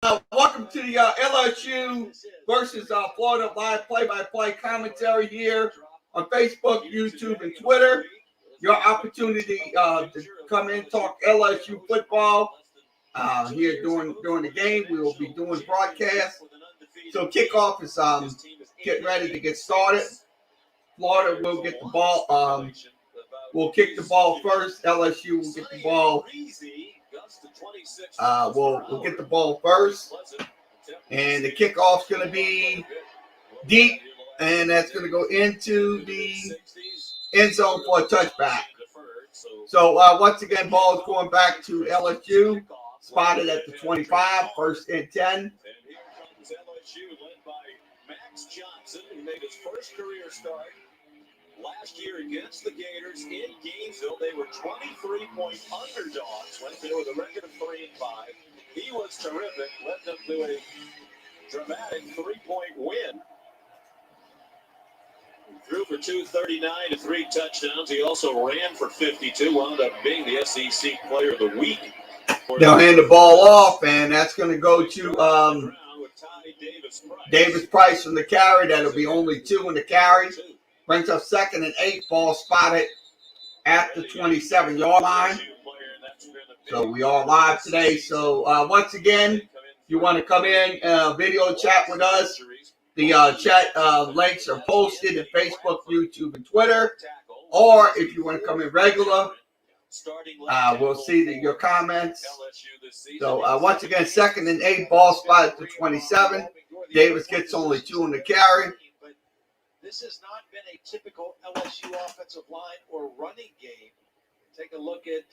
Welcome to the LSU versus Florida live play-by-play commentary here on Facebook, YouTube, and Twitter. Your opportunity to come in and talk LSU football here during the game. We will be doing broadcasts. So kickoff is getting ready to get started. Florida will get the ball. We'll kick the ball first. LSU will get the ball. We'll get the ball first, and the kickoff's going to be deep, and that's going to go into the end zone for a touchback. So once again, ball is going back to LSU, spotted at the 25, first and 10. LSU led by Max Johnson, who made his first career start last year against the Gators in Gainesville. They were 23-point underdogs, went there with a record of 3-5. He was terrific, led them to a dramatic 3-point win. He threw for 239 and 3 touchdowns. He also ran for 52, wound up being the SEC Player of the Week. They'll hand the ball off, and that's going to go to Davis Price from the carry. That'll be only 2 in the carry. Brings up second and 8, ball spotted at the 27-yard line. So we are live today. So once again, you want to come in, video chat with us. The chat links are posted in Facebook, YouTube, and Twitter. Or if you want to come in regular, we'll see your comments. So once again, second and 8, ball spotted at the 27. Davis gets only 2 in the carry. This has not been a typical LSU offensive line or running game. Take a look at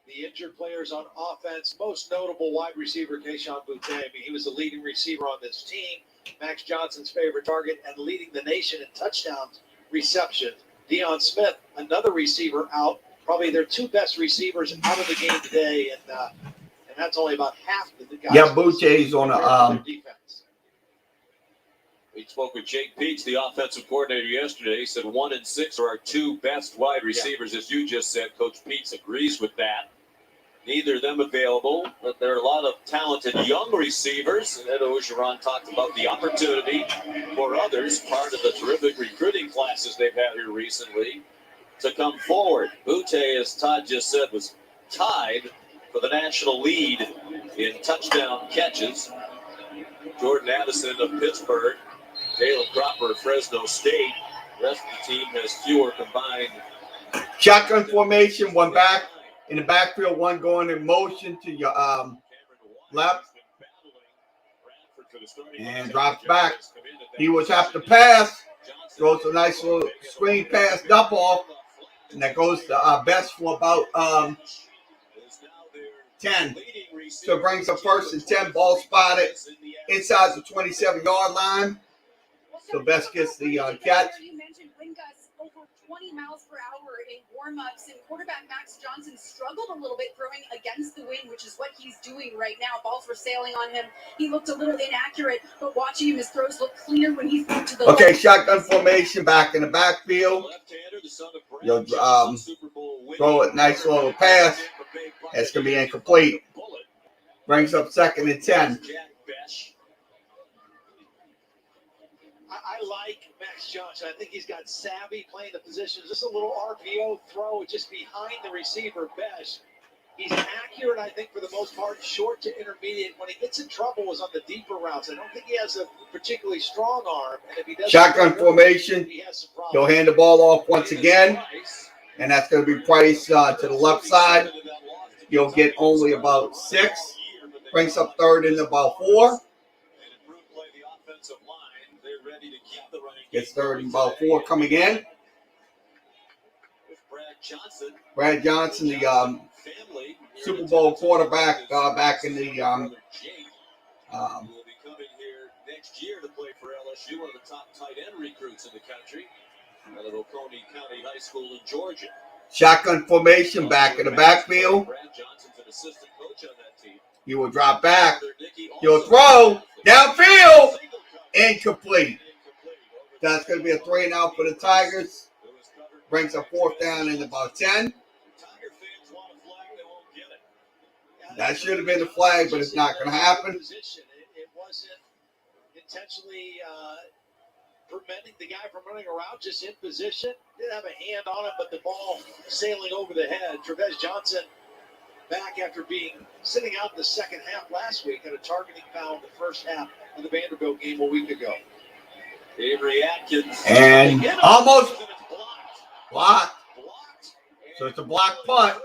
the injured players on offense. Most notable wide receiver, Kayshon Boutte. I mean, he was the leading receiver on this team. Max Johnson's favorite target and leading the nation in touchdowns reception. Deion Smith, another receiver out. Probably their 2 best receivers out of the game today, and that's only about half of the guys. Yeah, Boutte's on a defense. We spoke with Jake Peets, the offensive coordinator, yesterday. He said 1 and 6 are our 2 best wide receivers, as you just said. Coach Peets agrees with that. Neither of them available, but there are a lot of talented young receivers. And Ed Ogeron talked about the opportunity for others, part of the terrific recruiting classes they've had here recently, to come forward. Boutte, as Todd just said, was tied for the national lead in touchdown catches. Jordan Addison of Pittsburgh, Jalen Cropper of Fresno State. The rest of the team has fewer combined. Shotgun formation, one back in the backfield, one going in motion to your left. And drops back. He was have to pass. Throws a nice little screen pass, dump off. And that goes to Best for about 10. So it brings up first and 10, ball spotted inside the 27-yard line. So Best gets the catch. You mentioned wind gusts over 20 miles per hour in warm-ups, and quarterback Max Johnson struggled a little bit throwing against the wind, which is what he's doing right now. Balls were sailing on him. He looked a little inaccurate, but watching him, his throws look clear when he threw to the Okay, left. shotgun formation back in the backfield. You'll throw a nice little pass. That's going to be incomplete. Brings up second and 10. I like Max Johnson. I think he's got savvy playing the position. Just a little RPO throw just behind the receiver, Besh. He's accurate, I think, for the most part, short to intermediate. When he gets in trouble is on the deeper routes. I don't think he has a particularly strong arm. And if he doesn't Shotgun formation. He'll hand the ball off once again. And that's going to be Price to the left side. You'll get only about 6. Brings up third and about 4. Gets third and about 4 coming in. Brad Johnson, the Super Bowl quarterback, back in the will be coming here next year to play for LSU, one of the top tight end recruits in the country, out of Oconee County High School in Georgia. Shotgun formation back in the backfield. Brad Johnson's an assistant coach on that team. He will drop back. He'll throw downfield. Incomplete. That's going to be a 3-and-out for the Tigers. Brings up 4th down in about 10. That should have been a flag, but it's not going to happen. wasn't intentionally preventing the guy from running around, just in position. Did have a hand on it, but the ball sailing over the head. Tre'Vez Johnson back after being sitting out in the second half last week, had a targeting foul in the first half of the Vanderbilt game a week ago. Avery Atkins. And almost blocked. blocked. So it's a block punt.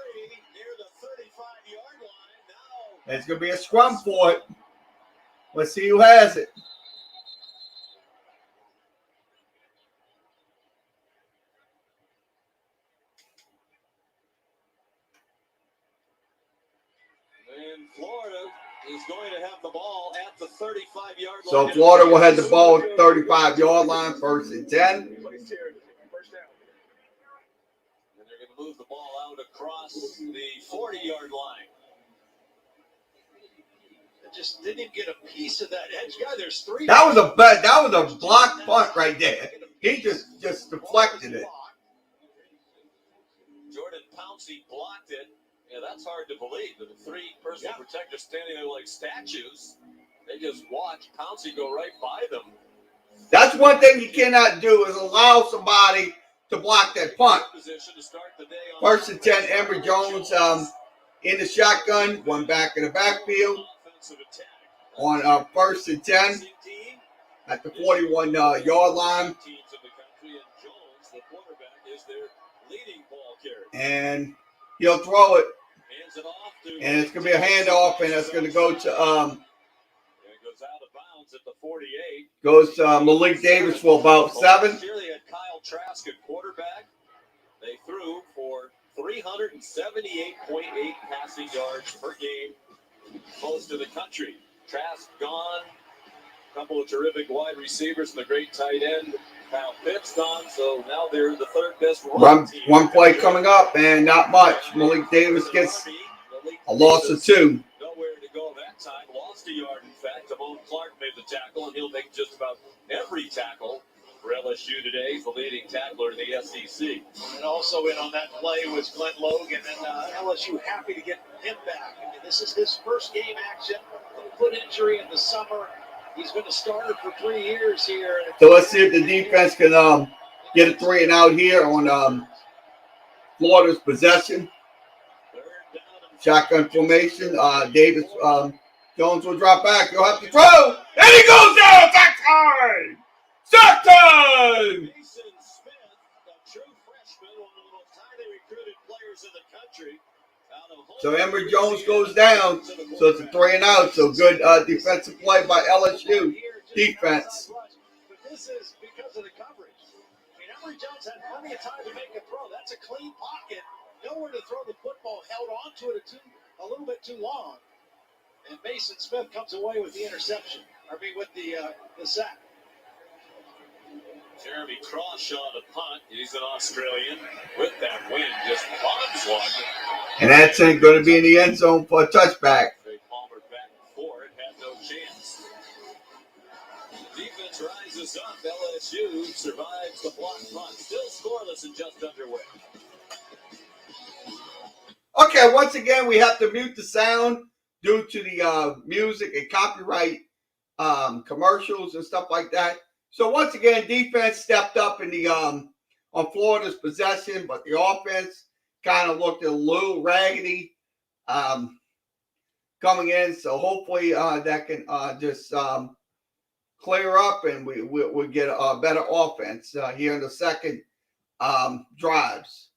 Near the 35-yard line. Now It's going to be a scrum for it. Let's see who has it. And Florida is going to have the ball at the 35-yard line. So Florida will have the ball at the 35-yard line, 1st and 10. And they're going to move the ball out across the 40-yard line. Just didn't even get a piece of that edge guy. There's three. That was a block punt right there. He just deflected it. Jordan Pouncey blocked it. Yeah, that's hard to believe. The three personal protectors standing there like statues. They just watched Pouncey go right by them. That's one thing you cannot do is allow somebody to block that punt. 1st and 10, Emory Jones in the shotgun, one back in the backfield. On 1st and 10 at the 41-yard line. And he'll throw it. And it's going to be a handoff, and it's going to go to goes to Malik Davis for about 7. Kyle Trask at quarterback. They threw for 378.8 passing yards per game, most of the country. Trask gone. A couple of terrific wide receivers and the great tight end, Kyle Pitts gone. So now they're the third best run team. One play coming up, and not much. Malik Davis gets a loss of 2. Nowhere to go that time. Lost a yard, in fact. Damone Clark made the tackle, and he'll make just about every tackle for LSU today. He's the leading tackler in the SEC. And also in on that play was Glenn Logan, and LSU happy to get him back. I mean, this is his first game action. Foot injury in the summer. He's been a starter for 3 years here. So let's see if the defense can get a 3 and out here on Florida's possession. Shotgun formation. Davis Jones will drop back. He'll have to throw. And he goes down. Sack time. Sack time. Mason Smith, a true freshman, one of the most highly recruited players in the country. So Emory Jones goes down. So it's a 3 and out. So good defensive play by LSU defense. But this is because of the coverage. I mean, Emory Jones had plenty of time to make a throw. That's a clean pocket. Nowhere to throw the football. Held on to it a little bit too long. And Mason Smith comes away with the interception. With the sack. Jeremy Crawshaw, the punt. He's an Australian. With that win, just bombs one. And that's going to be in the end zone for a touchback. Palmer back for it, had no chance. Defense rises up. LSU survives the block punt. Still scoreless and just underway. Okay, once again, we have to mute the sound due to the music and copyright commercials and stuff like that. So once again, defense stepped up in the on Florida's possession, but the offense kind of looked a little raggedy coming in. So hopefully that can just clear up, and we'll get a better offense here in the second drives.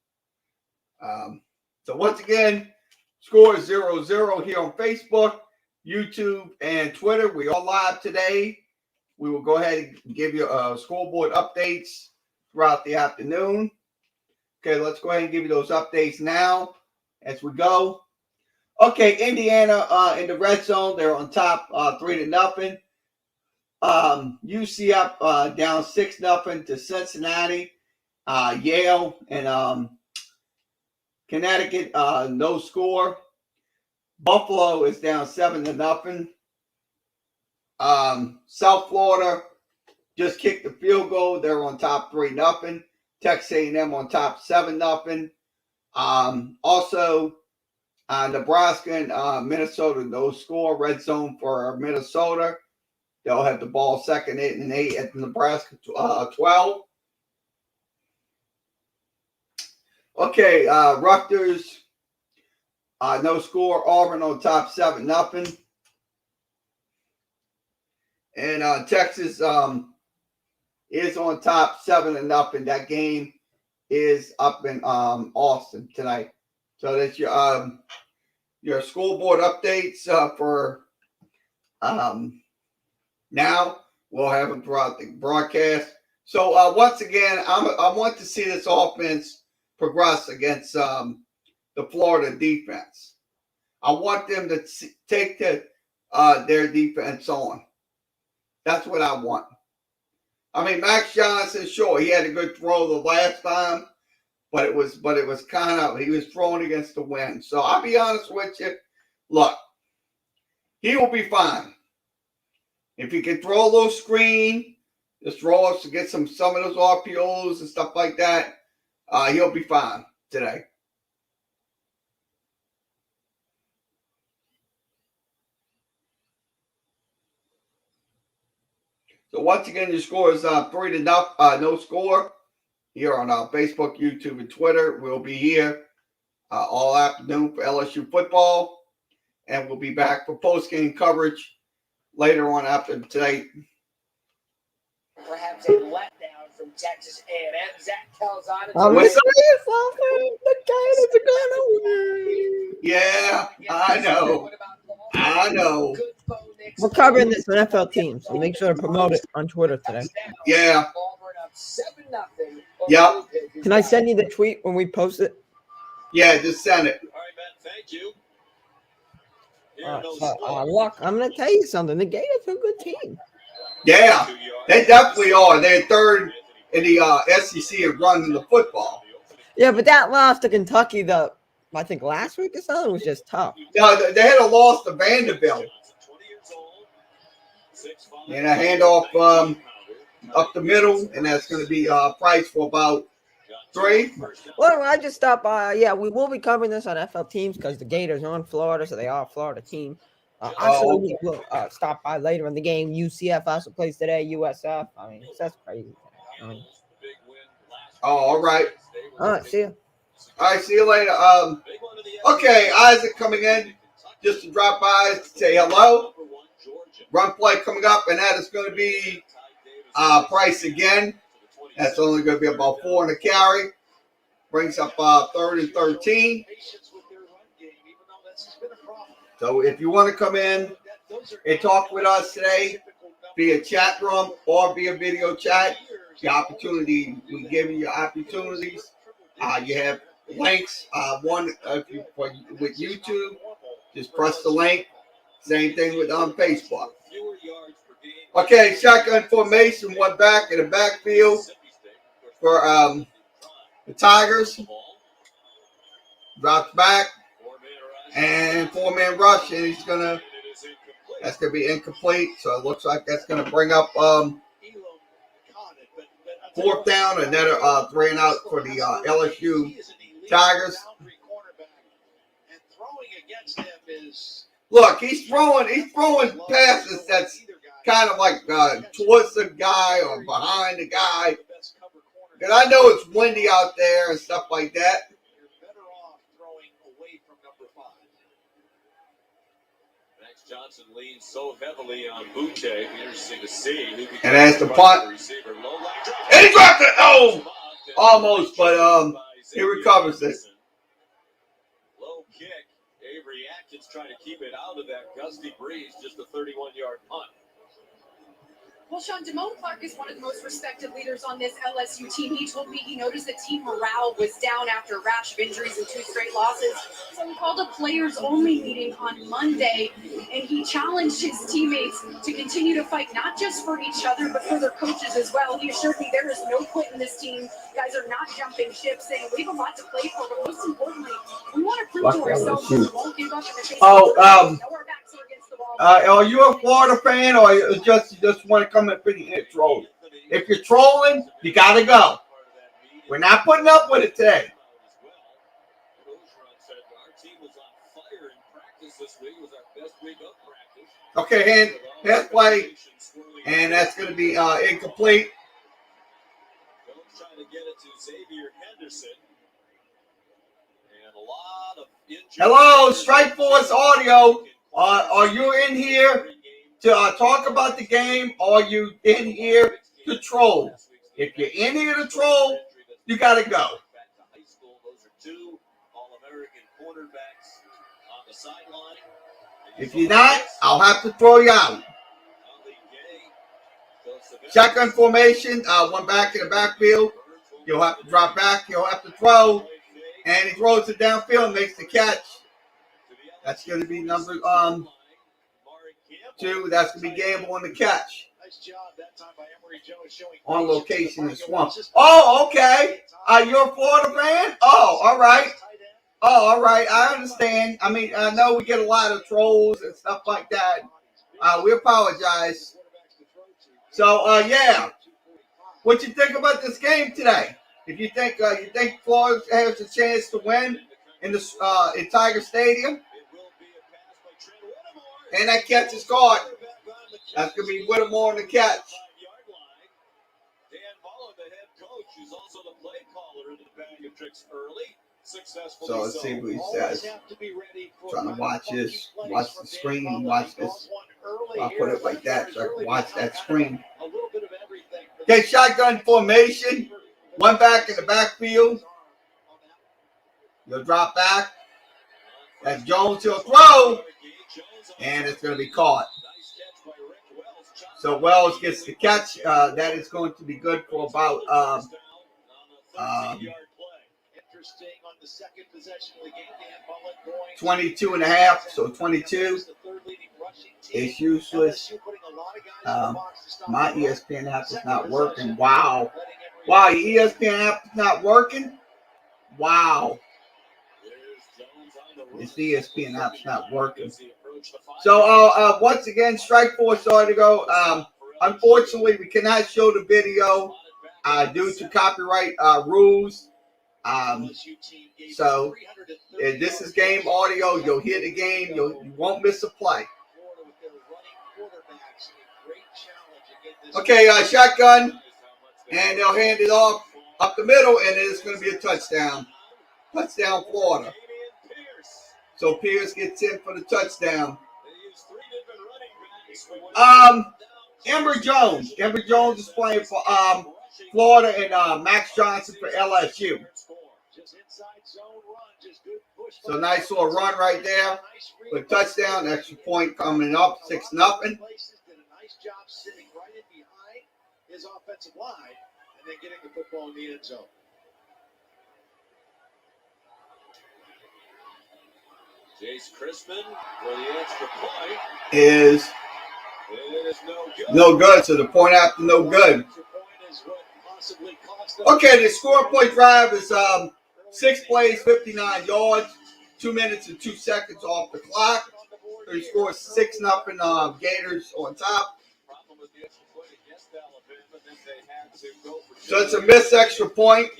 So once again, score is 0-0 here on Facebook, YouTube, and Twitter. We are live today. We will go ahead and give you scoreboard updates throughout the afternoon. Okay, let's go ahead and give you those updates now as we go. Okay, Indiana in the red zone. They're on top 3-0. UC up down 6-0 to Cincinnati. Yale and Connecticut, no score. Buffalo is down 7-0. South Florida just kicked the field goal. They're on top 3-0. Texas A&M on top 7-0. Also, Nebraska and Minnesota, no score. Red zone for Minnesota. They'll have the ball second and 8 at the Nebraska 12. Okay, Rutgers, no score. Auburn on top 7-0. And Texas is on top 7-0. That game is up in Austin tonight. So that's your school board updates for now. We'll have them throughout the broadcast. So once again, I want to see this offense progress against the Florida defense. I want them to take their defense on. That's what I want. I mean, Max Johnson, sure, he had a good throw the last time, but it was kind of, he was throwing against the wind. So I'll be honest with you. Look, he will be fine. If he can throw a little screen, just throw us to get some of those RPOs and stuff like that, he'll be fine today. So once again, your score is 3-0, no score here on Facebook, YouTube, and Twitter. We'll be here all afternoon for LSU football, and we'll be back for post-game coverage later on after today. Perhaps a letdown from Texas A&M. Zach Calzada. I'm going to say something. The Gators are going to win. Yeah, I know. I know. We're covering this on FL Teams, so make sure to promote it on Twitter today. Yeah. Yep. Can I send you the tweet when we post it? Yeah, just send it. All right, Ben, thank you. Look, I'm going to tell you something. The Gators are a good team. Yeah, they definitely are. They're third in the SEC in running the football. Yeah, but that loss to Kentucky, I think last week or something, was just tough. No, they had a loss to Vanderbilt. And a handoff up the middle, and that's going to be priced for about 3. Well, I just stopped by. Yeah, we will be covering this on FL Teams because the Gators are in Florida, so they are a Florida team. Also, we will stop by later in the game. UCF also plays today. USF. I mean, that's crazy. All right. All right, see you. All right, see you later. Okay, Isaac coming in just to drop by to say hello. Run play coming up, and that is going to be Price again. That's only going to be about 4 in the carry. Brings up 3rd and 13. So if you want to come in and talk with us today via chat room or via video chat, the opportunity, we give you opportunities. You have links. With YouTube, just press the link. Same thing with Facebook. Okay, shotgun formation, one back in the backfield for the Tigers. Drops back. And 4-man rush, and that's gonna be incomplete. So it looks like that's gonna bring up 4th down, another 3 and out for the LSU Tigers. Look, he's throwing passes that's kind of like towards the guy or behind the guy. Because I know it's windy out there and stuff like that. Johnson leans so heavily on Butte. Interesting to see. And as the punt, and he dropped it. Oh, almost, but he recovers it. Low kick. Avery Atkins trying to keep it out of that gusty breeze. Just a 31-yard punt. Well, Sean, Damone Clark is one of the most respected leaders on this LSU team. He told me he noticed that team morale was down after a rash of injuries and 2 straight losses. So he called a players-only meeting on Monday, and he challenged his teammates to continue to fight not just for each other, but for their coaches as well. He assured me there is no quit in this team. You guys are not jumping ship, saying we have a lot to play for, but most importantly, we want to prove to ourselves that we won't give up in the face of our backs are against the wall. Are you a Florida fan, or you just want to come and troll? If you're trolling, you got to go. We're not putting up with it today. this week. It was our best week of practice. Okay, hand play, and that's going to be incomplete. Jones trying to get it to Xavier Henderson. And a lot of injuries. Hello, Strike Force Audio. Are you in here to talk about the game, or are you in here to troll? If you're in here to troll, you got to go. Back to high school. Those are two All-American cornerbacks on the sideline. If you're not, I'll have to throw you out. Shotgun formation, one back in the backfield. You'll have to drop back. You'll have to throw. And he throws it downfield and makes the catch. That's going to be number 2. That's going to be Gamble on the catch. Nice job that time by Emory Jones showing On location in Swamp. Oh, okay. You're a Florida fan? Oh, all right. Oh, all right. I understand. I mean, I know we get a lot of trolls and stuff like that. We apologize. So, yeah. What you think about this game today? If you think Florida has a chance to win in Tiger Stadium, and that catch is caught, that's going to be Whittemore on the catch. Dan Mullen, the head coach, who's also the play caller in the bag of tricks early. So let's see what he says. Trying to watch this, watch the screen, and watch this. I'll put it like that so I can watch that screen. Okay, shotgun formation. One back in the backfield. You'll drop back. That's Jones. He'll throw. And it's going to be caught. So Wells gets the catch. That is going to be good for about 22 and a half. So 22. It's useless. My ESPN app is not working. Wow. Wow, your ESPN app is not working? Wow. This ESPN app's not working. So, once again, Strike Force Audio. Unfortunately, we cannot show the video due to copyright rules. So, if this is game audio. You'll hear the game. You won't miss a play. Okay, shotgun. And they'll hand it off up the middle, and it's going to be a touchdown. Touchdown, Florida. So Pierce gets in for the touchdown. Emory Jones. Emory Jones is playing for Florida, and Max Johnson for LSU. So nice little run right there for a touchdown. Extra point coming up, 6-0. His offensive line, and then getting the football in the end zone. Jace Crispin for the extra point. It is no good. So the point after no good. Okay, the score point drive is 6 plays, 59 yards, 2 minutes and 2 seconds off the clock. So he scores 6-0 Gators on top. So it's a missed extra point.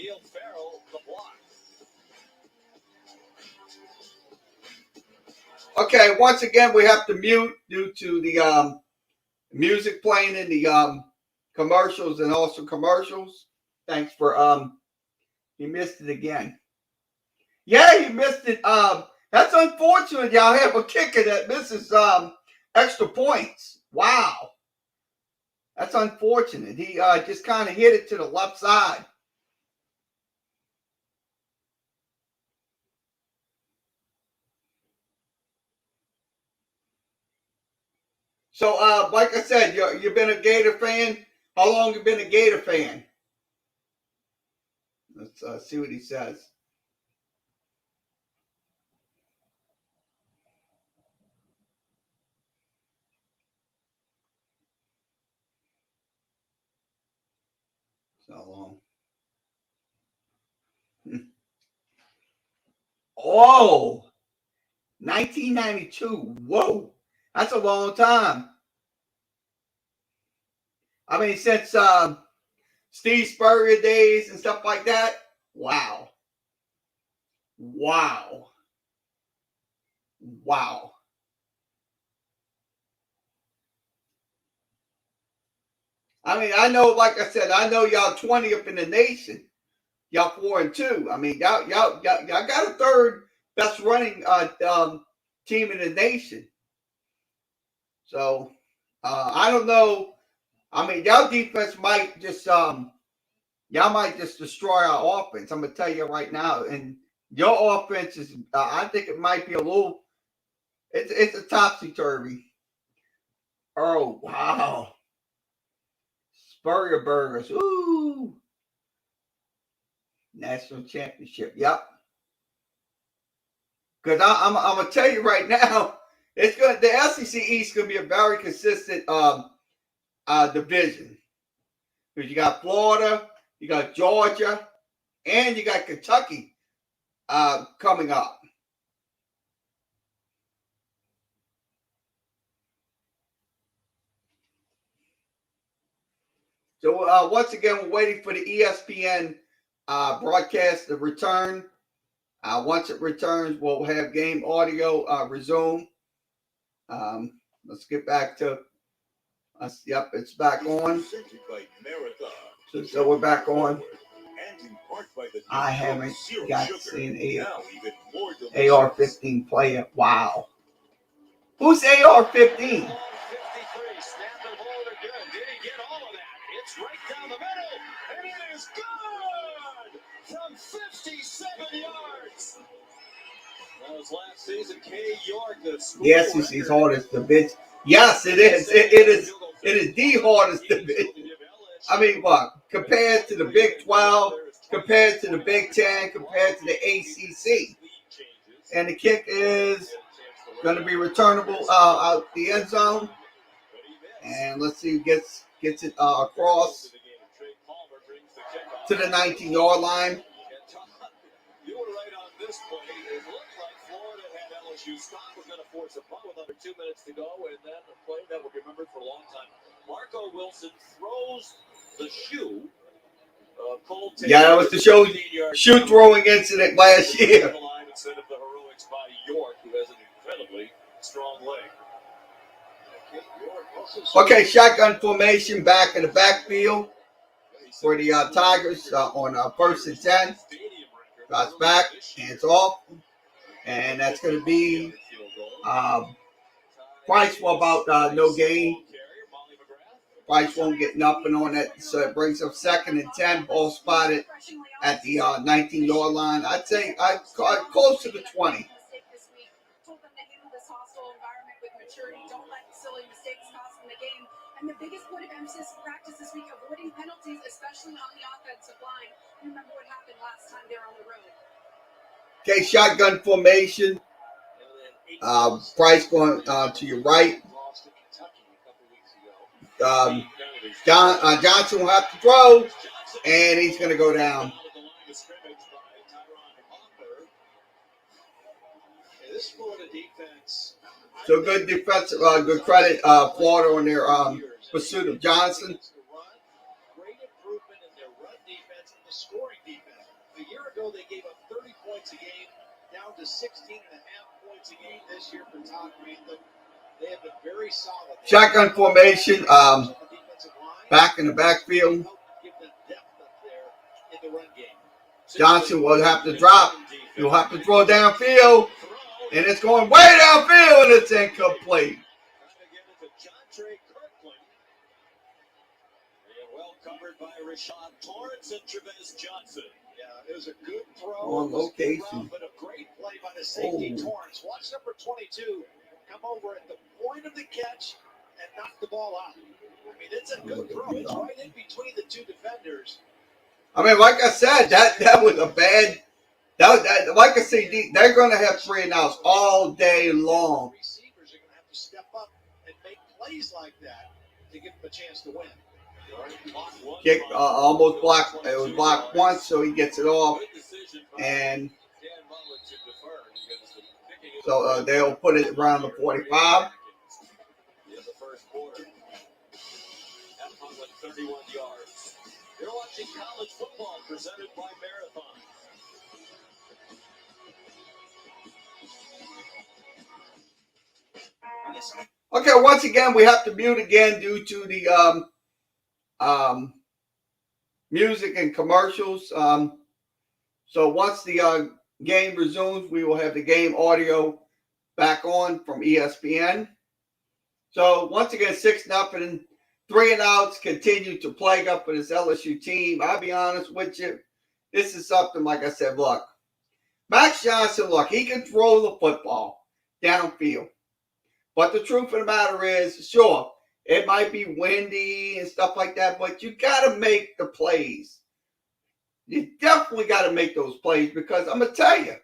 Okay, once again, we have to mute due to the music playing in the commercials and also commercials. Thanks for he missed it again. Yeah, he missed it. That's unfortunate. Y'all have a kicker that misses extra points. Wow. That's unfortunate. He just kind of hit it to the left side. So, like I said, you've been a Gator fan. How long have you been a Gator fan? Let's see what he says. So long. Oh, 1992. Whoa, that's a long time. I mean, since Steve Spurrier days and stuff like that. Wow. Wow. Wow. I mean, I know, like I said, I know y'all 20th in the nation. Y'all 4-2. I mean, y'all got a third best running team in the nation. So I don't know. I mean, y'all defense might just y'all might just destroy our offense. I'm gonna tell you right now. And your offense is I think it might be a little it's a topsy turvy. Oh wow. Spurrier Burgers. Ooh. National championship. Yep. Because I'm gonna tell you right now, the SEC East gonna be a very consistent division. Because you got Florida, you got Georgia, and you got Kentucky coming up. So once again, we're waiting for the ESPN broadcast to return. Once it returns, we'll have game audio resume. Let's get back to us. Yep, it's back on. So we're back on. I haven't got seen a AR-15 player. Wow. Who's AR-15? It's right down the middle, and it is good from 57 yards. That was last season. K. York, the SEC's hardest division. Yes, it is. It is the hardest division. I mean, what? Compared to the Big 12, compared to the Big 10, compared to the ACC. And the kick is going to be returnable out the end zone. And let's see who gets it across to the 19-yard line. You were right on this play. It looked like Florida had LSU stop. Was going to force a punt with under 2 minutes to go, and then a play that will be remembered for a long time. Marco Wilson throws the shoe. Yeah, that was the shoe throwing incident last year. Instead of the heroics by York, who has an incredibly strong leg. Okay, shotgun formation back in the backfield for the Tigers on 1st and 10. Drops back, hands off, and that's going to be Price for about no gain. Price won't get nothing on it, so it brings up 2nd and 10. Ball spotted at the 19-yard line. I'd say close to the 20. Don't let silly mistakes cost them the game. And the biggest point of emphasis in practice this week, avoiding penalties, especially on the offensive line. Remember what happened last time they were on the road. Okay, shotgun formation. Price going to your right. Johnson will have to throw, and he's going to go down. So good defensive, good credit, Florida on their pursuit of Johnson. Great improvement in their run defense and the scoring defense. A year ago, they gave up 30 points a game, down to 16.5 points a game this year for Todd Grantham. They have been very solid. Shotgun formation, back in the backfield. Johnson will have to drop. He'll have to throw downfield. And it's going way downfield, and it's incomplete. Well covered by Rashad Torrance and Trevez Johnson. Yeah, it was a good throw. On location. But a great play by the safety, Torrance. Watch number 22 come over at the point of the catch and knock the ball out. I mean, it's a good throw. It's right in between the two defenders. I mean, like I said, that was a bad. Like I said, they're going to have 3 and outs all day long. Receivers are going to have to step up and make plays like that to give them a chance to win. Kick almost blocked. It was blocked once, so he gets it off, and so they'll put it around the 45. At 31 yards. You're watching college football presented by Marathon. Okay, once again, we have to mute again due to the music and commercials. So once the game resumes, we will have the game audio back on from ESPN. So once again, 6-0, 3 and outs continue to plague up for this LSU team. I'll be honest with you. This is something, like I said, look, Max Johnson, look, he can throw the football downfield. But the truth of the matter is, sure, it might be windy and stuff like that, but you got to make the plays. You definitely got to make those plays because I'm going to tell you,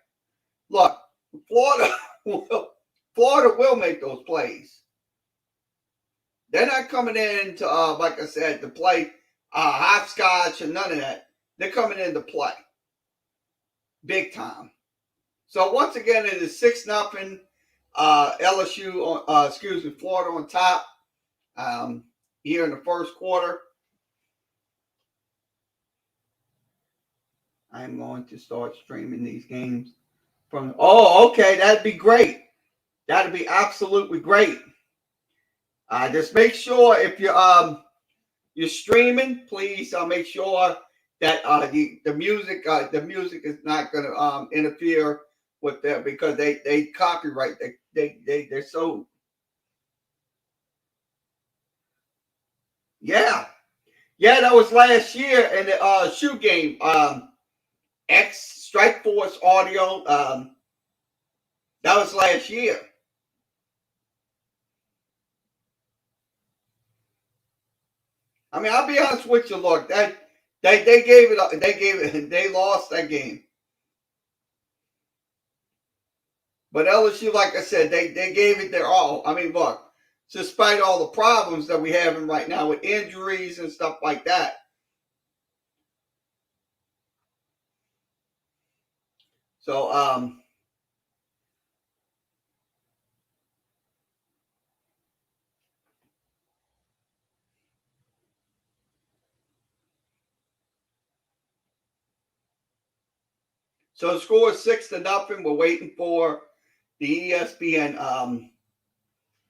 look, Florida will make those plays. They're not coming in to, like I said, to play hopscotch and none of that. They're coming in to play big time. So once again, it is 6-0. LSU, Florida on top here in the first quarter. I'm going to start streaming these games from. Oh, okay, that'd be great. That'd be absolutely great. Just make sure if you're streaming, please make sure that the music is not going to interfere with that because they copyright. They're so. Yeah, that was last year in the shoe game. X Strike Force Audio. That was last year. I mean, I'll be honest with you. Look, that they gave it. They lost that game. But LSU, like I said, they gave it their all. I mean, look, despite all the problems that we have right now with injuries and stuff like that. So, the score is 6-0. We're waiting for the ESPN.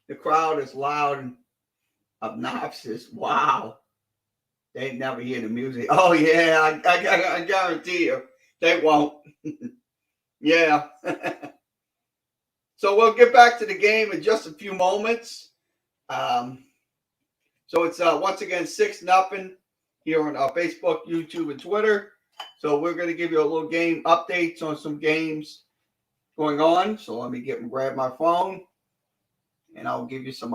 The crowd is loud and obnoxious. Wow. They never hear the music. Oh, yeah, I guarantee you they won't. Yeah. So we'll get back to the game in just a few moments. So it's once again 6-0 here on Facebook, YouTube, and Twitter. So we're going to give you a little game updates on some games going on. So let me grab my phone, and I'll give you some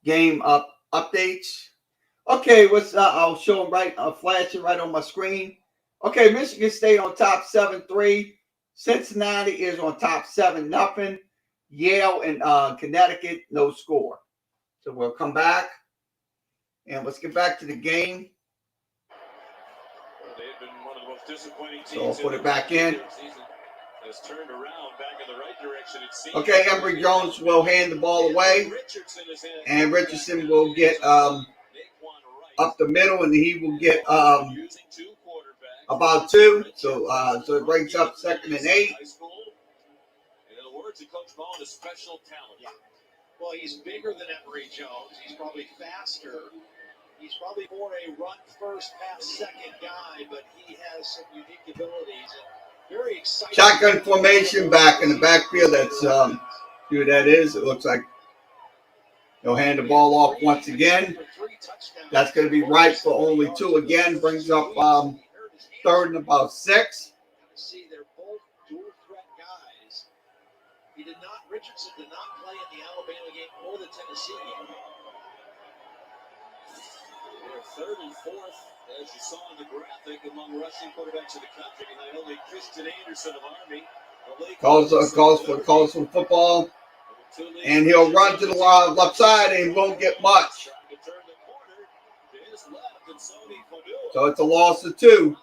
game updates. Okay, I'll show them right. I'll flash it right on my screen. Okay, Michigan State on top 7-3. Cincinnati is on top 7-0. Yale and Connecticut, no score. So we'll come back and let's get back to the game. They've been one of the most disappointing teams. So I'll put it back in. Has turned around back in the right direction. It seems. Okay, Emory Jones will hand the ball away, and Richardson will get up the middle, and he will get about 2. So it brings up 2nd and 8. In other words, the coach Ball is special talent. Yeah. Well, he's bigger than Emory Jones. He's probably faster. He's probably more a run first, pass second guy, but he has some unique abilities. And very exciting. Shotgun formation back in the backfield. That's who that is. It looks like he'll hand the ball off once again. That's going to be right for only 2 again. Brings up 3rd and about 6. See, they're both dual threat guys. Richardson did not play in the Alabama game or the Tennessee game. They're 3rd and 4th, as you saw in the graphic, among rushing quarterbacks in the country, behind only Christian Anderson of Army. Calls for football, and he'll run to the left side and won't get much. So it's a loss of 2.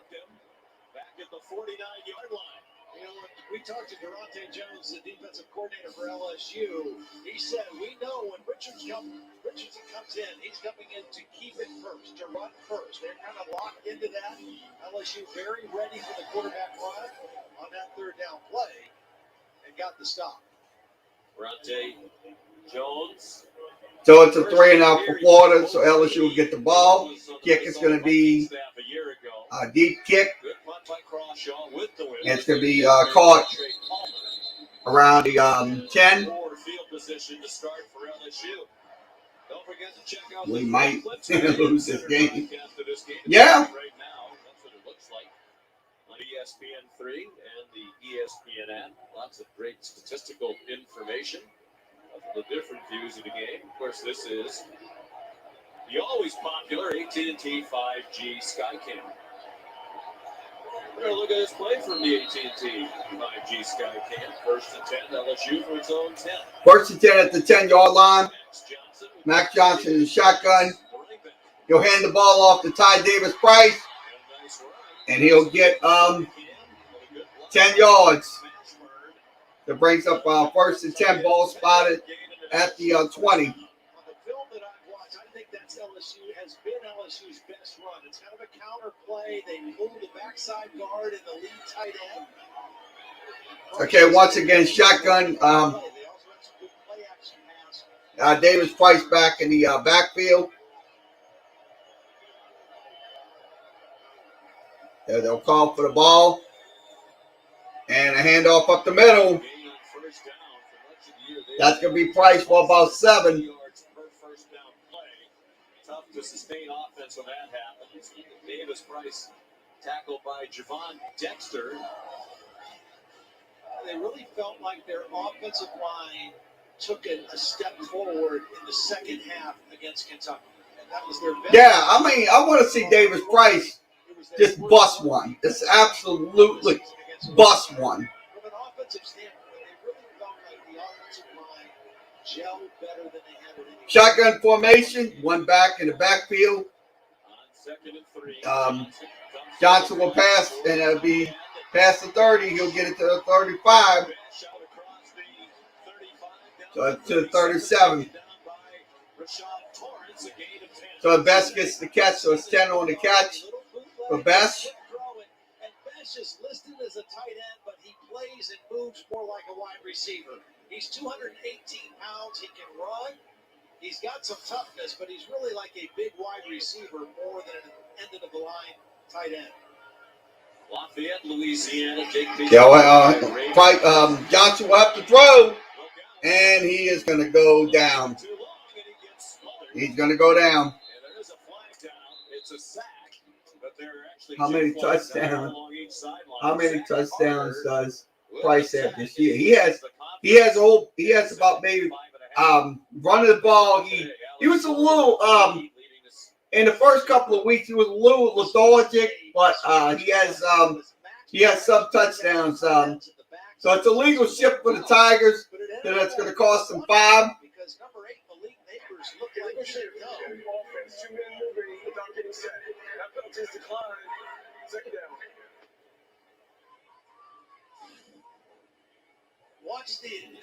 Back at the 49-yard line. You know, we talked to Durante Jones, the defensive coordinator for LSU. He said, we know when Richardson comes in, he's coming in to keep it first, to run first. They're kind of locked into that. LSU very ready for the quarterback run on that 3rd down play and got the stop. Durante Jones So it's a 3-and-out for Florida. So LSU will get the ball. Kick is going to be a deep kick. And it's going to be caught around the 10. We might lose this game. Yeah. On ESPN3 and the ESPN app. Lots of great statistical information of the different views of the game. Of course, this is the always popular AT&T 5G Skycam. We're going to look at this play from the AT&T 5G Skycam. First and 10, LSU for its own 10. First and 10 at the 10-yard line. Max Johnson in the shotgun. He'll hand the ball off to Ty Davis-Price. And he'll get 10 yards. That brings up first and 10, ball spotted at the 20. On the film that I've watched, I think that's LSU has been LSU's best run. It's kind of a counter play. They move the backside guard and the lead tight end. Okay, once again, shotgun. They also have some good play action pass. Davis-Price back in the backfield. They'll call for the ball. And a handoff up the middle. That's going to be Price for about 7. Tough to sustain offense when that happens. Davis-Price tackled by Javon Dexter. They really felt like their offensive line took a step forward in the second half against Kentucky. And that was their best. Yeah, I mean, I want to see Davis-Price just bust one. Just absolutely bust one. From an offensive standpoint, they really felt like the offensive line gelled better than they had it in. Shotgun formation, one back in the backfield. On 2nd and 3. Johnson will pass, and it'll be past the 30. He'll get it to the 35. So to the 37. So Best gets the catch, so it's 10 on the catch for Best. And Best is listed as a tight end, but he plays and moves more like a wide receiver. He's 218 pounds. He can run. He's got some toughness, but he's really like a big wide receiver more than an end of the line tight end. Lafayette, Louisiana. Johnson will have to throw, and he is going to go down. He's going to go down. It's a sack, but there are actually How many touchdowns? How many touchdowns does Price have this year? He has about maybe running the ball. He was a little in the first couple of weeks he was a little lethargic, but he has some touchdowns. So it's a legal shift for the Tigers. So that's going to cost them 5. Because number 8, Malik Neighbors, looked like he should go.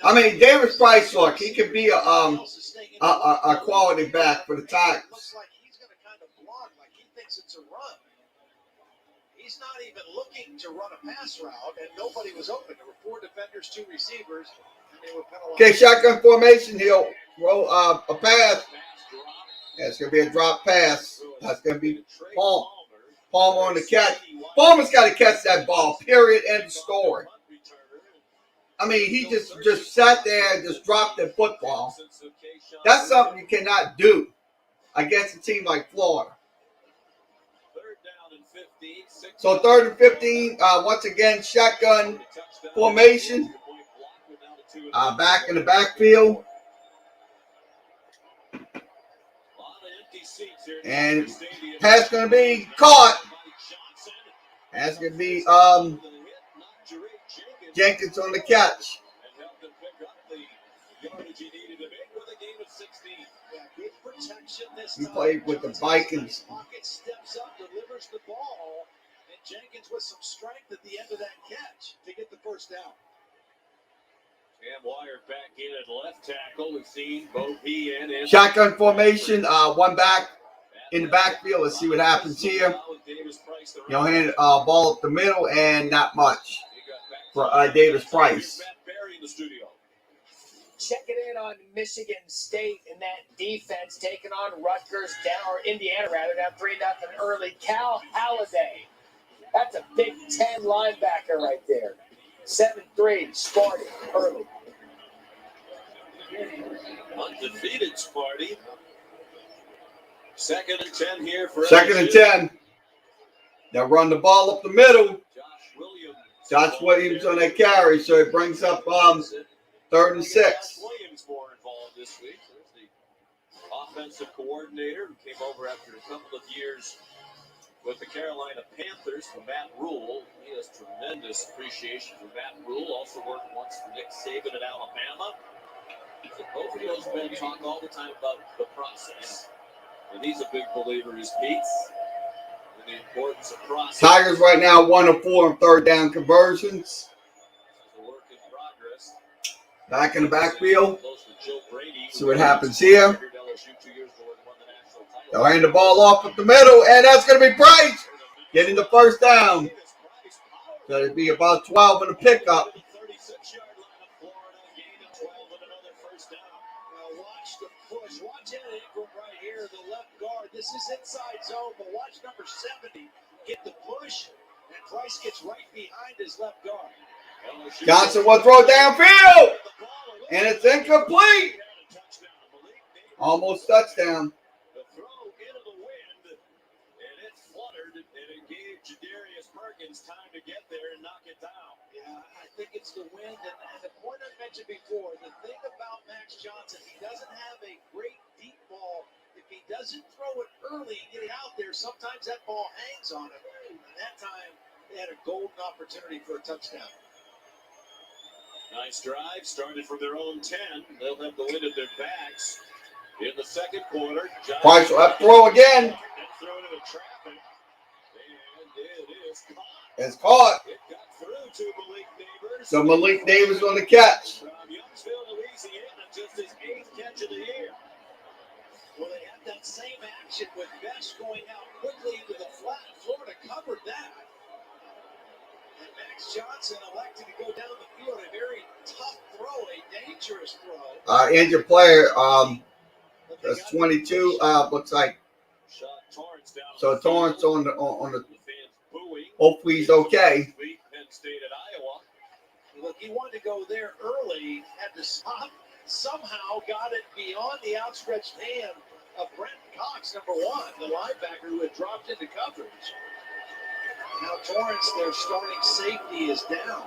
I mean, Davis-Price, look, he could be a quality back for the Tigers. Looks like he's going to kind of block, like he thinks it's a run. He's not even looking to run a pass route, and nobody was open. There were 4 defenders, 2 receivers, and they were penalized. Okay, shotgun formation. He'll roll a pass. That's going to be a drop pass. That's going to be Palmer on the catch. Palmer's got to catch that ball, period, end of story. I mean, he just sat there and just dropped the football. That's something you cannot do against a team like Florida. So 3rd and 15, once again, shotgun formation. Back in the backfield. And pass going to be caught. That's going to be Jenkins on the catch. He played with the Vikings. Steps up, delivers the ball, and Jenkins with some strength at the end of that catch to get the first down. Cam Wire back in at left tackle. We've seen both he and shotgun formation. One back in the backfield. Let's see what happens here. He'll hand ball up the middle and not much for Davis-Price. checking in on Michigan State and that defense taking on Rutgers down, or Indiana rather, down 3-0 early. Cal Halliday. That's a Big Ten linebacker right there. 7-3, Sparty, early. Undefeated Sparty. 2nd and 10 here for Second and 10. They'll run the ball up the middle. Josh Williams on that carry, so it brings up 3rd and 6. Josh Williams more involved this week. There's the offensive coordinator who came over after a couple of years with the Carolina Panthers for Matt Rule. He has tremendous appreciation for Matt Rule. Also worked once for Nick Saban at Alabama. So both of those men talk all the time about the process. And he's a big believer, is Pete's, in the importance of process. Tigers right now 1 of 4 on 3rd down conversions. This is a work in progress. Back in the backfield. Close with Joe Brady, See what happens here. LSU 2 years ago and won the national title. They'll hand the ball off at the middle, and that's going to be Price getting the 1st down. So it'll be about 12 in the pickup. Watch the push. Watch that Ingram right here, the left guard. This is inside zone, but watch number 70 get the push, and Price gets right behind his left guard. Johnson will throw downfield, and it's incomplete. Almost touchdown. The throw into the wind, and it fluttered, and it gave Jadarius Perkins time to get there and knock it down. Yeah, I think it's the wind, and the point I mentioned before, the thing about Max Johnson, he doesn't have a great deep ball. If he doesn't throw it early and get it out there, sometimes that ball hangs on him. And that time, they had a golden opportunity for a touchdown. Nice drive, started from their own 10. They'll have the wind at their backs. In the 2nd quarter, Price will have to throw again. Throw to the traffic, and it is caught. It's caught. It got through to Malik Neighbors. So Malik Davis on the catch. From Youngsville, Louisiana, just his 8th catch of the year. Well, they had that same action with Best going out quickly into the flat. Florida covered that. And Max Johnson elected to go down the field. A very tough throw, a dangerous throw. Injured player, that's 22. Looks like. Shot Torrance down. So Torrance on the. The fans booing. Hopefully he's okay. Penn State at Iowa. Look, he wanted to go there early, had to stop. Somehow got it beyond the outstretched hand of Brent Cox, number 1, the linebacker who had dropped into coverage. Now Torrance, their starting safety, is down.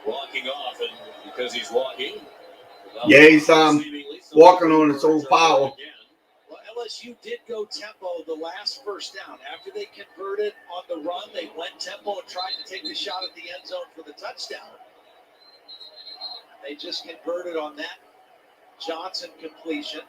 Walking off, and because he's walking. Yeah, he's walking on his own power. Well, LSU did go tempo the last first down. After they converted on the run, they went tempo and tried to take the shot at the end zone for the touchdown. They just converted on that Johnson completion.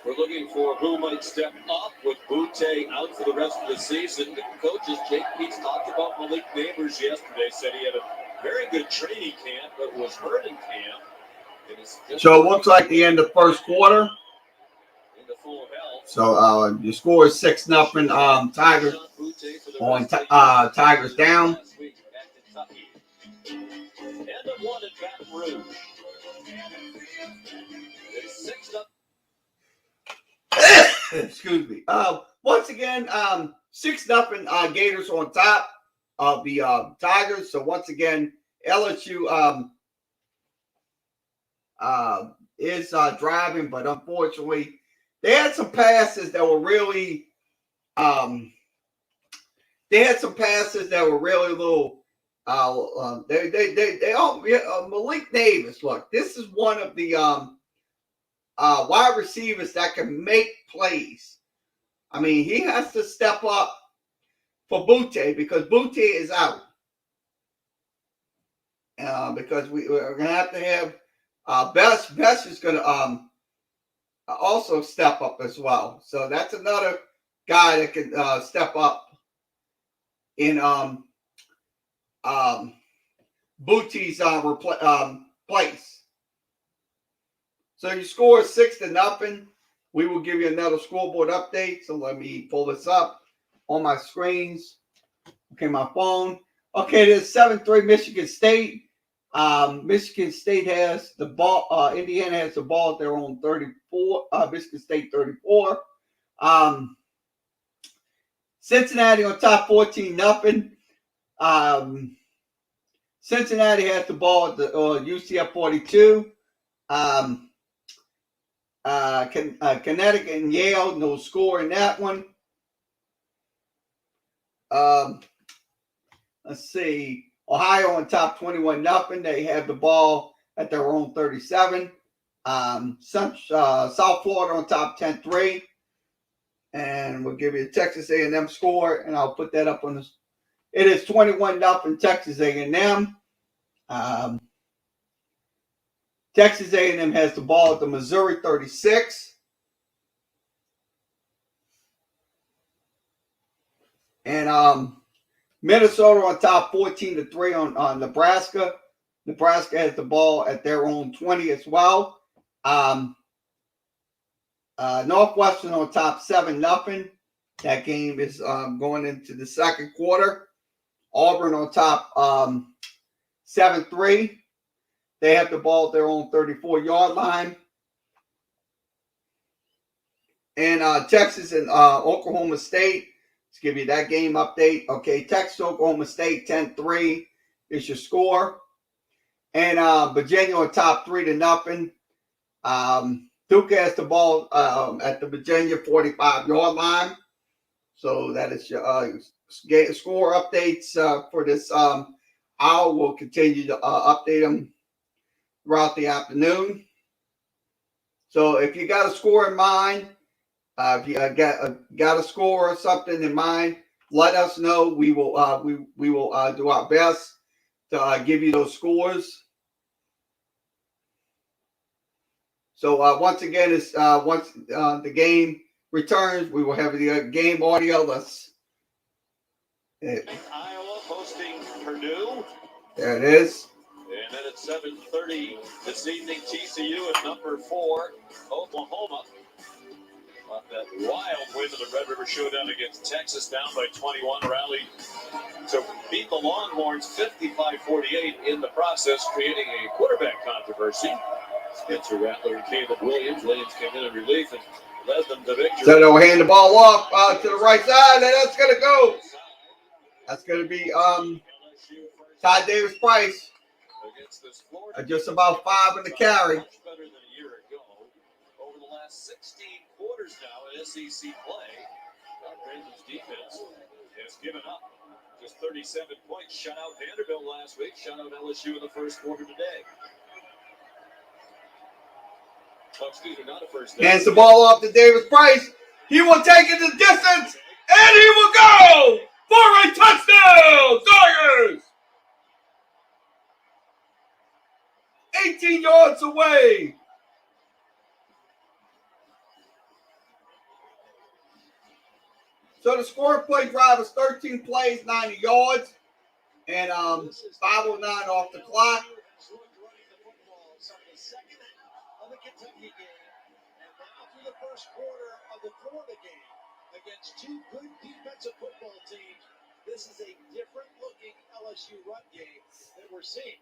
We're looking for who might step up with Butte out for the rest of the season. The coaches, Jake Peets, talked about Malik Neighbors yesterday, said he had a very good training camp, but was hurt in camp. So it looks like the end of 1st quarter. Into full health. So your score is 6-0. Tigers on Tigers down. End of 1 in Baton Rouge. It's 6-0. Excuse me. Once again, 6-0 Gators on top of the Tigers. So once again, LSU is driving, but unfortunately, they had some passes that were really a little. Malik Davis. Look, this is one of the wide receivers that can make plays. I mean, he has to step up for Butte because Butte is out. Because we're going to have Best. Best is going to also step up as well. So that's another guy that can step up in Butte's place. So your score is 6-0. We will give you another scoreboard update. So let me pull this up on my screens. Okay, my phone. Okay, there's 7-3 Michigan State. Michigan State has the ball. Indiana has the ball at their own 34. Michigan State 34. Cincinnati on top 14-0. Cincinnati has the ball at the UCF 42. Connecticut and Yale, no score in that one. Let's see. Ohio on top 21-0. They have the ball at their own 37. South Florida on top 10-3. And we'll give you the Texas A&M score, and I'll put that up on this. It is 21-0 Texas A&M. Texas A&M has the ball at the Missouri 36. And Minnesota on top 14-3 on Nebraska. Nebraska has the ball at their own 20 as well. Northwestern on top 7-0. That game is going into the second quarter. Auburn on top 7-3. They have the ball at their own 34-yard line. And Texas and Oklahoma State. Let's give you that game update. Okay, Texas, Oklahoma State 10-3 is your score. And Virginia on top 3-0. Duke has the ball at the Virginia 45-yard line. So that is your score updates for this hour. We'll continue to update them throughout the afternoon. So if you got a score in mind, if you got a score or something in mind, let us know. We will do our best to give you those scores. So once again, it's once the game returns, we will have the game audio. Iowa hosting Purdue. There it is. And then at 7:30 this evening, TCU at number 4, Oklahoma. That wild win of the Red River Showdown against Texas, down by 21, rallied to beat the Longhorns 55-48 in the process, creating a quarterback controversy. Spencer Rattler and Caleb Williams. Williams came in relief and led them to victory. So they'll hand the ball off to the right side, and that's going to go. That's going to be Ty Davis Price. Just about 5 in the carry. Much better than a year ago. Over the last 16 quarters now in SEC play, Creighton's defense has given up just 37 points. Shut out Vanderbilt last week. Shut out LSU in the first quarter today. Not a first down. Hands the ball off to Davis Price. He will take it the distance, and he will go for a touchdown. Tigers! 18 yards away. So the scoring play drive is 13 plays, 90 yards, and 5:09 off the clock. Kentucky game, and now through the first quarter of the Florida game against two good defensive football teams. This is a different looking LSU run game that we're seeing.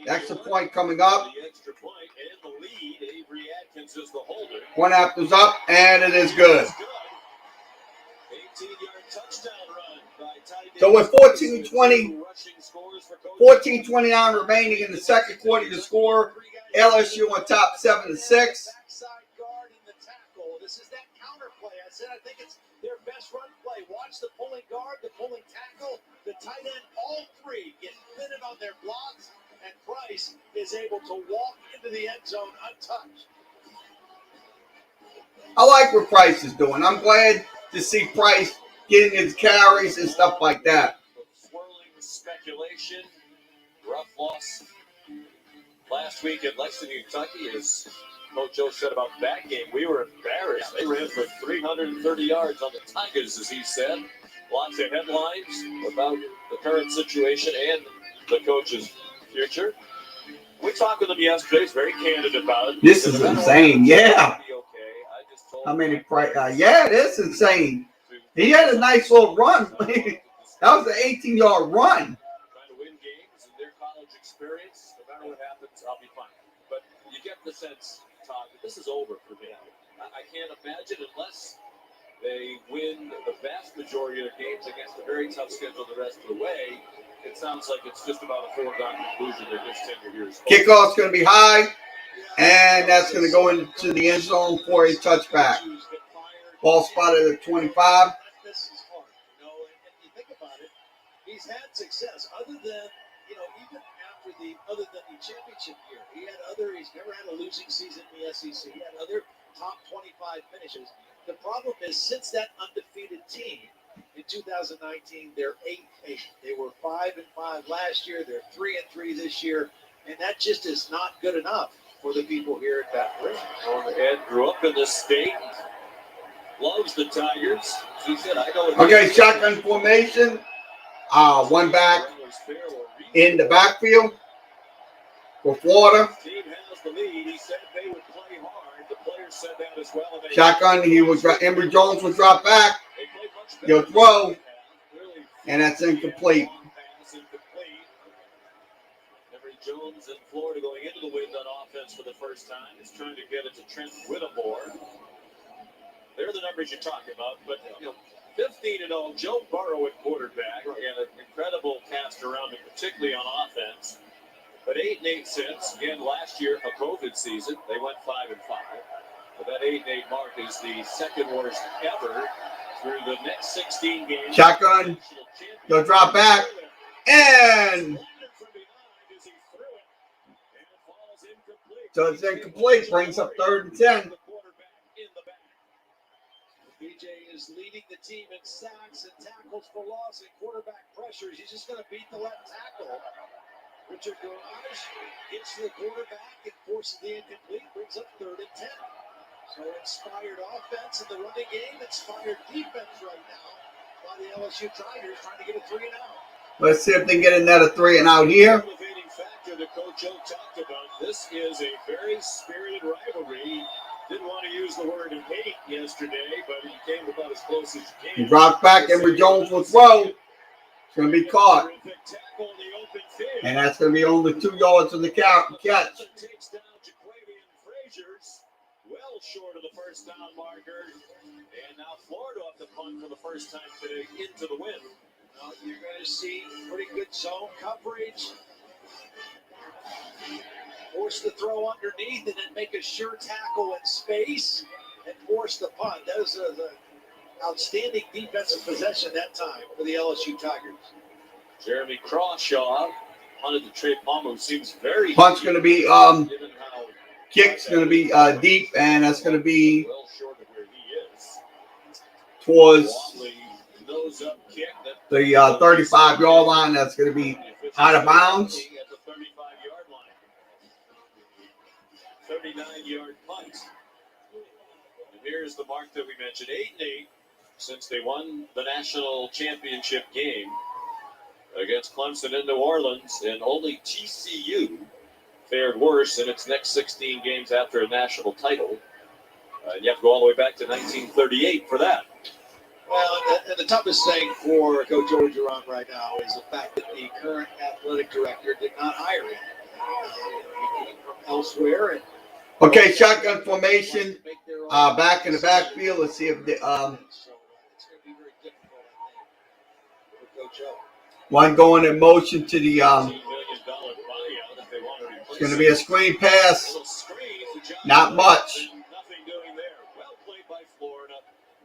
Extra point coming up. The extra point and the lead. Avery Atkins is the holder. One after's up, and it is good. 18-yard touchdown run by Ty Davis. So with 14:29 remaining in the second quarter to score, LSU on top 7-6. Backside guard in the tackle. This is that counter play. I said I think it's their best run play. Watch the pulling guard, the pulling tackle, the tight end. All three get fitted on their blocks, and Price is able to walk into the end zone untouched. I like what Price is doing. I'm glad to see Price getting his carries and stuff like that. Swirling speculation. Rough loss last week at Lexington, Kentucky. As Coach Joe said about that game, we were embarrassed. They ran for 330 yards on the Tigers, as he said. Lots of headlines about the current situation and the coach's future. We talked with him yesterday. He's very candid about it. This is insane. Yeah. I mean, yeah, it is insane. He had a nice little run. That was an 18-yard run. Trying to win games I'll be fine. But you get the sense, Todd, that this is over for me. I can't imagine unless they win the vast majority of their games against a very tough schedule the rest of the way. It sounds like it's just about a foregone conclusion that this tenure here is. Kickoff's going to be high, and that's going to go into the end zone for a touchback. Ball spotted at 25. This is hard, you know, and you think about it, he's had success other than, you know, even after other than the championship year, he's never had a losing season in the SEC. He had other top 25 finishes. The problem is, since that undefeated team in 2019, they're 8-8. They were 5-5 last year. They're 3-3 this year, and that just is not good enough for the people here at Baton Rouge. Ed grew up in this state, loves the Tigers. He said, "I know." Okay, shotgun formation. One back in the backfield for Florida. Team has the lead. He said they would play hard. The players said that as well. Shotgun. Emory Jones will drop back. He'll throw, and that's incomplete. Emory Jones in Florida going into the wind on offense for the first time. He's trying to get it to Trent Whittemore. They're the numbers you're talking about, but 15-0. Joe Burrow at quarterback, and an incredible cast around him, particularly on offense. But 8-8 since, again, last year, a COVID season, they went 5-5. But that 8-8 mark is the second worst ever through the next 16 games. Shotgun. They'll drop back. And so it's incomplete. Brings up 3rd and 10. BJ is leading the team in sacks and tackles for loss and quarterback pressures. He's just going to beat the left tackle. Richard Garage hits the quarterback and forces the incomplete, brings up 3rd and 10. So inspired offense in the running game, inspired defense right now by the LSU Tigers trying to get a 3-and-out. Let's see if they can get another 3-and-out here. Motivating factor that Coach O talked about. This is a very spirited rivalry. Didn't want to use the word hate yesterday, but he came about as close as you can. Drop back. Emory Jones will throw. It's going to be caught. And that's going to be only 2 yards on the catch. Takes down Jaquavian Frazier's well short of the first down marker. And now Florida off the punt for the first time today into the wind. Now you're going to see pretty good zone coverage. Force the throw underneath and then make a sure tackle in space and force the punt. That was an outstanding defensive possession that time for the LSU Tigers. Jeremy Crawshaw punted to Trey Palmer, who seems very... Punt's going to be, kick's going to be deep, and that's going to be well short of where he is. Towards nose up kick the 35-yard line. That's going to be out of bounds. At the 35-yard line. 39-yard punt. And here's the mark that we mentioned, 8-8, since they won the national championship game against Clemson in New Orleans, and only TCU fared worse in its next 16 games after a national title. You have to go all the way back to 1938 for that. Well, and the toughest thing for Coach Orgeron right now is the fact that the current athletic director did not hire him. He came from elsewhere. And Okay, shotgun formation. Back in the backfield. Let's see if the so it's going to be very difficult, I think, for Coach O. one going in motion to the $10 million buyout if they want to replace it's going to be a screen pass. Little screen for John Not much. Nothing doing there. Well played by Florida,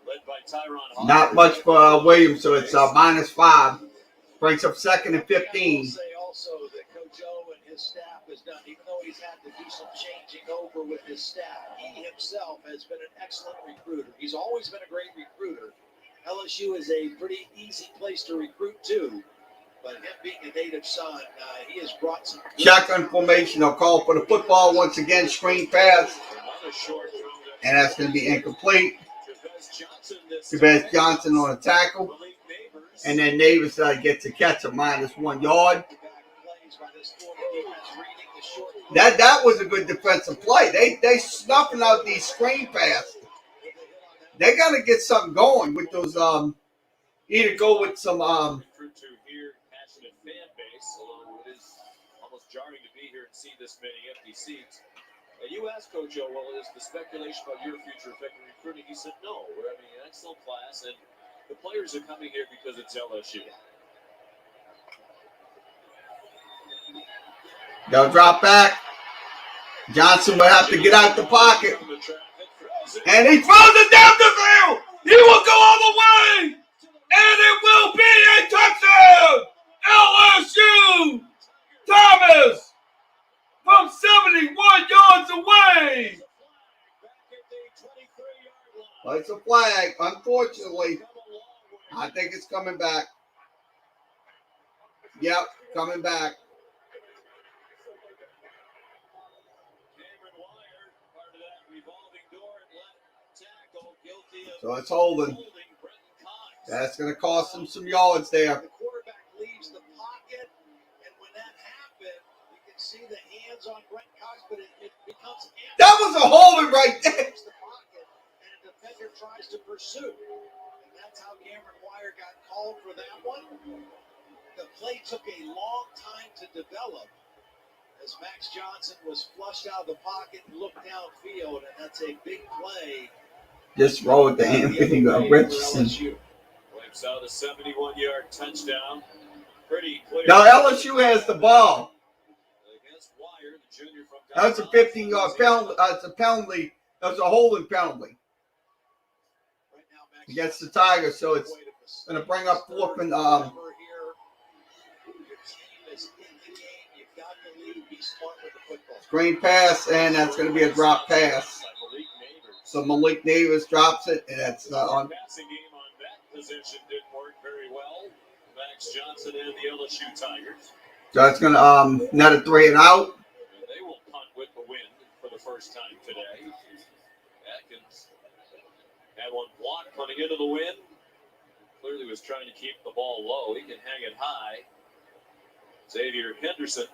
led by Tyron Hall. Not much for Williams, so it's -5. Brings up 2nd and 15. I will say also that Coach O and his staff has done, even though he's had to do some changing over with his staff, he himself has been an excellent recruiter. He's always been a great recruiter. LSU is a pretty easy place to recruit to, but him being a native son, he has brought some Shotgun formation. They'll call for the football once again. Screen pass. Another short throw to And that's going to be incomplete. Javez Johnson this Javez time. Johnson on a tackle. Malik Neighbors. And then Davis gets a catch of -1 yard. That was a good defensive play. They snuffing out these screen passes. They got to get something going with those. Either go with some Recruit to here, passionate fan base, although it is almost jarring to be here and see this many empty seats. And you asked Coach O, well, is the speculation about your future affecting recruiting? He said, no, we're having an excellent class, and the players are coming here because it's LSU. They'll drop back. Johnson will have to get out the pocket. And he throws it down the field. He will go all the way. And it will be a touchdown. LSU. Thomas from 71 yards away. Well, it's a flag. Unfortunately, I think it's coming back. Yep, coming back. So it's holding. That's going to cost him some yards there. The quarterback leaves the pocket, and when that happened, you can see the hands on Brent Cox, but it becomes that was a holding right there. The pocket, and a defender tries to pursue, and that's how Cameron Wire got called for that one. The play took a long time to develop as Max Johnson was flushed out of the pocket and looked downfield, and that's a big play. Just roll with the Anthony Richardson. Wipes out a 71-yard touchdown. Pretty clear. Now LSU has the ball. That's a 15-yard penalty. It's a penalty. That's a holding penalty against the Tigers. So it's going to bring up fourth and screen pass, and that's going to be a drop pass. So Malik Davis drops it, and that's on. Passing game on that position didn't work very well. Max Johnson and the LSU Tigers. So that's going to net a 3 and out. And they will punt with the win for the first time today. Atkins had one block punting into the wind. Clearly was trying to keep the ball low. He can hang it high. Xavier Henderson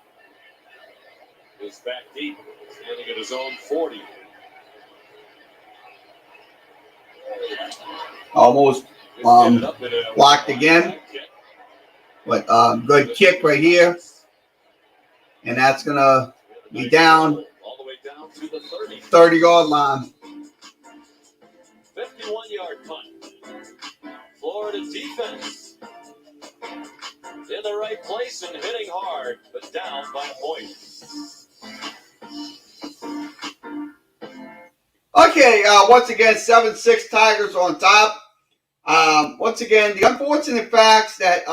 is back deep, standing at his own 40. Almost blocked again. But good kick right here. And that's going to be down all the way down to the 30-yard line. 51-yard punt. Florida defense in the right place and hitting hard, but down by a point. Okay, once again, 7-6 Tigers on top. Once again, the unfortunate facts that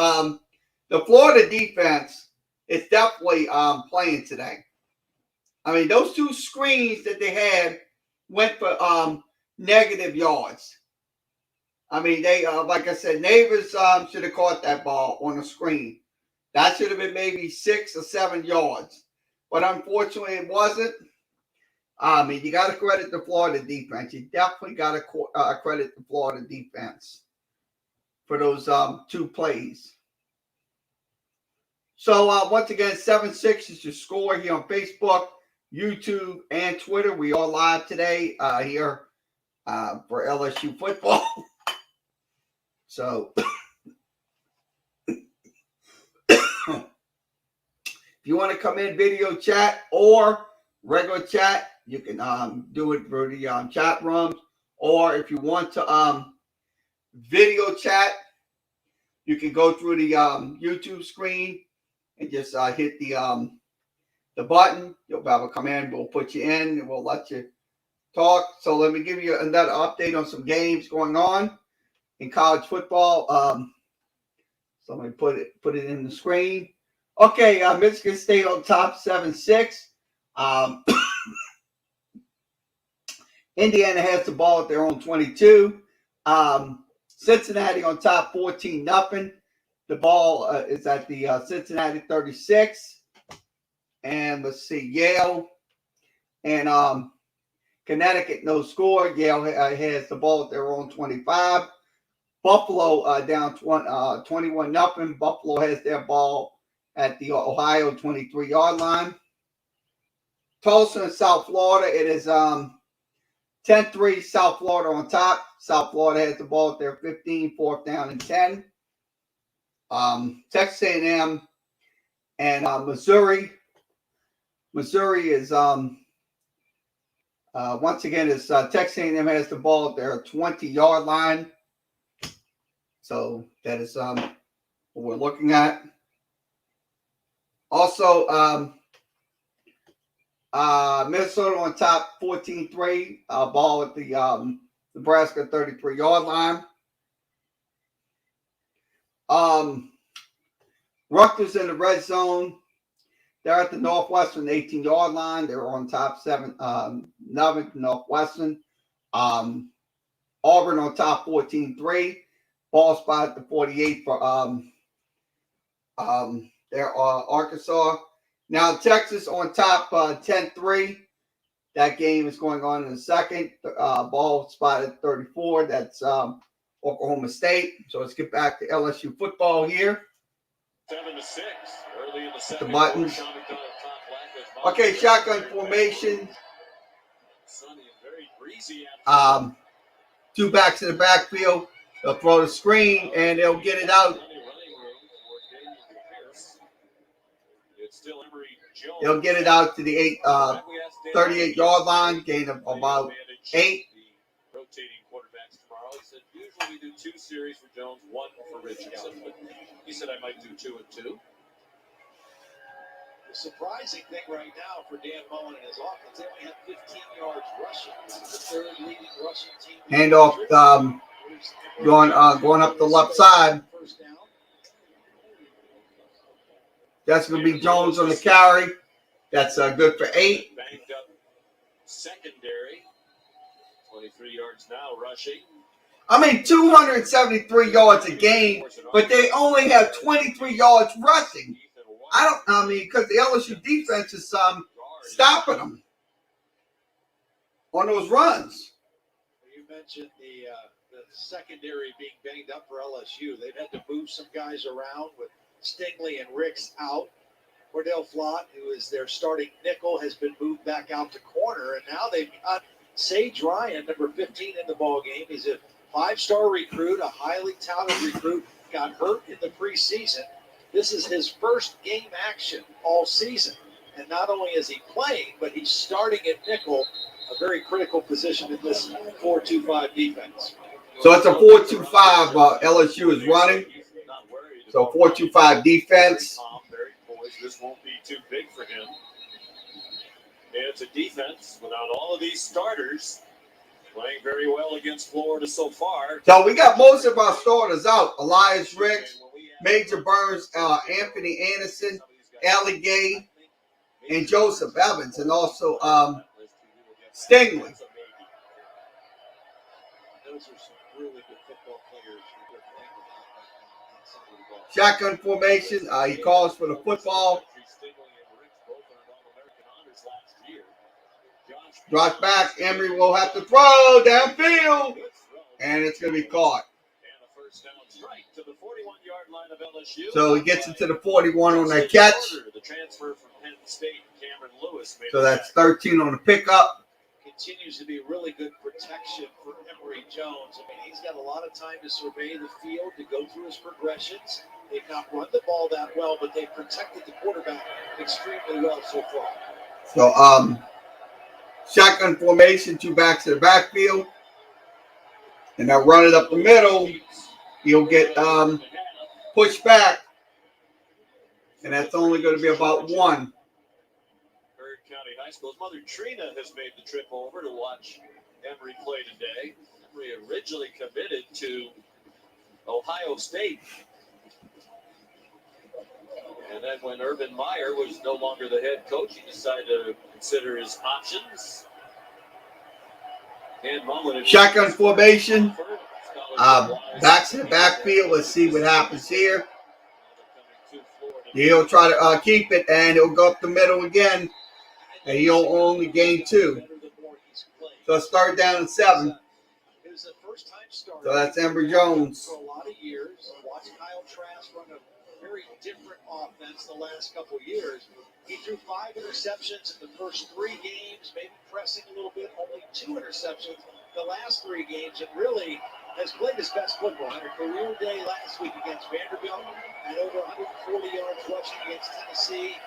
the Florida defense is definitely playing today. I mean, those two screens that they had went for negative yards. I mean, they like I said, Neighbors should have caught that ball on the screen. That should have been maybe 6 or 7 yards. But unfortunately, it wasn't. I mean, you got to credit the Florida defense. You definitely got to credit the Florida defense for those two plays. So, once again, 7-6 is your score here on Facebook, YouTube, and Twitter. We are live today here for LSU football. So, if you want to come in video chat or regular chat, you can do it through the chat rooms. Or if you want to video chat, you can go through the YouTube screen and just hit the button. You'll be able to come in. We'll put you in and we'll let you talk. So let me give you another update on some games going on in college football. So let me put it in the screen. Okay, Michigan State on top 7-6. Indiana has the ball at their own 22. Cincinnati on top 14-0. The ball is at the Cincinnati 36. And let's see, Yale and Connecticut no score. Yale has the ball at their own 25. Buffalo down 21-0. Buffalo has their ball at the Ohio 23-yard line. Tulsa and South Florida, it is 10-3 South Florida on top. South Florida has the ball at their 15, 4th down and 10. Texas A&M and Missouri Missouri is once again is Texas A&M has the ball at their 20-yard line. So that is what we're looking at. Also, Minnesota on top 14-3, ball at the Nebraska 33-yard line. Rutgers in the red zone. They're at the Northwestern 18-yard line. They're on top 7-0 Northwestern. Auburn on top 14-3. Ball spot at the 48 for their Arkansas. Now Texas on top 10-3. That game is going on in a second. Ball spot at 34. That's Oklahoma State. So let's get back to LSU football here. 7-6 early in the second. The buttons. Okay, shotgun formation. Two backs in the backfield. They'll throw the screen and they'll get it out. They'll get it out to the 38-yard line, gain of about 8. Rotating quarterbacks tomorrow. He said usually we do 2 series for Jones, 1 for Richardson, but he said I might do 2 and 2. The surprising thing right now for Dan Mullen and his offense, they only have 15 yards rushing. This is the third leading rushing team. Handoff going up the left side. That's going to be Jones on the carry. That's good for 8. Banked up secondary. 23 yards now rushing. I mean, 273 yards a game, but they only have 23 yards rushing. Because the LSU defense is stopping them on those runs. You mentioned the secondary being banged up for LSU. They've had to move some guys around with Stingley and Ricks out. Cordell Flott, who is their starting nickel, has been moved back out to corner, and now they've got Sage Ryan, number 15 in the ball game. He's a 5-star recruit, a highly touted recruit, got hurt in the preseason. This is his first game action all season. And not only is he playing, but he's starting at nickel, a very critical position in this 4-2-5 defense. So it's a 4-2-5 LSU is running. So 4-2-5 defense. This won't be too big for him. And it's a defense without all of these starters playing very well against Florida so far. So we got most of our starters out. Elias Ricks, Major Burns, Anthony Anderson, Allie Gay, and Joseph Evans, and also Stingley. Those are some really good football players. Shotgun formation. He calls for the football. Drops back. Emery will have to throw downfield. And it's going to be caught. So he gets it to the 41 on that catch. So that's 13 on the pickup. Continues to be really good protection for Emory Jones. I mean, he's got a lot of time to survey the field, to go through his progressions. They've not run the ball that well, but they've protected the quarterback extremely well so far. So, shotgun formation, 2 backs in the backfield. And they'll run it up the middle. He'll get pushed back. And that's only going to be about 1. County High School. His mother Trina has made the trip over to watch Emory play today. Emory originally committed to Ohio State. And then when Urban Meyer was no longer the head coach, he decided to consider his options. And shotgun formation. Backs in the backfield. Let's see what happens here. He'll try to keep it, and he'll go up the middle again. And he'll only gain 2. So it's 3rd down and 7. So that's Emory Jones. For a lot of years, watched Kyle Trask run a very different offense the last couple of years. He threw 5 interceptions in the first 3 games, maybe pressing a little bit, only 2 interceptions the last 3 games, and really has played his best football. Had a career day last week against Vanderbilt, and over 140 yards rushing against Tennessee.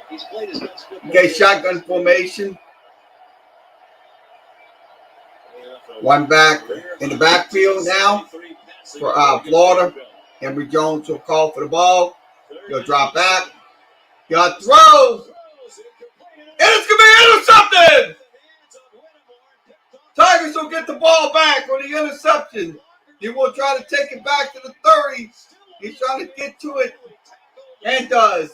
He's played his best football. Okay, shotgun formation. One back in the backfield now for Florida. Emory Jones will call for the ball. He'll drop back. He'll throw. And it's going to be intercepted. Tigers will get the ball back on the interception. He will try to take it back to the 30. He's trying to get to it and does.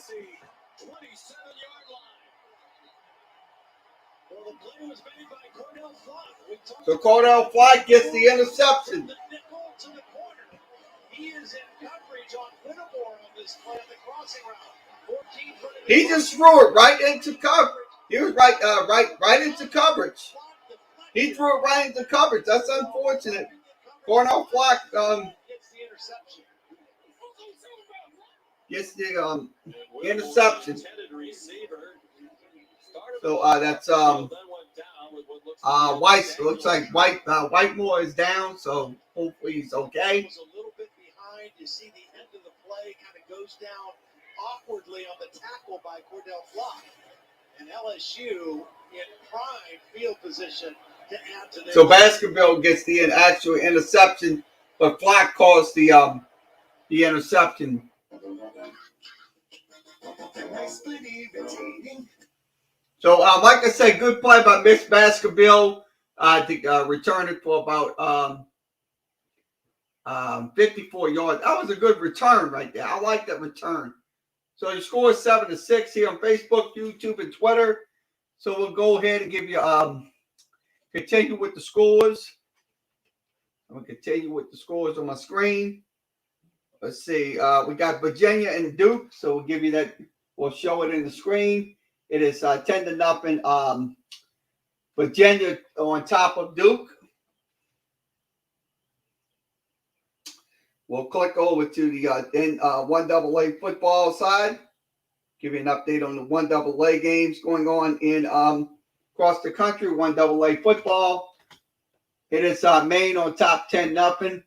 So Cordell Fly gets the interception. He is in coverage on Whittemore on this play on the crossing route. He just threw it right into coverage. He was right into coverage. He threw it right into coverage. That's unfortunate. Cornell Flock gets the interception. So that's White. Looks like Whitemore is down. So hopefully he's okay. A little bit behind. You see the end of the play kind of goes down awkwardly on the tackle by Cordell Flock. And LSU in prime field position to add to their. So Baskerville gets the actual interception, but Flock caused the interception. So like I said, good play by Miss Baskerville to return it for about 54 yards. That was a good return right there. I like that return. So your score is 7-6 here on Facebook, YouTube, and Twitter. So we'll go ahead and give you continue with the scores. I'm gonna continue with the scores on my screen. Let's see. We got Virginia and Duke. So we'll give you that. We'll show it in the screen. It is 10-0. Virginia on top of Duke. We'll click over to the 1AA football side. Give you an update on the 1AA games going on in across the country. 1AA football. It is Maine on top 10-0.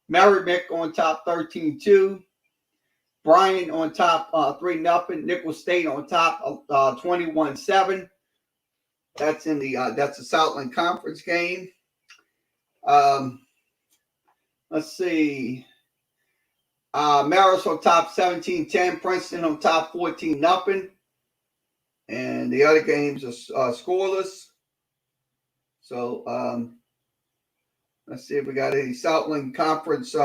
Merrimack on top 13-2. Bryan on top 3-0. Nicholls State on top 21-7. That's in the Southland Conference game. Let's see. Marist on top 17-10. Princeton on top 14-0. And the other games are scoreless. So let's see if we got any Southland Conference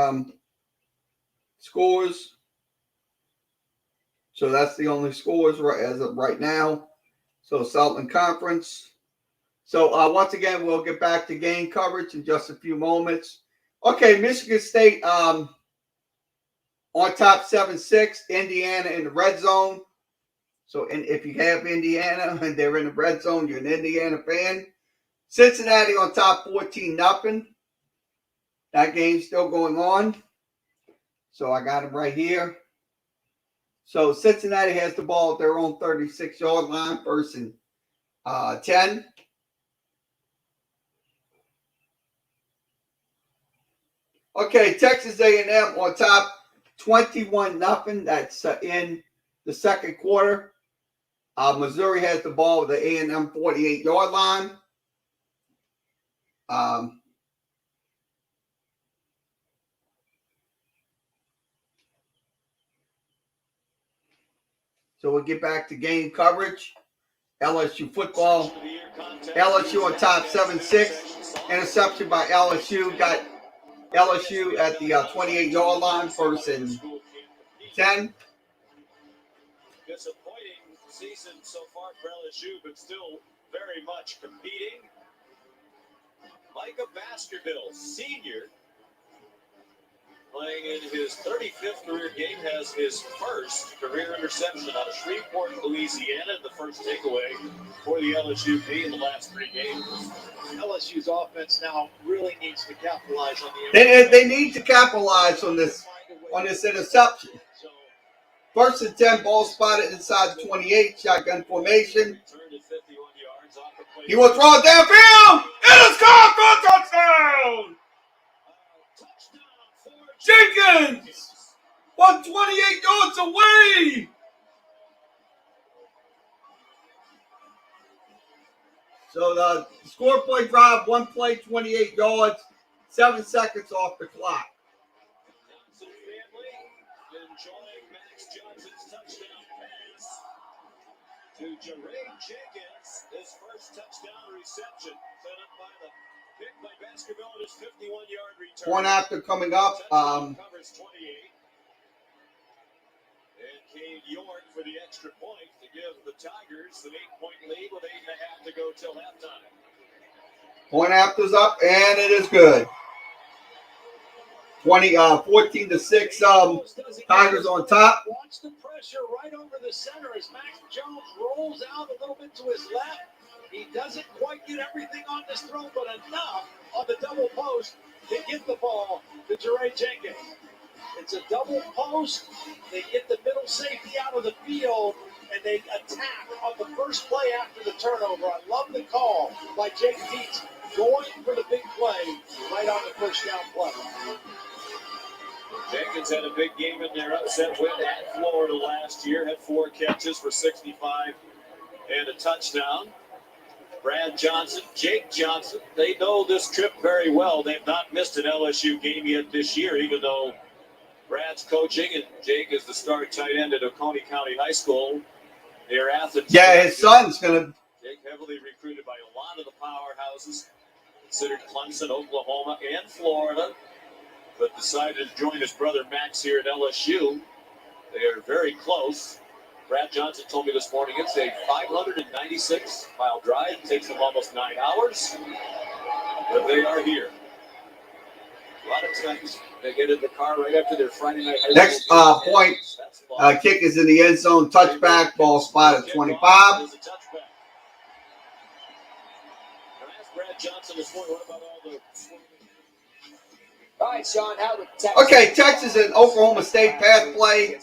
scores. So that's the only scores as of right now. So Southland Conference. So once again, we'll get back to game coverage in just a few moments. Okay, Michigan State on top 7-6. Indiana in the red zone. So if you have Indiana and they're in the red zone, you're an Indiana fan. Cincinnati on top 14-0. That game's still going on. So I got them right here. So Cincinnati has the ball at their own 36-yard line, 1st and 10. Okay, Texas A&M on top 21-0. That's in the second quarter. Missouri has the ball at the A&M 48-yard line. So we'll get back to game coverage. LSU football. LSU on top 7-6. Interception by LSU. Got LSU at the 28-yard line, 1st and 10. Disappointing season so far for LSU, but still very much competing. Micah Baskerville, senior, playing in his 35th career game, has his first career interception out of Shreveport, Louisiana. The first takeaway for the LSU in the last 3 games. LSU's offense now really needs to capitalize on the. They need to capitalize on this interception. 1st and 10, ball spotted inside the 28, shotgun formation. He will throw it downfield. It is caught for a touchdown. Jenkins, 128 yards away. So the score play drive, 1 play, 28 yards, 7 seconds off the clock. Johnson family enjoying Max Johnson's touchdown pass to Jeray Jenkins. His first touchdown reception set up by the pick by Baskerville at his 51-yard return. Point after coming up. Covers 28. And Cade York for the extra point to give the Tigers an 8-point lead with 8.5 to go till halftime. Point after's up, and it is good. 14-6. Tigers on top. Watch the pressure right over the center as Max Jones rolls out a little bit to his left. He doesn't quite get everything on this throw, but enough on the double post to get the ball to Jeray Jenkins. It's a double post. They get the middle safety out of the field, and they attack on the first play after the turnover. I love the call by Jake Dietz going for the big play right on the first down play. Jenkins had a big game in their upset win at Florida last year. Had 4 catches for 65 and a touchdown. Brad Johnson, Jake Johnson, they know this trip very well. They've not missed an LSU game yet this year, even though Brad's coaching and Jake is the star tight end at Oconee County High School near Athens. Yeah, his son's going to. Jake heavily recruited by a lot of the powerhouses, considered Clemson, Oklahoma, and Florida, but decided to join his brother Max here at LSU. They are very close. Brad Johnson told me this morning it's a 596-mile drive. It takes them almost 9 hours, but they are here. A lot of times they get in the car right after their Friday night. Next point, kick is in the end zone, touchback, ball spot at 25. I asked Brad Johnson this morning, what about all the... All right, Sean, how would Texas? Okay, Texas and Oklahoma State pass play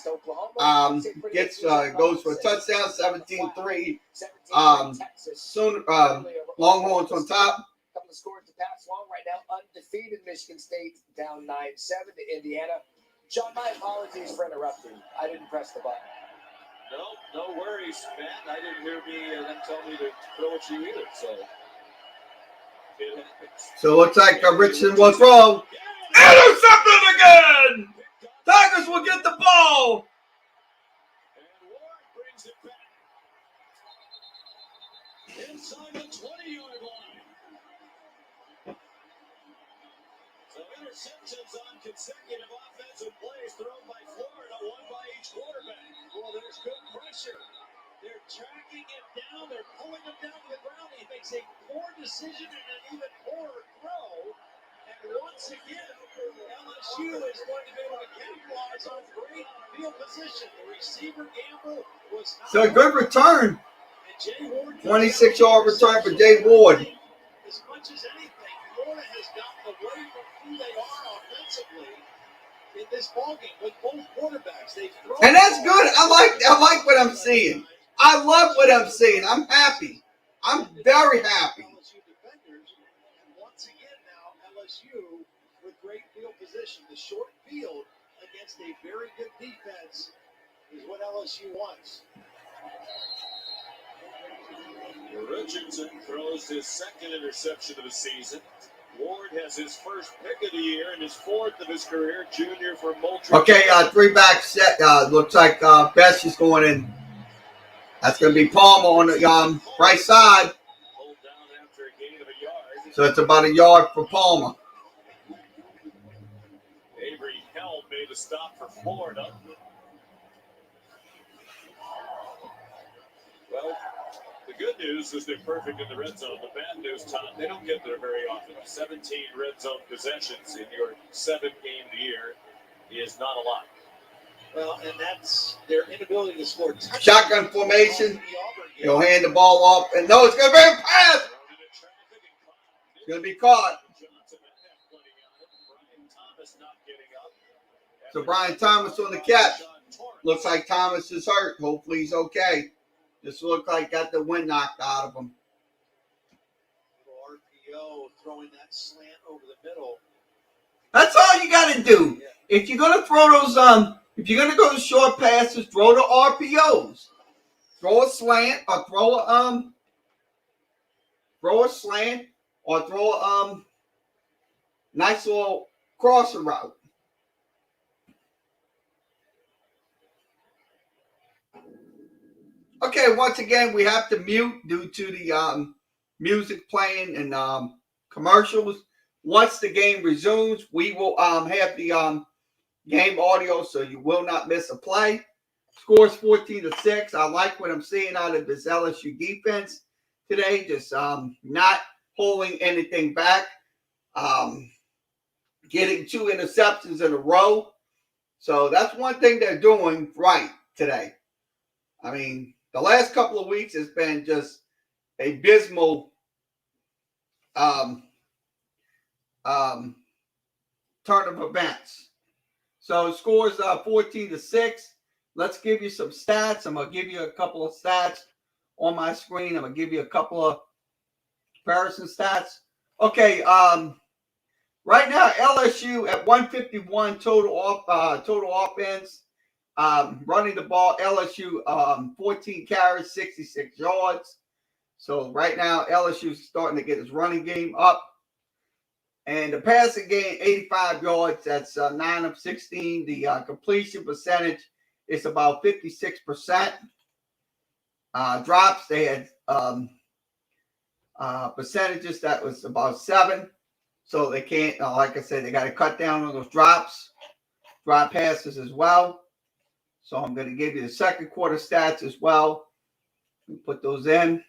goes for a touchdown, 17-3. Soon Longhorns on top. Couple of scores to pass along right now. Undefeated Michigan State down 9-7 to Indiana. Sean, my apologies for interrupting. I didn't press the button. No worries, Matt. I didn't hear them tell me to throw at you either. So it looks like Richardson was wrong. Intercepted again! Tigers will get the ball. And Ward brings it back inside the 20-yard line. So interceptions on consecutive offensive plays thrown by Florida, one by each quarterback. Well, there's good pressure. They're tracking him down. They're pulling him down to the ground. He makes a poor decision and an even poorer throw. And once again, LSU is going to be able to capitalize on great field position. The receiver gamble was not. So a good return. 26-yard return for Jay Ward. As much as anything, Florida has gotten away from who they are offensively in this ballgame with both quarterbacks. And that's good. I like what I'm seeing. I love what I'm seeing. I'm happy. I'm very happy. LSU defenders, and once again now LSU with great field position. The short field against a very good defense is what LSU wants. Richardson throws his second interception of the season. Ward has his first pick of the year and his fourth of his career, junior for Moultrie. Okay, 3-back set. Looks like Best is going in. That's going to be Palmer on the right side. Pulled down after a gain of a yard. So it's about a yard for Palmer. Avery Held made a stop for Florida. Well, the good news is they're perfect in the red zone. The bad news, Tom, they don't get there very often. 17 red zone possessions in your 7th game of the year is not a lot. Well, and that's their inability to score touchdowns. Shotgun formation. He'll hand the ball off. And no, it's going to be a pass. It's going to be caught. So Brian Thomas on the catch. Looks like Thomas is hurt. Hopefully he's okay. This looked like got the wind knocked out of him. RPO throwing that slant over the middle. That's all you got to do. If you're going to throw those, if you're going to go to short passes, throw the RPOs. Throw a slant or throw throw a slant or throw a nice little crosser route. Okay, once again, we have to mute due to the music playing and commercials. Once the game resumes, we will have the game audio, so you will not miss a play. Scores 14-6. I like what I'm seeing out of this LSU defense today. Just not holding anything back. Getting 2 interceptions in a row. So that's one thing they're doing right today. I mean, the last couple of weeks has been just abysmal turn of events. So it scores 14-6. Let's give you some stats. I'm going to give you a couple of stats on my screen. I'm going to give you a couple of comparison stats. Okay, right now LSU at 151 total offense. Running the ball, LSU 14 carries, 66 yards. So right now LSU is starting to get his running game up. And the passing game, 85 yards. That's 9 of 16. The completion percentage is about 56%. Drops, they had percentages that was about 7. So they can't, like I said, they got to cut down on those drop passes as well. So I'm going to give you the second quarter stats as well. Put those in.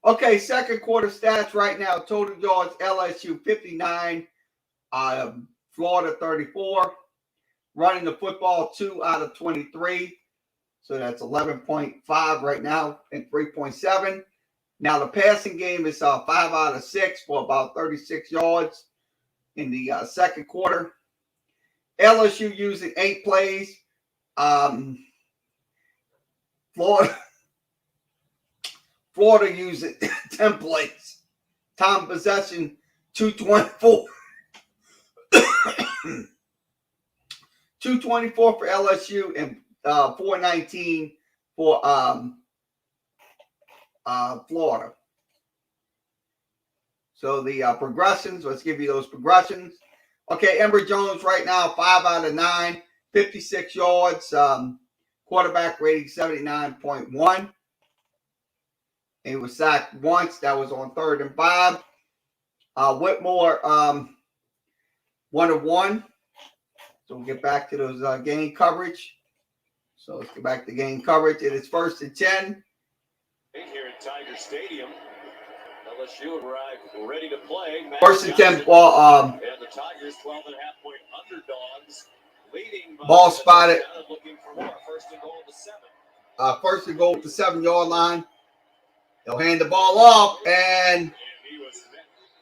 Okay, second quarter stats right now. Total yards, LSU 59, Florida 34. Running the football 2 out of 23. So that's 11.5 right now and 3.7. Now the passing game is 5 out of 6 for about 36 yards in the second quarter. LSU using 8 plays. Florida using 10 plays. Time possession 224. 224 for LSU and 419 for Florida. So the progressions, let's give you those progressions. Okay, Emory Jones right now, 5 out of 9, 56 yards, quarterback rating 79.1. He was sacked once. That was on 3rd and 5. Whitmore, 1 of 1. So we'll get back to those game coverage. So let's get back to game coverage. It is 1st and 10. Here at Tiger Stadium, LSU arrived ready to play. 1st and 10 ball. And the Tigers 12.5-point underdogs, leading. Ball spotted. Looking for more. 1st and goal at the 7. 1st and goal at the 7-yard line. They'll hand the ball off, and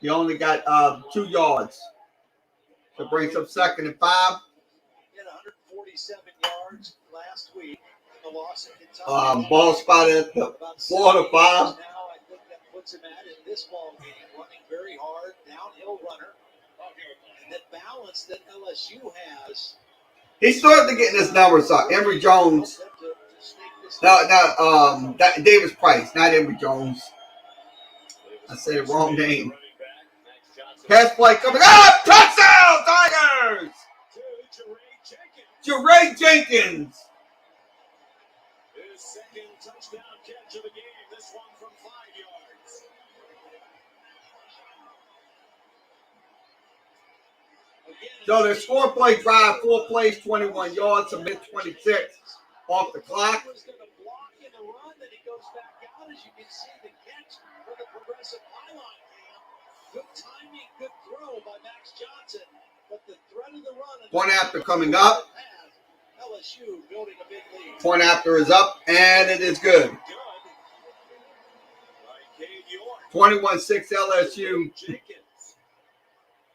he only got 2 yards. So brings up 2nd and 5. He had 147 yards last week in the loss in Kentucky. Ball spotted at the 4 to 5. Now I think that puts him in this ball game, running very hard, downhill runner, and that balance that LSU has. He started to get his numbers up. Emory Jones. No, Davis Price, not Emory Jones. I said the wrong name. Pass play coming up. Touchdown, Tigers! Jeray Jenkins. His second touchdown catch of the game. This one from 5 yards. So their score play drive, 4 plays, 21 yards, a mid-26 off the clock. Was going to block in the run, then he goes back out. As you can see, the catch for the progressive pylon cam. Good timing, good throw by Max Johnson. But the threat of the run. Point after coming up. LSU building a big lead. Point after is up, and it is good. 21-6 LSU. Jenkins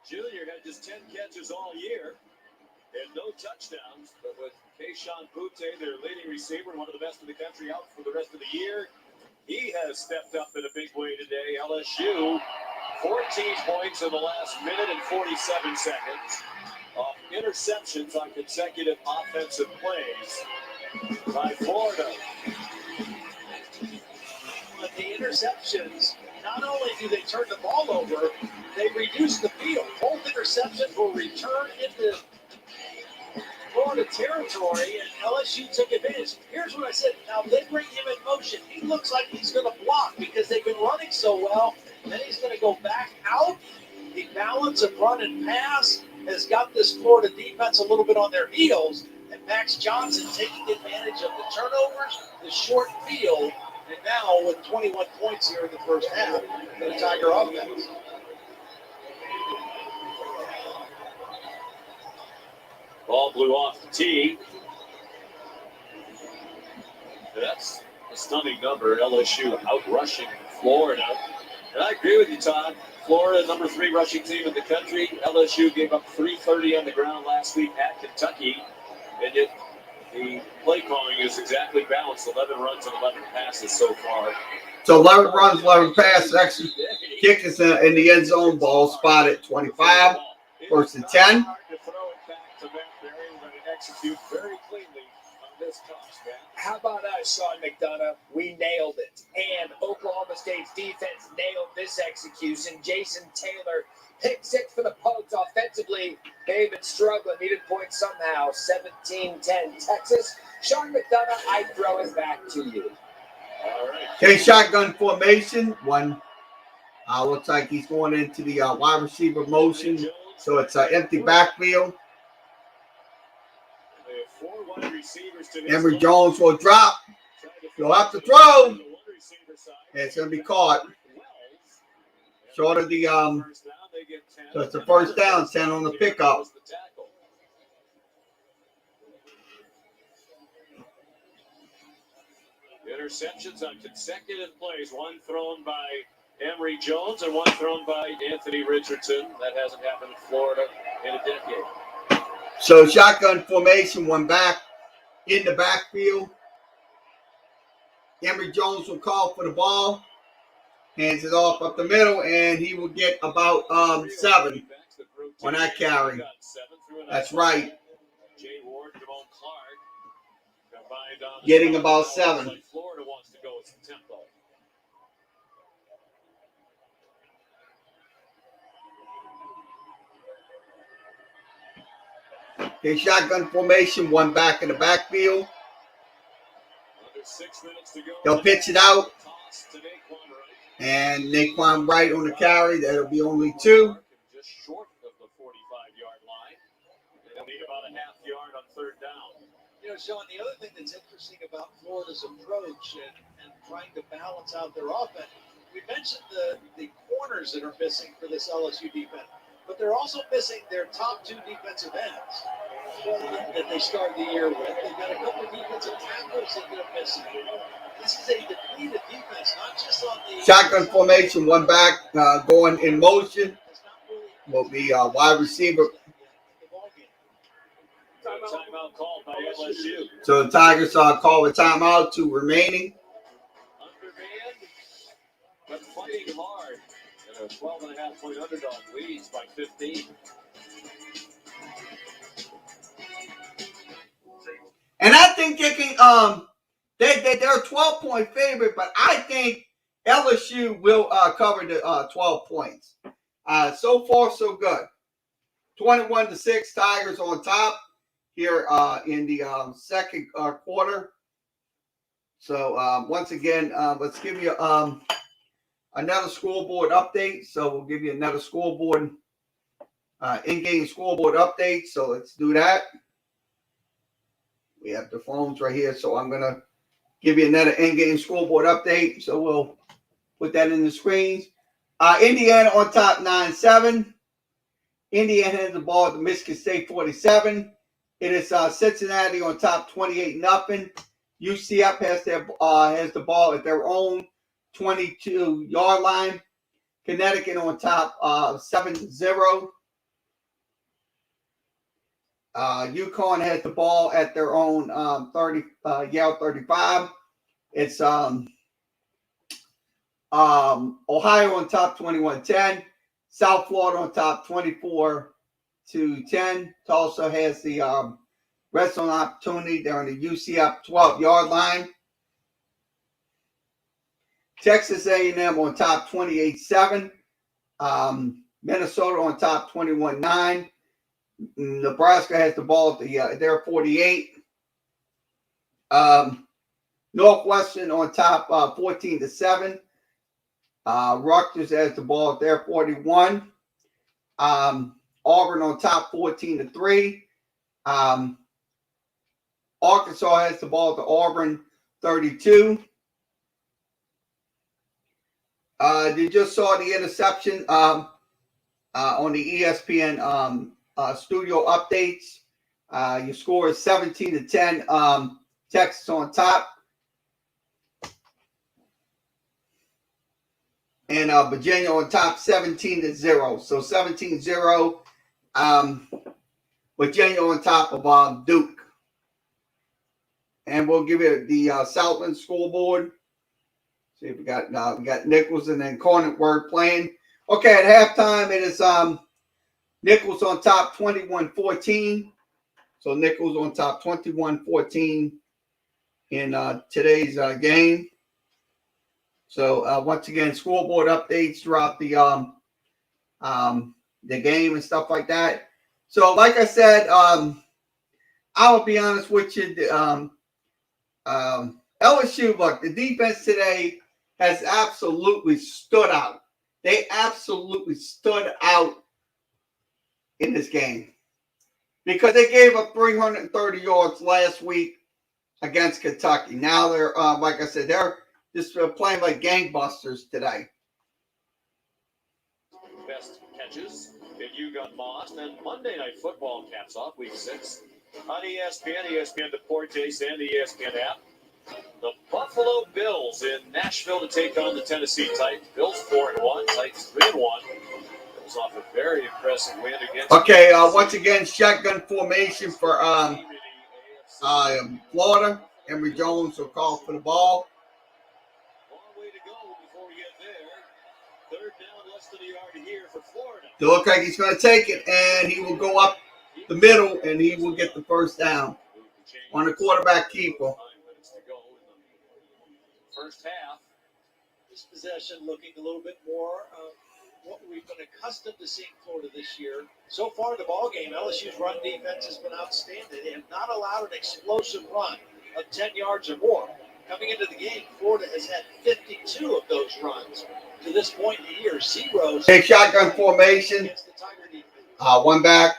Jr. had just 10 catches all year and no touchdowns, but with Keyshawn Butte, their leading receiver, one of the best in the country, out for the rest of the year, he has stepped up in a big way today. LSU, 14 points in the last minute and 47 seconds. Interceptions on consecutive offensive plays by Florida. But the interceptions, not not only do they turn the ball over, they reduce the field. Both interceptions will return into Florida territory, and LSU took advantage. Here's what I said. Now they bring him in motion. He looks like he's going to block because they've been running so well. Then he's going to go back out. The balance of run and pass has got this Florida defense a little bit on their heels. And Max Johnson taking advantage of the turnovers, the short field, and now with 21 points here in the first half for the Tiger offense. Ball blew off the tee. That's a stunning number. LSU out-rushing Florida. And I agree with you, Todd. Florida, number 3 rushing team in the country. LSU gave up 330 on the ground last week at Kentucky. And yet the play calling is exactly balanced. 11 runs and 11 passes so far. So 11 runs, 11 passes. Actually, kick is in the end zone. Ball spotted 25. First and 10. Execute very cleanly on this toss, man. How about us, Sean McDonough? We nailed it. And Oklahoma State's defense nailed this execution. Jason Taylor, pick 6 for the Pokes offensively. They've been struggling, needed points somehow. 17-10 Texas. Sean McDonough, I throw it back to you. All right. Okay, shotgun formation. One looks like he's going into the wide receiver motion. So it's an empty backfield. Emory Jones will drop. He'll have to throw. And it's going to be caught. Short of the so it's the first down, 10 on the pickup. Interceptions on consecutive plays. One thrown by Emory Jones and one thrown by Anthony Richardson. That hasn't happened in Florida in a decade. So shotgun formation, one back in the backfield. Emory Jones will call for the ball. Hands it off up the middle, and he will get about 7 on that carry. That's right. Getting about 7. Florida wants to go with some tempo. Okay, shotgun formation, one back in the backfield. Under 6 minutes to go. They'll pitch it out. And Naquan Wright on the carry. That'll be only 2. Just short of the 45-yard line. They'll need about a half yard on 3rd down. You know, Sean, the other thing that's interesting about Florida's approach and trying to balance out their offense, we mentioned the corners that are missing for this LSU defense, but they're also missing their top 2 defensive ends that they started the year with. They've got a couple of defensive tackles that they're missing. This is a depleted defense, not just on the shotgun formation, one back going in motion. Will be wide receiver. Timeout called by LSU. So the Tigers call a timeout, 2 remaining. Undermanned, but fighting hard. And a 12.5-point underdog leads by 15. And I think they can they're a 12-point favorite, but I think LSU will cover the 12 points. So far, so good. 21-6, Tigers on top here in the second quarter. So once again, let's give you another scoreboard update. So we'll give you another scoreboard, in-game scoreboard update. So let's do that. We have the phones right here. So I'm going to give you another in-game scoreboard update. So we'll put that in the screens. Indiana on top 9-7. Indiana has the ball at the Michigan State 47. It is Cincinnati on top 28-0. UCF has the ball at their own 22-yard line. Connecticut on top 7-0. UConn has the ball at their own 35. It's Ohio on top 21-10. South Florida on top 24-10. Tulsa has the rest on opportunity. They're on the UCF 12-yard line. Texas A&M on top 28-7. Minnesota on top 21-9. Nebraska has the ball at their 48. Northwestern on top 14-7. Rutgers has the ball at their 41. Auburn on top 14-3. Arkansas has the ball at the Auburn 32. You just saw the interception on the ESPN studio updates. Your score is 17-10. Texas on top. And Virginia on top 17-0. So 17-0. Virginia on top of Duke. And we'll give you the Southland scoreboard. See if we got Nichols and then Cornetword playing. Okay, at halftime it is Nichols on top 21-14. So Nichols on top 21-14 in today's game. So once again, scoreboard updates throughout the game and stuff like that. So like I said, I will be honest with you. LSU, look, the defense today has absolutely stood out. They absolutely stood out in this game because they gave up 330 yards last week against Kentucky. Now they're, like I said, they're just playing like gangbusters today. Best catches that you got Moss. And then Monday Night Football caps off Week 6 on ESPN, ESPN Deportes, and the ESPN app. The Buffalo Bills in Nashville to take on the Tennessee Titans. Bills 4-1, Titans 3-1. Bills off a very impressive win against. Okay, once again, shotgun formation for Florida. Emory Jones will call for the ball. Long way to go before we get there. Third down, less than a yard here for Florida. It looks like he's going to take it, and he will go up the middle, and he will get the first down on the quarterback keeper. First half. This possession looking a little bit more of what we've been accustomed to seeing Florida this year. So far in the ball game, LSU's run defense has been outstanding. They have not allowed an explosive run of 10 yards or more. Coming into the game, Florida has had 52 of those runs to this point in the year. Zeros. Take shotgun formation. One back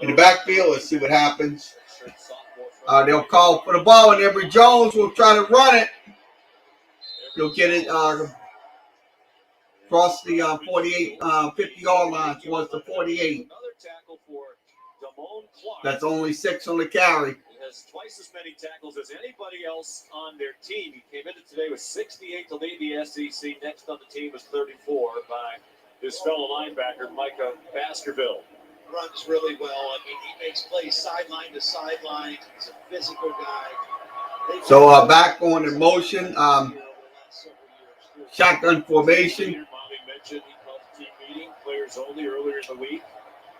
in the backfield. Let's see what happens. They'll call for the ball, and Emory Jones will try to run it. He'll get it across the 48, 50-yard line towards the 48. That's only 6 on the carry. He has twice as many tackles as anybody else on their team. He came into today with 68 to lead the SEC. Next on the team was 34 by his fellow linebacker, Micah Baskerville. Runs really well. I mean, he makes plays sideline to sideline. He's a physical guy. So back on in motion, shotgun formation. Bobby mentioned he called the team meeting, players only earlier in the week.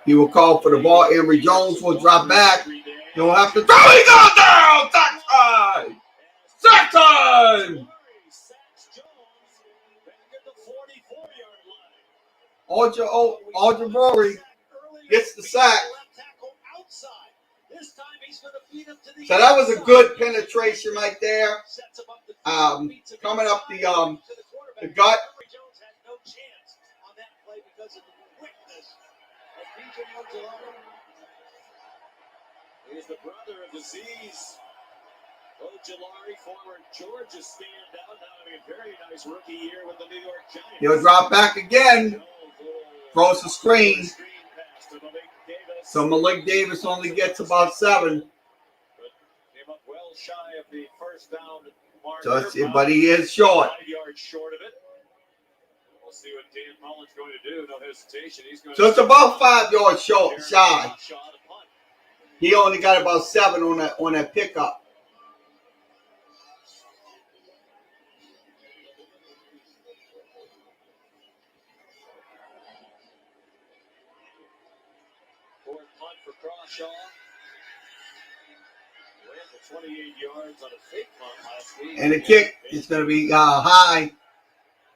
He will call for the ball. Emory Jones will drop back. He'll have to throw. He goes down. Sack time. Sack time. Algebori gets the sack. So that was a good penetration right there. Coming up the gut. He's the brother of Aziz Ojulari, former Georgia standout. Now having a very nice rookie year with the New York Giants. He'll drop back again. Throws the screen. So Malik Davis only gets about 7. Came up well shy of the first down marker. So but he is short. 5 yards short of it. We'll see what Dan Mullen's going to do. No hesitation. He's going So it's about 5 yards short, shy. He only got about 7 on that pickup. Fourth punt for Crawshaw. 28 yards on a fake punt last week. And the kick is going to be high.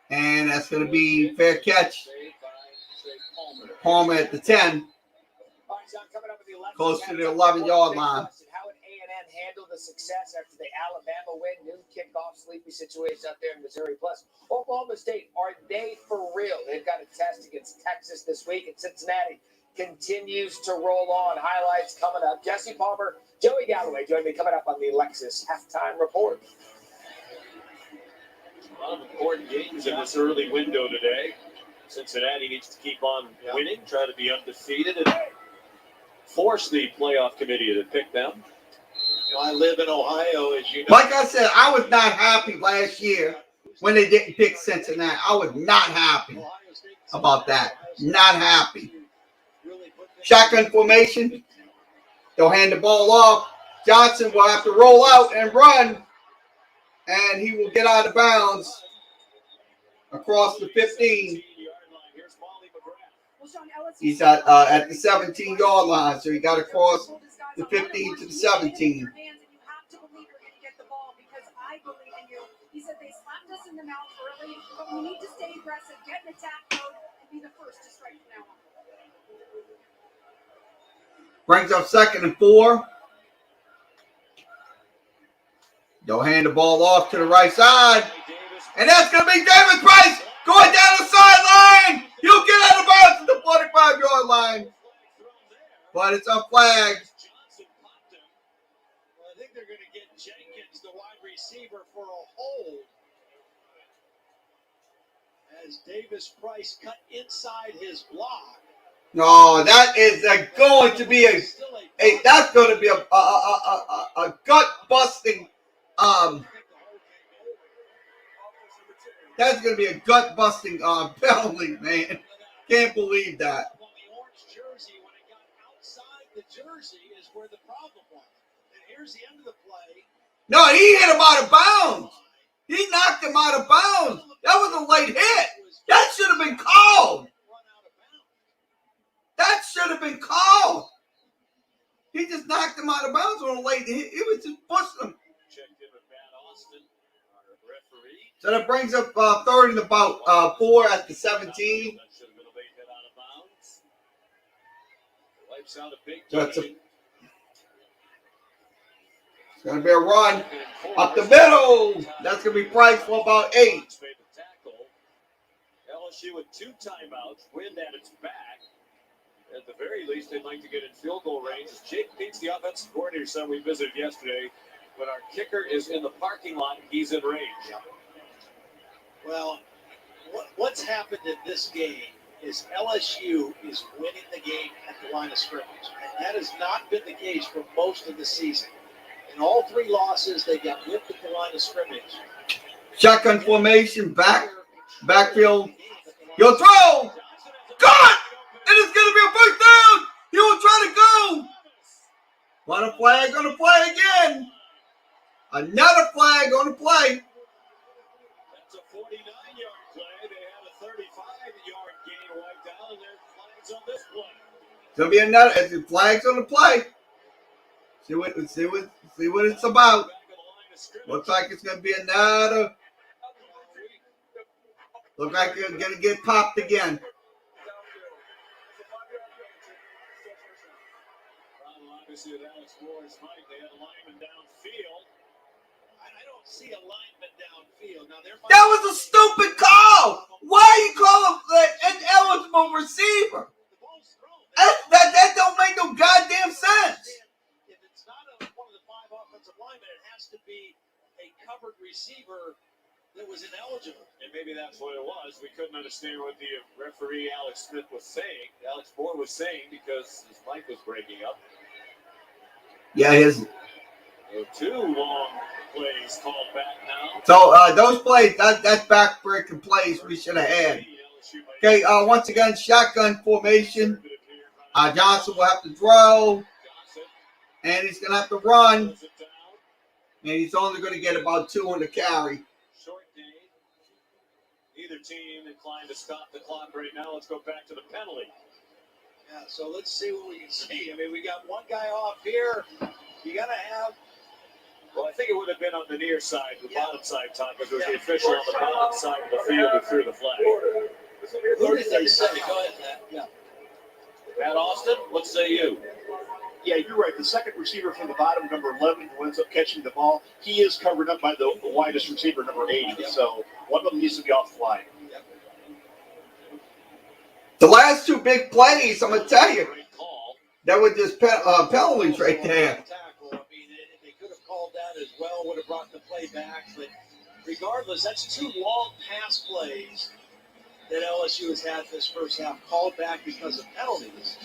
And that's going to be fair catch. Palmer at the 10. Close to the 11-yard line. How would A&M handle the success after the Alabama win? New kickoff, sleepy situation out there in Missouri. Plus, Oklahoma State, are they for real? They've got a test against Texas this week, and Cincinnati continues to roll on. Highlights coming up. Jesse Palmer, Joey Galloway join me coming up on the Lexus Halftime Report. A lot of important games in this early window today. Cincinnati needs to keep on winning, try to be undefeated, and force the playoff committee to pick them. You know, I live in Ohio, as you know. Like I said, I was not happy last year when they didn't pick Cincinnati. I was not happy about that. Not happy. Shotgun formation. They'll hand the ball off. Johnson will have to roll out and run. And he will get out of bounds across the 15. He's at the 17-yard line, so he got across the 15 to the 17. He said they slapped us in the mouth early, but we need to stay aggressive, get in attack mode, and be the first to strike from now on. Brings up 2nd and 4. They'll hand the ball off to the right side. And that's going to be Davis Price going down the sideline. He'll get out of bounds at the 45-yard line. But it's a flag. Well, I think they're going to get Jenkins, the wide receiver, for a hold. As Davis Price cut inside his block. No, that is going to be a gut busting. That's going to be a gut busting penalty, man. Can't believe that. Well, the orange jersey, when it got outside the jersey, is where the problem was. And here's the end of the play. No, he hit him out of bounds. He knocked him out of bounds. That was a late hit. That should have been called. That should have been called. He just knocked him out of bounds on a late hit. He was just pushing him. So that brings up 3rd and about 4 at the 17. So it's going to be a run up the middle. That's going to be Price for about 8. LSU with 2 timeouts, wind at its back. At the very least, they'd like to get in field goal range. As Jake Peets, the offensive coordinator, son we visited yesterday, when our kicker is in the parking lot, he's in range. Well, what's happened in this game is LSU is winning the game at the line of scrimmage. And that has not been the case for most of the season. In all 3 losses, they got whipped at the line of scrimmage. Shotgun formation, backfield. He'll throw. Good! And it's going to be a first down. He will try to go. What a flag on the play again. Another flag on the play. That's a 49-yard play. They had a 35-yard gain right down, and there's flags on this play. There'll be another flags on the play. See what it's about. Looks like it's going to be another. Looks like it's going to get popped again. Obviously, with Alex Moore's mic, they had a lineman downfield. I don't see a lineman downfield. Now, that was a stupid call. Why are you calling an ineligible receiver? That don't make no goddamn sense. If it's not one of the 5 offensive linemen, it has to be a covered receiver that was ineligible. And maybe that's what it was. We couldn't understand what the referee, Alex Smith, was saying. Alex Moore was saying because his mic was breaking up. Yeah, his. 2 long plays called back now. So those plays, that's back-breaking plays we should have had. Okay, once again, shotgun formation. Johnson will have to throw, and he's going to have to run, and he's only going to get about 2 on the carry. Short game. Neither team inclined to stop the clock right now. Let's go back to the penalty. Yeah, so let's see what we can see. I mean, we got one guy off here. You got to have Well, I think it would have been on the near side, the bottom side, Tom, because it was the official on the bottom side of the field who threw the flag. Who did they say? Go ahead, Matt. Yeah. Matt Austin, what say you? Yeah, you're right. The second receiver from the bottom, number 11, who ends up catching the ball, he is covered up by the widest receiver, number 80. So one of them needs to be off the line. The last two big plays, I'm going to tell you, that were just penalties right there. Tackle. I mean, they could have called that as well, would have brought the play back. But regardless, that's two long pass plays that LSU has had this first half called back because of penalties.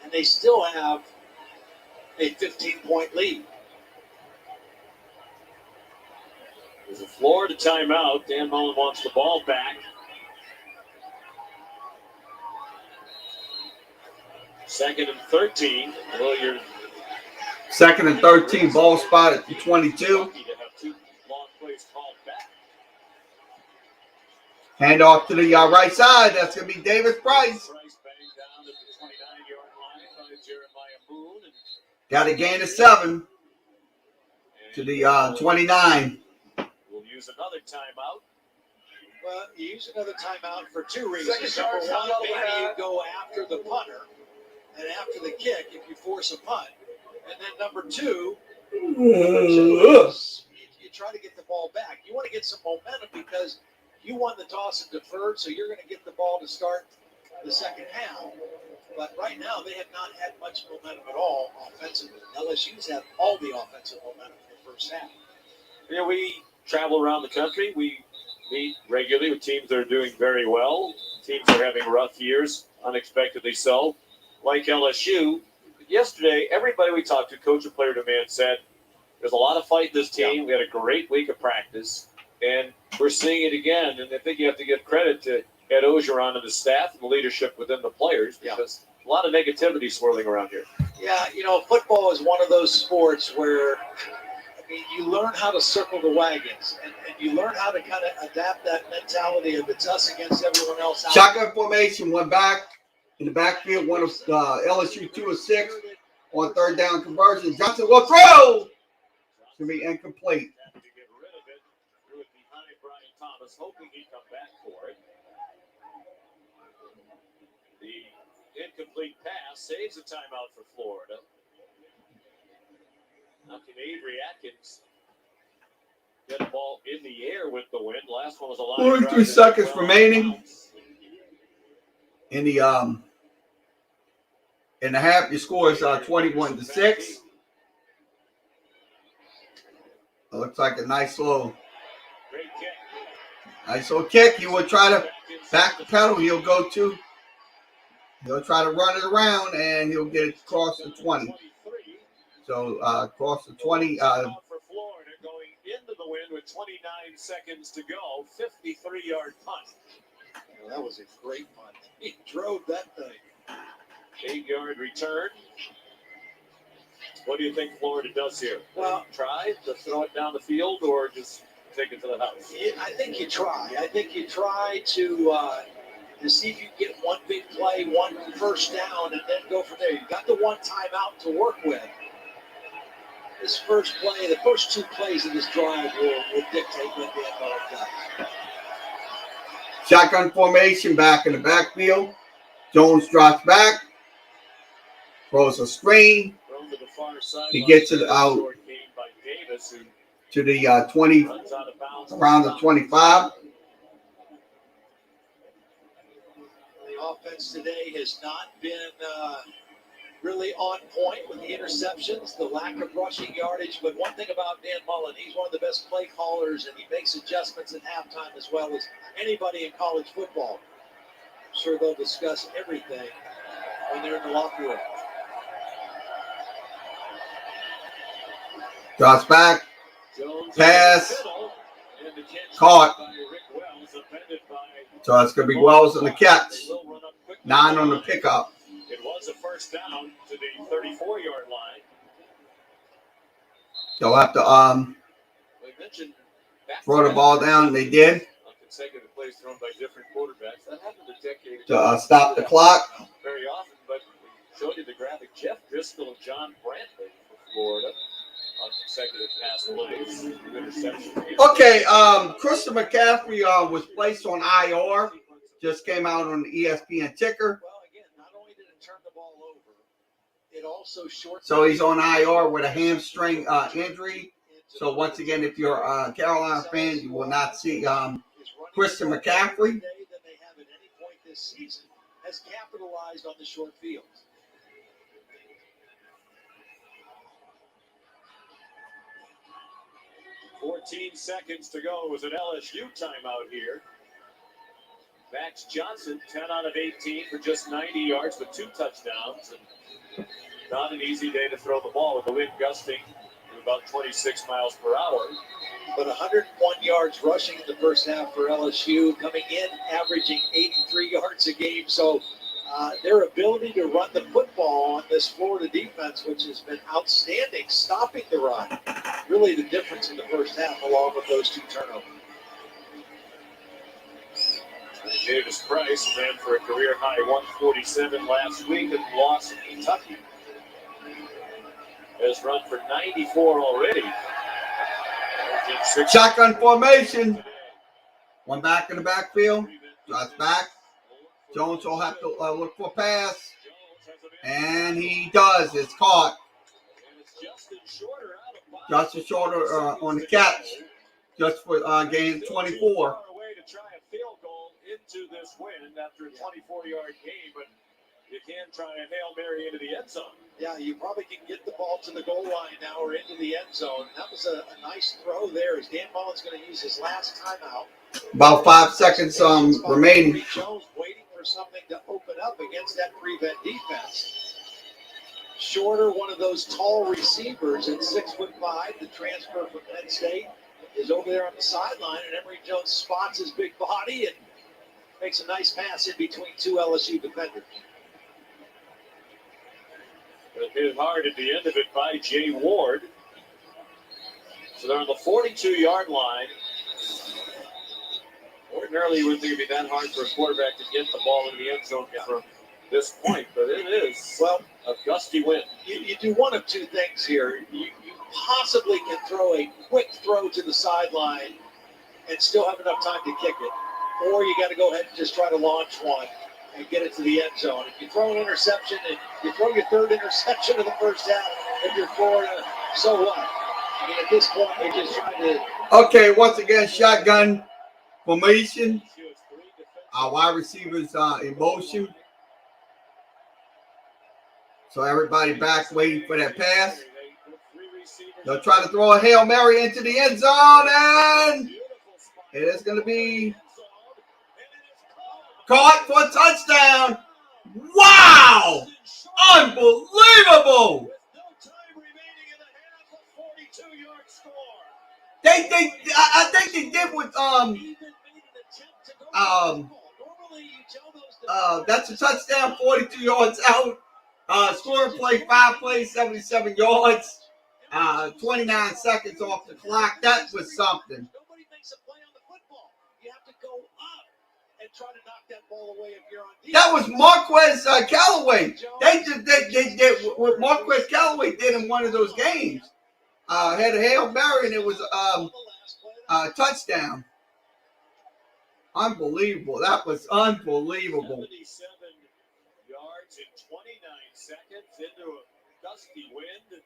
And they still have a 15-point lead. There's a Florida timeout. Dan Mullen wants the ball back. Second and 13. Well, Second and 13, ball spot at the 22. lucky to have two long plays called back. Hand off to the right side. That's going to be Davis Price. Price banged down at the 29-yard line by Jeremiah Moon. Got a gain of 7 to the 29. We'll use another timeout. Well, you use another timeout for two reasons. Number one, maybe you go after the punter and after the kick if you force a punt. And then number two is you try to get the ball back. You want to get some momentum because you won the toss and deferred, so you're going to get the ball to start the second half. But right now, they have not had much momentum at all offensively. LSU's had all the offensive momentum in the first half. You know, we travel around the country. We meet regularly with teams that are doing very well, teams that are having rough years, unexpectedly so, like LSU. Yesterday, everybody we talked to, coach and player demand, said there's a lot of fight in this team. We had a great week of practice, and we're seeing it again. And I think you have to give credit to Ed Ogeron and the staff and the leadership within the players because a lot of negativity swirling around here. Yeah, you know, football is one of those sports where, I mean, you learn how to circle the wagons, and you learn how to kind of adapt that mentality of it's us against everyone else. Shotgun formation, one back in the backfield, one of LSU 2 of 6 on third down conversion. Johnson will throw. It's going to be incomplete. Had to get rid of it. Threw it behind Brian Thomas, hoping he'd come back for it. The incomplete pass saves a timeout for Florida. Now can Avery Atkins get a ball in the air with the wind? Last one was a line. 43 seconds remaining in the half. Your score is 21-6. It looks like a nice little kick. He will try to back the pedal. He'll try to run it around and he'll get it across the 20. So across the 20. For Florida going into the wind with 29 seconds to go, 53-yard punt. Well, that was a great punt. He drove that thing. 8-yard return. What do you think Florida does here? Well, Try to throw it down the field or just take it to the house? I think you try. I think you try to see if you can get one big play, one first down, and then go from there. You've got the one timeout to work with. This first play, the first two plays of this drive will dictate what the end does. Shotgun formation back in the backfield. Jones drops back. Throws a screen. To the far side. He gets it out by Davis, who to the 20, runs out of bounds around the 25. The offense today has not been really on point with the interceptions, the lack of rushing yardage. But one thing about Dan Mullen, he's one of the best play callers, and he makes adjustments at halftime as well as anybody in college football. I'm sure they'll discuss everything when they're in the locker room. Drops back. Jones Pass. Caught. So it's going to be Wells on the catch. 9 on the pickup. It was a first down to the 34-yard line. They'll have to throw the ball down, and they did. Consecutive plays thrown by different quarterbacks. That happened a decade To ago. stop the clock. Very often, but we showed you the graphic. Jeff Driscoll and John Brantley for Florida. on consecutive pass plays. Interception. Okay, Christian McCaffrey was placed on IR. Just came out on the ESPN ticker. Well, again, not only did it turn the ball over, it also shortened. So he's on IR with a hamstring injury. So once again, if you're a Carolina fan, you will not see Christian McCaffrey. Than they have at any point this season has capitalized on the short field. "14 seconds to go." It was an LSU timeout here. Max Johnson, 10 out of 18 for just 90 yards with 2 touchdowns. And not an easy day to throw the ball with the wind gusting to about 26 miles per hour. But 101 yards rushing in the first half for LSU, coming in averaging 83 yards a game. So their ability to run the football on this Florida defense, which has been outstanding, stopping the run, really the difference in the first half, along with those 2 turnovers. Davis Price ran for a career-high 147 last week and lost in Kentucky. Has run for 94 already. Shotgun formation. One back in the backfield. Drops back. Jones will have to look for a pass. And he does. It's caught. Justin Shorter on the catch. Just for gain 24. Into this win after a 24-yard game, but you can try a Hail Mary into the end zone. Yeah, you probably can get the ball to the goal line now or into the end zone. That was a nice throw there as Dan Mullen's going to use his last timeout. About 5 seconds remaining. Jones waiting for something to open up against that prevent defense. Shorter, one of those tall receivers at 6'5", the transfer from Penn State, is over there on the sideline, and Emory Jones spots his big body and makes a nice pass in between 2 LSU defenders. But hit hard at the end of it by Jay Ward. So they're on the 42-yard line. Ordinarily, you wouldn't think it'd be that hard for a quarterback to get the ball in the end zone from this point, but it is a gusty wind. You do one of 2 things here. You possibly can throw a quick throw to the sideline and still have enough time to kick it. Or you got to go ahead and just try to launch one and get it to the end zone. If you throw an interception and you throw your 3rd interception in the first half, if you're Florida, so what? I mean, at this point, you're just trying to. Okay, once again, shotgun formation. Our wide receivers in motion. So everybody back waiting for that pass. They'll try to throw a Hail Mary into the end zone, and it is going to be caught for a touchdown. Wow! Unbelievable! I think they did with that's a touchdown, 42 yards out. Scoring play, 5 plays, 77 yards. 29 seconds off the clock. That was something. Nobody makes a play on the football. You have to go up and try to knock that ball away if you're on defense. That was Marquez Callaway. They did what Marquez Callaway did in one of those games. Had a Hail Mary and it was a touchdown. Unbelievable. That was unbelievable. 77 yards in 29 seconds into a gusty wind.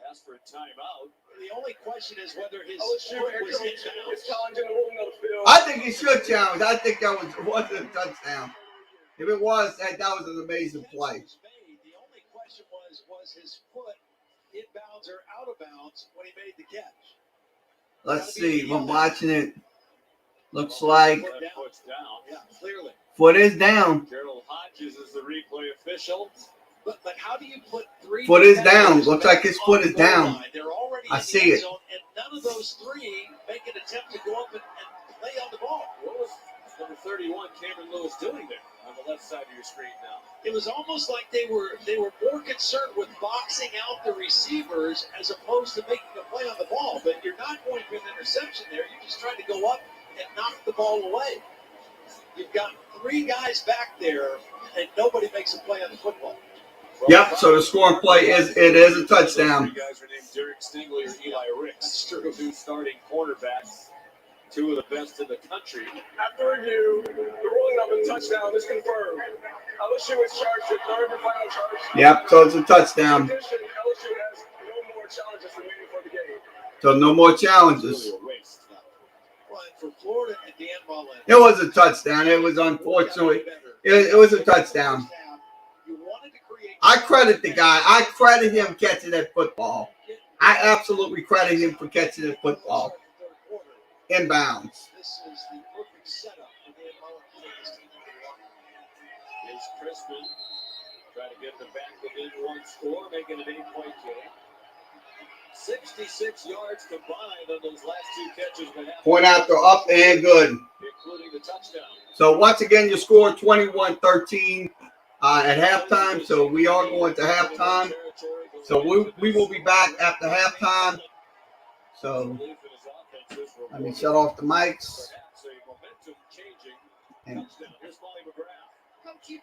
Asked for a timeout. The only question is whether his foot was inbounds. I think he should challenge. I think that wasn't a touchdown. If it was, that was an amazing play. The only question was his foot inbounds or out of bounds when he made the catch? Let's see. I'm watching it. Looks like That foot's down. Yeah, clearly. foot is down. Gerald Hodges is the replay official. But how do you put 3 Foot is down. Looks like his foot is down. They're already I in the see end it. zone, and none of those 3 make an attempt to go up and play on the ball. What was number 31, Cameron Lewis, doing there on the left side of your screen now? It was almost like they were more concerned with boxing out the receivers as opposed to making a play on the ball. But you're not going for an interception there. You're just trying to go up and knock the ball away. You've got three guys back there, and nobody makes a play on the football. Yep. So the scoring play is a touchdown. Three guys are named Derek Stingley or Eli Ricks. Two starting cornerbacks, two of the best in the country. After review, the ruling of a touchdown is confirmed. LSU is charged with third and final charge. Yep. So it's a In touchdown. addition, LSU has no more challenges remaining for the game. So no more challenges. Really a waste. Well, and for Florida and Dan Mullen, It was a touchdown. It was unfortunately. It was a touchdown. you wanted to create. I credit the guy. I credit him catching that football. I absolutely credit him for catching that football inbounds. This is the perfect setup for Dan Mullen to take his team to the line. Here's Crispin. Try to get them back within one score, making an 8-point game. 66 yards combined on those last two catches. Point out, they're up and good. Including the touchdown. So once again, you scored 21-13 at halftime. So we are going to halftime. So we will be back after halftime. So let me shut off the mics. And Coach, you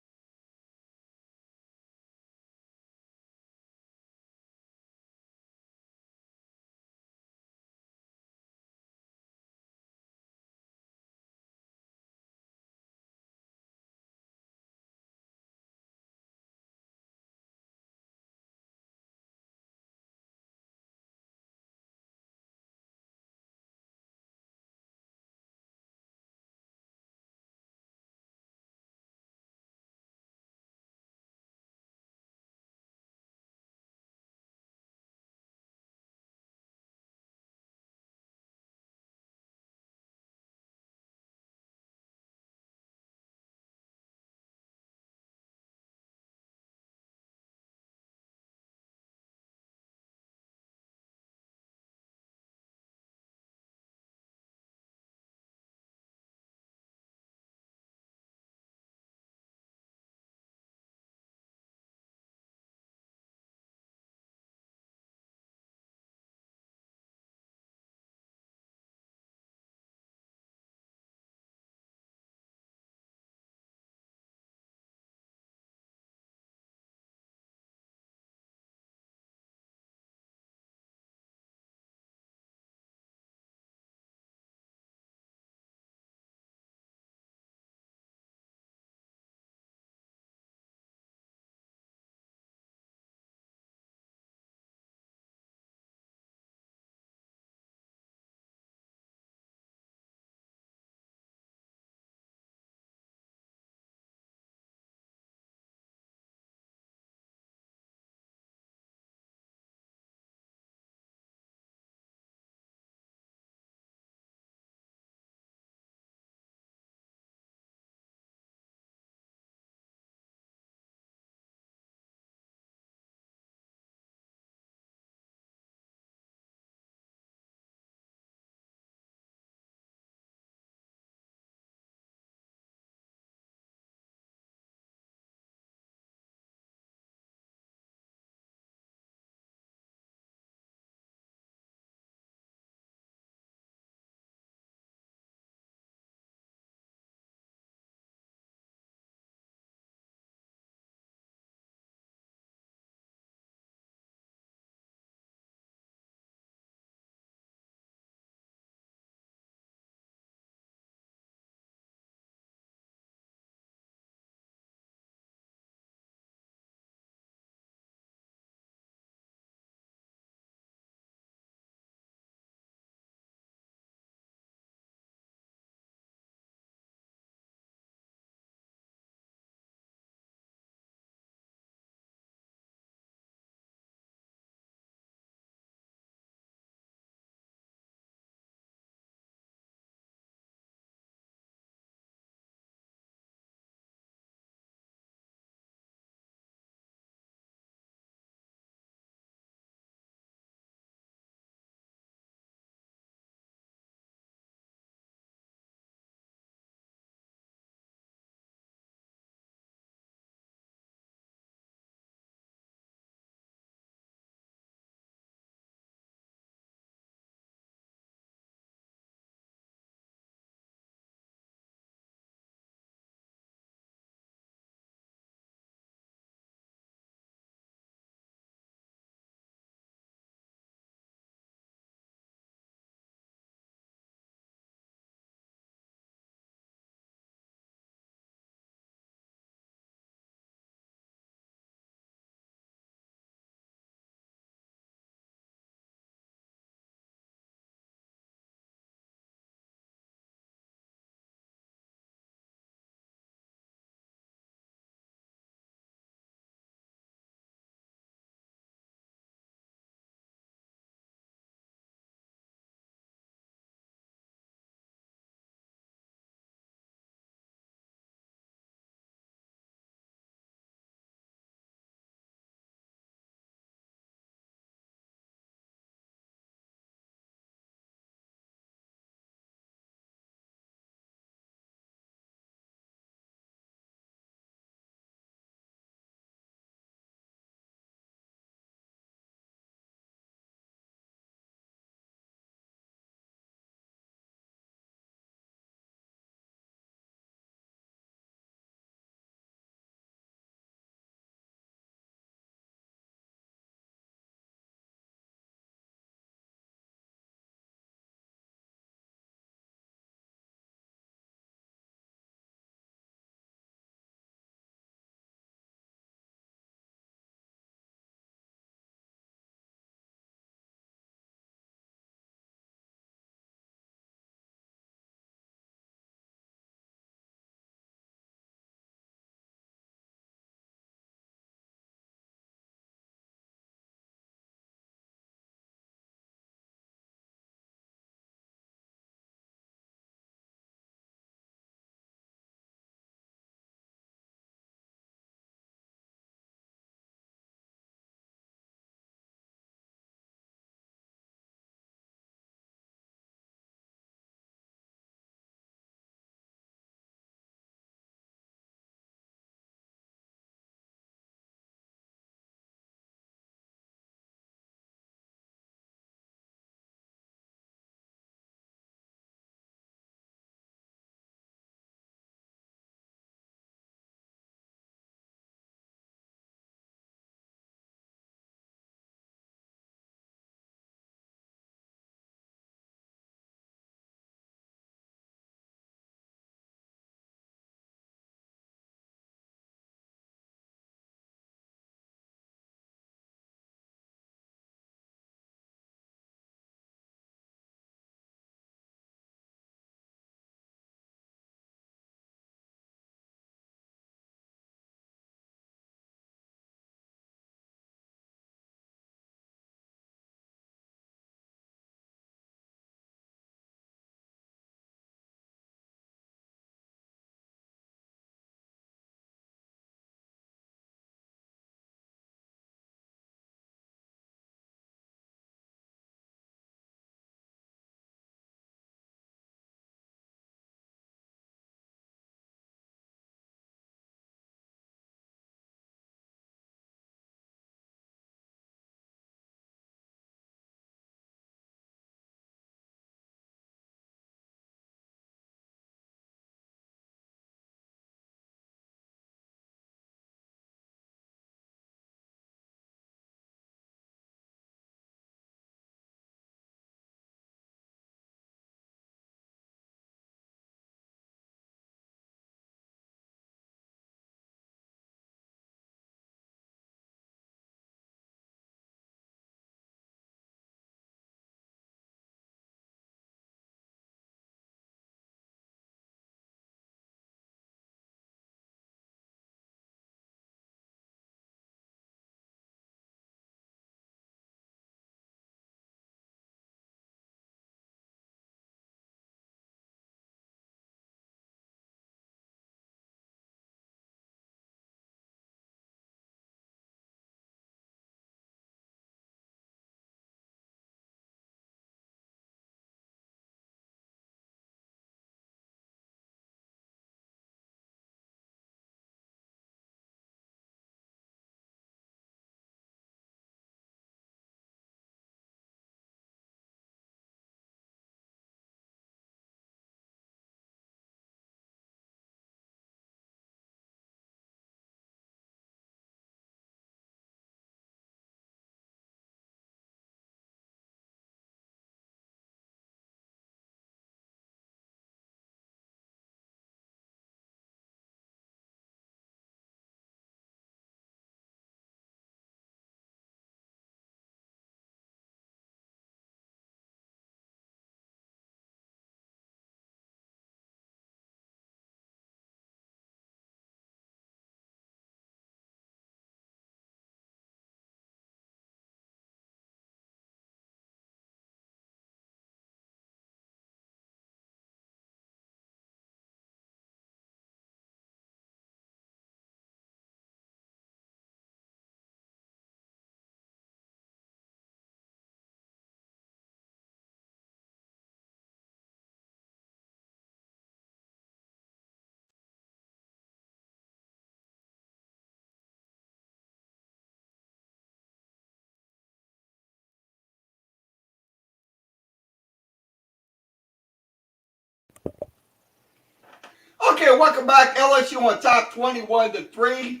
Okay, welcome back. LSU on top 21-3.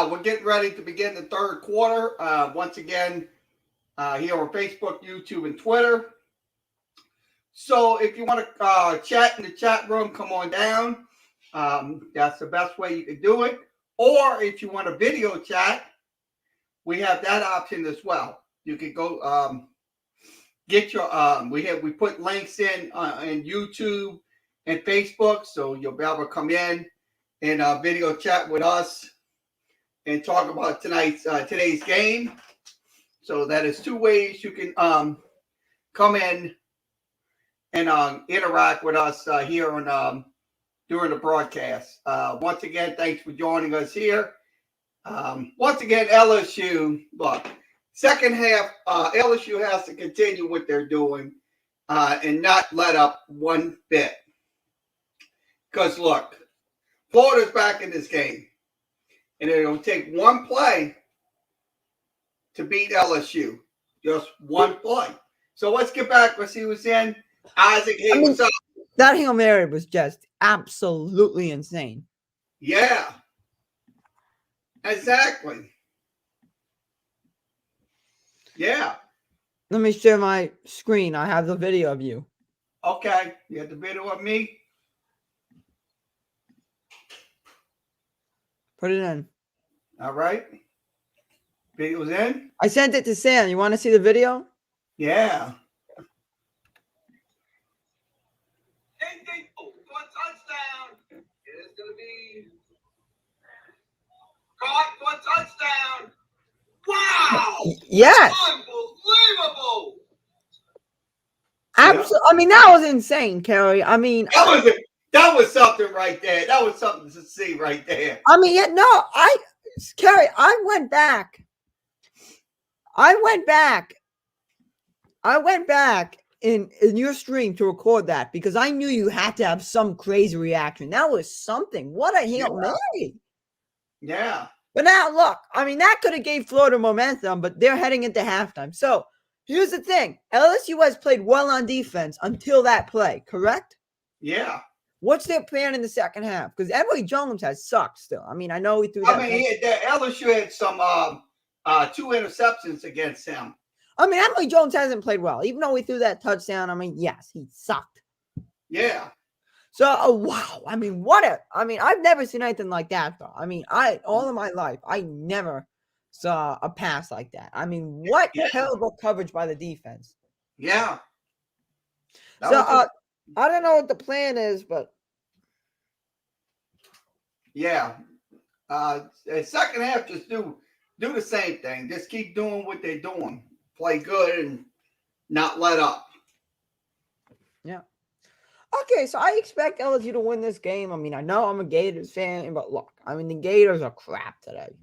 We're getting ready to begin the third quarter. Once again, here on Facebook, YouTube, and Twitter. So if you want to chat in the chat room, come on down. That's the best way you can do it. Or if you want a video chat, we have that option as well. You can go get your we put links in YouTube and Facebook, so you'll be able to come in and video chat with us and talk about today's game. So that is two ways you can come in and interact with us here on during the broadcast. Once again, thanks for joining us here. Once again, LSU, look, second half, LSU has to continue what they're doing and not let up one bit. Because, look, Florida's back in this game. And it'll take one play to beat LSU. Just one play. So let's get back. Let's see who's in. Isaac, hey, what's up? That Hail Mary was just absolutely insane. Yeah. Exactly. Yeah. Let me share my screen. I have the video of you. Okay. You have the video of me? Put it in. All right. Video's in? I sent it to Sam. You want to see the video? Yeah. Touchdown. It's going to be caught for a touchdown. Wow. Yes. Unbelievable. Absolutely. I mean, that was insane, Kerry. I mean, that was something right there. That was something to see right there. I mean, yeah, no, Kerry, I went back in your stream to record that because I knew you had to have some crazy reaction. That was something. What a Hail Mary. Yeah. But now, look, I mean, that could have gave Florida momentum, but they're heading into halftime. So here's the thing. LSU has played well on defense until that play, correct? Yeah. What's their plan in the second half? Because Emory Jones has sucked still. I mean, I know he threw that. LSU had some 2 interceptions against him. I mean, Emory Jones hasn't played well. Even though he threw that touchdown, I mean, yes, he sucked. Yeah. So, wow. I mean, I've never seen anything like that, though. I mean, all of my life, I never saw a pass like that. I mean, what terrible coverage by the defense. Yeah. I don't know what the plan is, but. Yeah. Second half, just do the same thing. Just keep doing what they're doing. Play good and not let up. Yeah. Okay, so I expect LSU to win this game. I mean, I know I'm a Gators fan, but look, I mean, the Gators are crap today.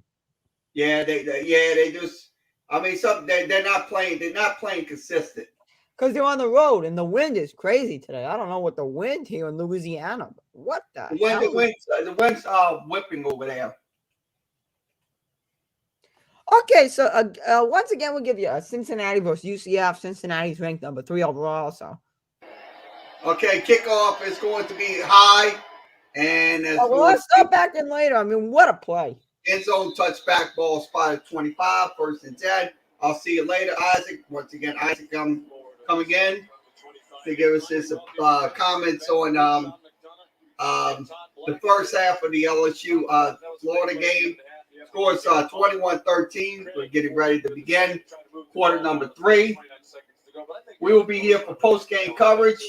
Yeah, they just. I mean, they're not playing. They're not playing consistent. Because they're on the road and the wind is crazy today. I don't know what the wind here in Louisiana. But what the hell? The wind's whipping over there. Okay, so once again, we'll give you a Cincinnati versus UCF. Cincinnati's ranked number 3 overall. So. Okay, kickoff is going to be high, and let's stop back in later. I mean, what a play! End zone touchback ball spotted 25, 1st and 10. I'll see you later, Isaac. Once again, Isaac coming in to give us his comments on the first half of the LSU Florida game. Scores 21-13. We're getting ready to begin quarter number 3. We will be here for post-game coverage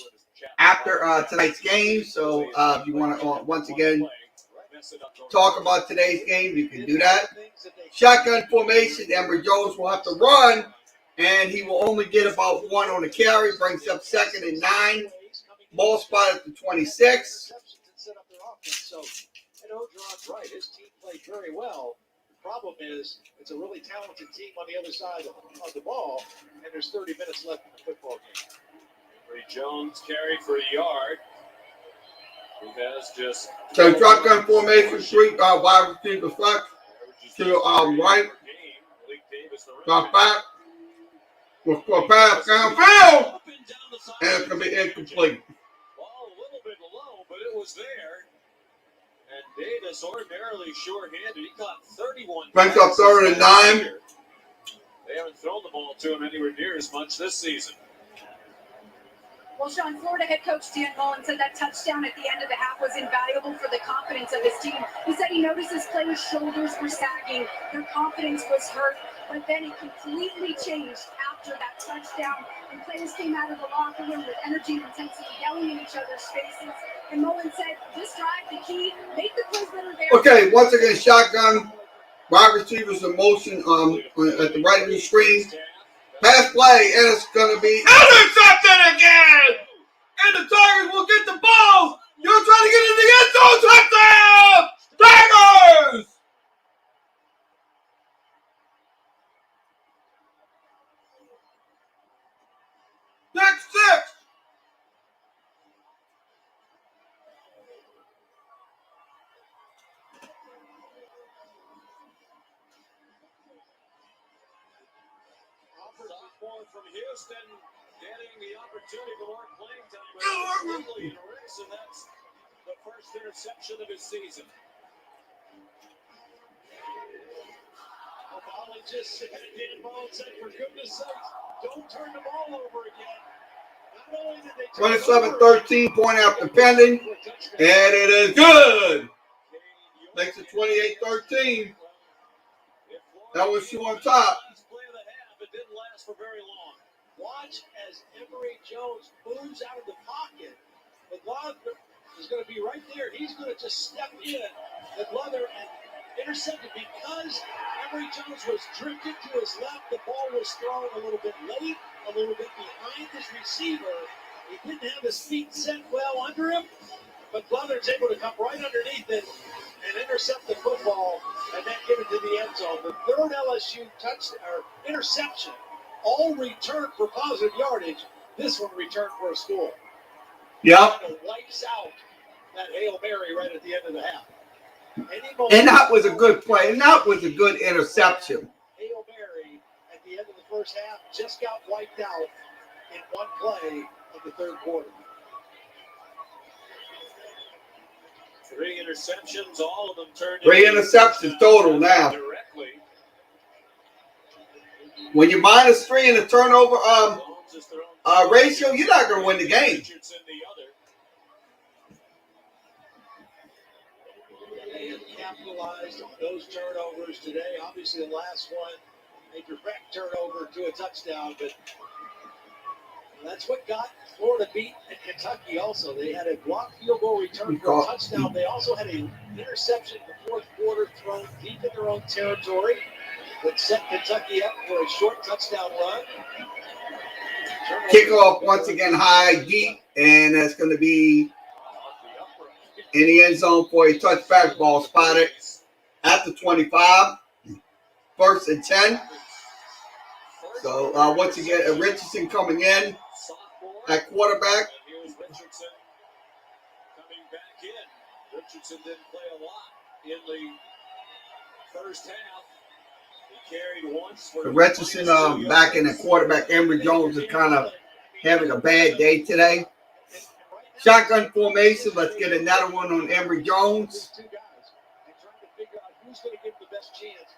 after tonight's game. So if you want to once again talk about today's game, you can do that. Shotgun formation. Emory Jones will have to run, and he will only get about 1 on the carry. Brings up 2nd and 9. Ball spot at the 26. So, Orgeron's right. His team played very well. The problem is it's a really talented team on the other side of the ball, and there's 30 minutes left in the football game. Emory Jones carried for a yard. He has just. So shotgun formation, 3 wide receiver flex to right. Drop back. We'll pass downfield, and it's going to be incomplete. Ball a little bit low, but it was there. And Davis, ordinarily sure-handed, he caught 31. Brings up 3rd and 9. They haven't thrown the ball to him anywhere near as much this season. Well, Sean, Florida head coach Dan Mullen said that touchdown at the end of the half was invaluable for the confidence of his team. He said he noticed his players' shoulders were sagging, their confidence was hurt, but then it completely changed after that touchdown. And players came out of the locker room with energy and intensity, yelling in each other's faces. And Mullen said, this drive, the key, make the plays that are there. Okay, once again, shotgun. Wide receivers in motion at the right of the screen. Pass play, and it's going to be intercepted again! And the Tigers will get the ball! You're trying to get in the end zone! Touchdown! Tigers! Next 6! Sophomore from Houston getting the opportunity for more playing time. And that's the first interception of his season. Molly just said, Dan Mullen said, for goodness sakes, don't turn the ball over again. Not only did they 27-13, point after pending, and it is good. Makes it 28-13. LSU on top. It didn't last for very long. Watch as Emory Jones moves out of the pocket. McLaughlin is going to be right there. He's going to just step in. McLaughlin and intercepted because Emory Jones was drifted to his left. The ball was thrown a little bit late, a little bit behind his receiver. He didn't have his feet set well under him. McLaughlin's able to come right underneath it and intercept the football and then give it to the end zone. The third LSU interception, all returned for positive yardage. This one returned for a score. Yep. Kind of wipes out that Hail Mary right at the end of the half. And that was a good play. And that was a good interception. Hail Mary at the end of the first half just got wiped out in one play of the third quarter. 3 interceptions, all of them turned. 3 interceptions total now. Directly. When you minus 3 in the turnover ratio, you're not going to win the game. They have capitalized on those turnovers today. Obviously, the last one, a direct turnover to a touchdown, but that's what got Florida beat at Kentucky also. They had a blocked field goal return for a touchdown. They also had an interception in the fourth quarter thrown deep in their own territory that set Kentucky up for a short touchdown run. Kickoff once again high, deep, and that's going to be in the end zone for a touchback. Ball spotted at the 25. 1st and 10. So once again, Richardson coming in at quarterback. Here's Richardson coming back in. Richardson didn't play a lot in the first half. He carried once. Richardson back in at quarterback. Emory Jones is kind of having a bad day today. Shotgun formation. Let's get another one on Emory Jones.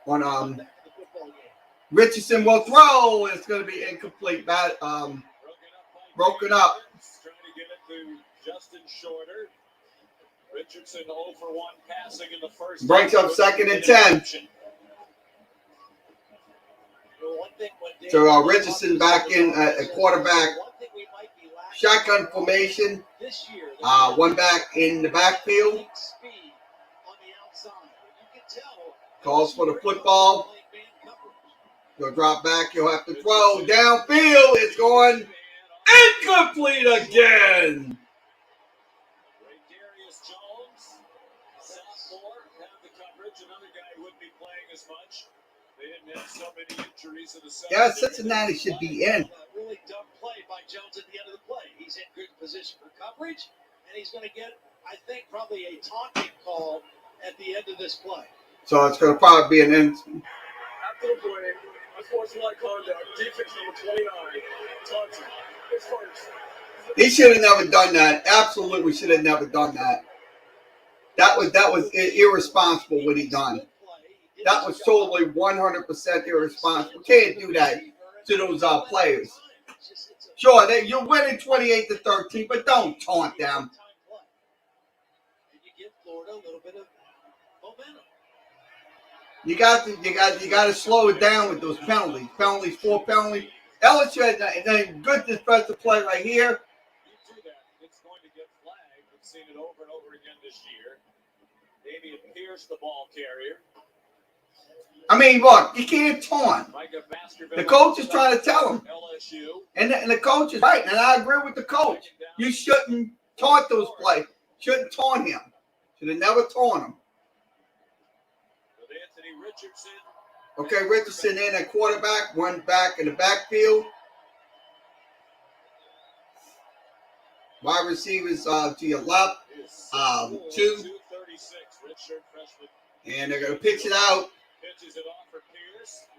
On Richardson will throw. It's going to be incomplete. Broken up. Trying to get it to Justin Shorter. Richardson 0 for 1 passing in the first. Breaks up 2nd and 10. So Richardson back in at quarterback. Shotgun formation. One back in the backfield. Calls for the football. You'll drop back. You'll have to throw downfield. It's going incomplete again. Darius Jones, sophomore, had the coverage. Another guy who wouldn't be playing as much. They didn't have so many injuries in the second. Yeah, Cincinnati should be in. Really dumb play by Jones at the end of the play. He's in good position for coverage, and he's going to get, I think, probably a taunting call at the end of this play. So it's going to probably be an end. After the play, unsportsmanlike conduct, defense number 29, taunting. It's first. He should have never done that. Absolutely should have never done that. That was irresponsible what he done. That was totally 100% irresponsible. Can't do that to those players. Sure, you're winning 28-13, but don't taunt them. You got to slow it down with those penalties. Penalties, 4 penalties. LSU had a good defensive play right here. It's going to get flagged. We've seen it over and over again this year. Damian Pierce, the ball carrier. I mean, look, you can't taunt. The coach is trying to tell him. And the coach is right, and I agree with the coach. You shouldn't taunt those players. Shouldn't taunt him. Should have never taunt him. Okay, Richardson in at quarterback, one back in the backfield. Wide receivers to your left, 2. And they're going to pitch it out.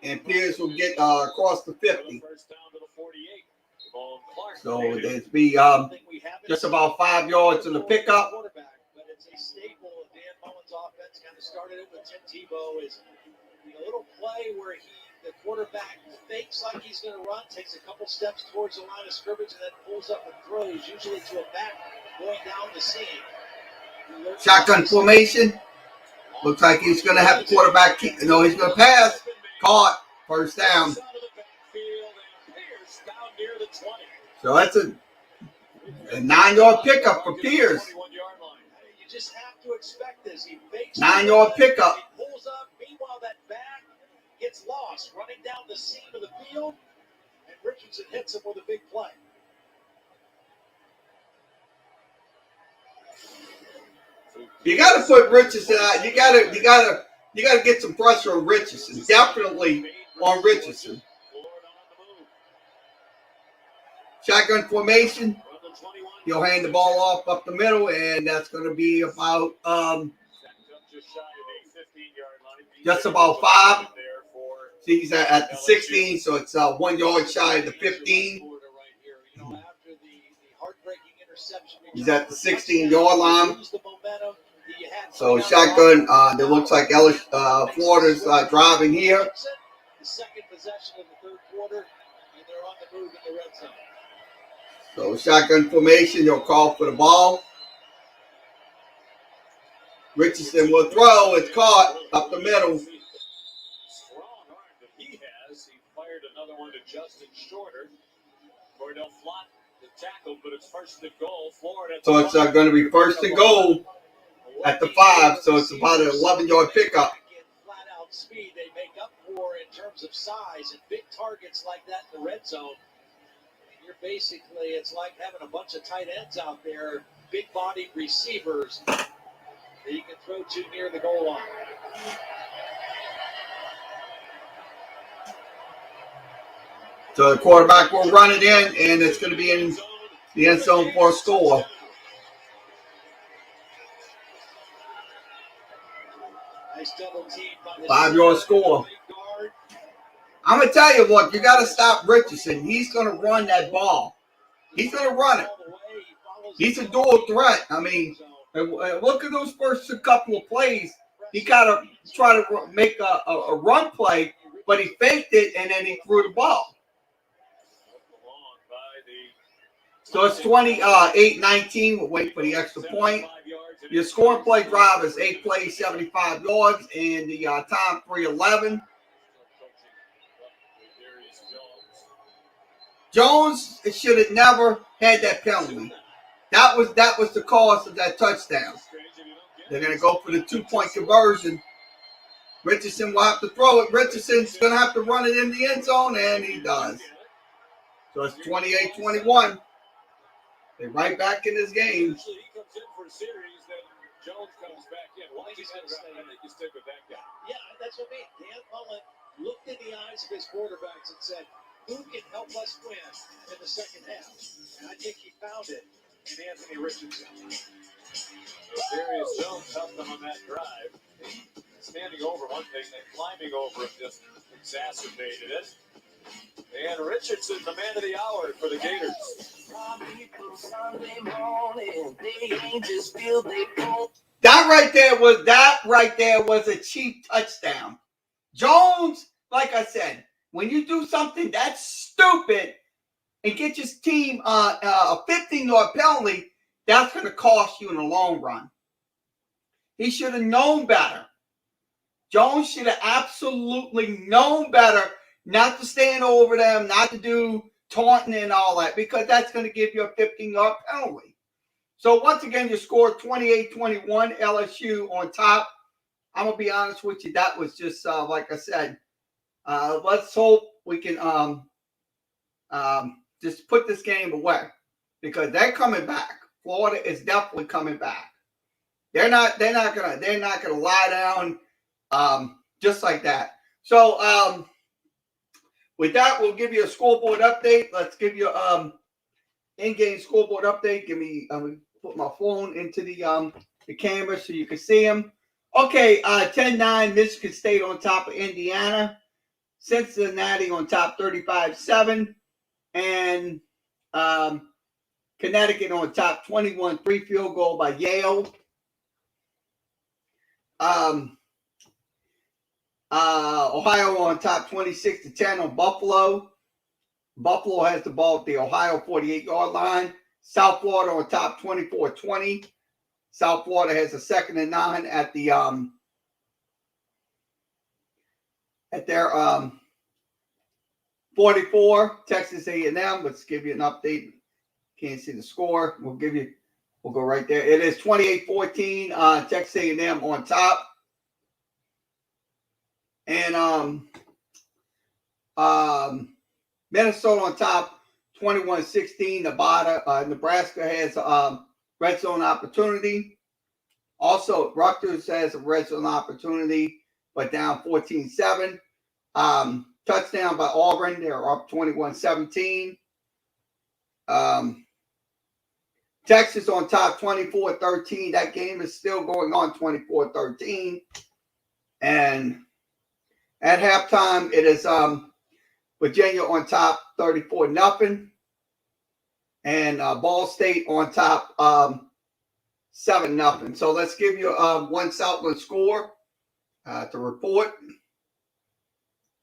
And Pierce will get across the 50. So there's be just about 5 yards to the pickup. But it's a staple of Dan Mullen's offense. Kind of started it with Tim Tebow. Is a little play where the quarterback fakes like he's going to run, takes a couple steps towards the line of scrimmage, and then pulls up and throws, usually to a back going down the seam. Shotgun formation. Looks like he's going to have the quarterback. No, he's going to pass. Caught. First down. So that's a 9-yard pickup for Pierce. You just have to expect this. He fakes 9-yard pickup. He pulls up. Meanwhile, that back gets lost running down the seam of the field, and Richardson hits him with a big play. You got to put Richardson out. You got to get some pressure on Richardson. Definitely on Richardson. Shotgun formation. He'll hand the ball off up the middle, and that's going to be about just about 5. See, he's at the 16, so it's 1 yard shy of the 15. He's at the 16-yard line. So shotgun. It looks like Florida's driving here. The second possession of the third quarter, and they're on the move in the red zone. So shotgun formation. He'll call for the ball. Richardson will throw. It's caught up the middle. Strong arm that he has. He fired another one to Justin Shorter. Cordell Flott the tackle, but it's first and goal. Florida. So it's going to be first and goal at the 5. So it's about an 11-yard pickup. Flat out speed they make up for in terms of size and big targets like that in the red zone. And you're basically, it's like having a bunch of tight ends out there, big-bodied receivers that you can throw to near the goal line. So the quarterback will run it in, and it's going to be in the end zone for a score. Nice double team by the 5-yard score. I'm going to tell you, look, you got to stop Richardson. He's going to run that ball. He's going to run it. He's a dual threat. I mean, look at those first couple of plays. He got to try to make a run play, but he faked it, and then he threw the ball. So it's 28-19. We'll wait for the extra point. Your scoring play drive is 8 plays, 75 yards, and the time 3:11. Jones should have never had that penalty. That was the cause of that touchdown. They're going to go for the 2-point conversion. Richardson will have to throw it. Richardson's going to have to run it in the end zone, and he does. So it's 28-21. They're right back in this game. Usually he comes in for a series, then Jones comes back in. Why do you stick with that guy? Yeah, that's what I mean. Dan Mullen looked in the eyes of his quarterbacks and said, who can help us win in the second half? And I think he found it in Anthony Richardson. Darius Jones helped them on that drive. Standing over one thing, then climbing over it just exacerbated it. And Richardson, the man of the hour for the Gators. That right there was a cheap touchdown. Jones, like I said, when you do something that's stupid and get your team a 15-yard penalty, that's going to cost you in the long run. He should have known better. Jones should have absolutely known better not to stand over them, not to do taunting and all that, because that's going to give you a 15-yard penalty. So once again, you scored 28-21, LSU on top. I'm going to be honest with you. That was just, like I said, let's hope we can just put this game away, because they're coming back. Florida is definitely coming back. They're not gonna lie down just like that. So with that, we'll give you a scoreboard update. Let's give you in-game scoreboard update. Give me put my phone into the camera so you can see them. Okay, 10-9, Michigan State on top of Indiana. Cincinnati on top 35-7. And Connecticut on top 21-3, field goal by Yale. Ohio on top 26-10 on Buffalo. Buffalo has the ball at the Ohio 48-yard line. South Florida on top 24-20. South Florida has a 2nd and 9 at the at their 44. Texas A&M. Let's give you an update. Can't see the score. We'll go right there. It is 28-14. Texas A&M on top. And Minnesota on top 21-16. Nebraska has red zone opportunity. Also, Rutgers has a red zone opportunity, but down 14-7. Touchdown by Auburn. They're up 21-17. Texas on top 24-13. That game is still going on 24-13. And at halftime, it is Virginia on top 34-0. And Ball State on top 7-0. So let's give you one Southland score to report.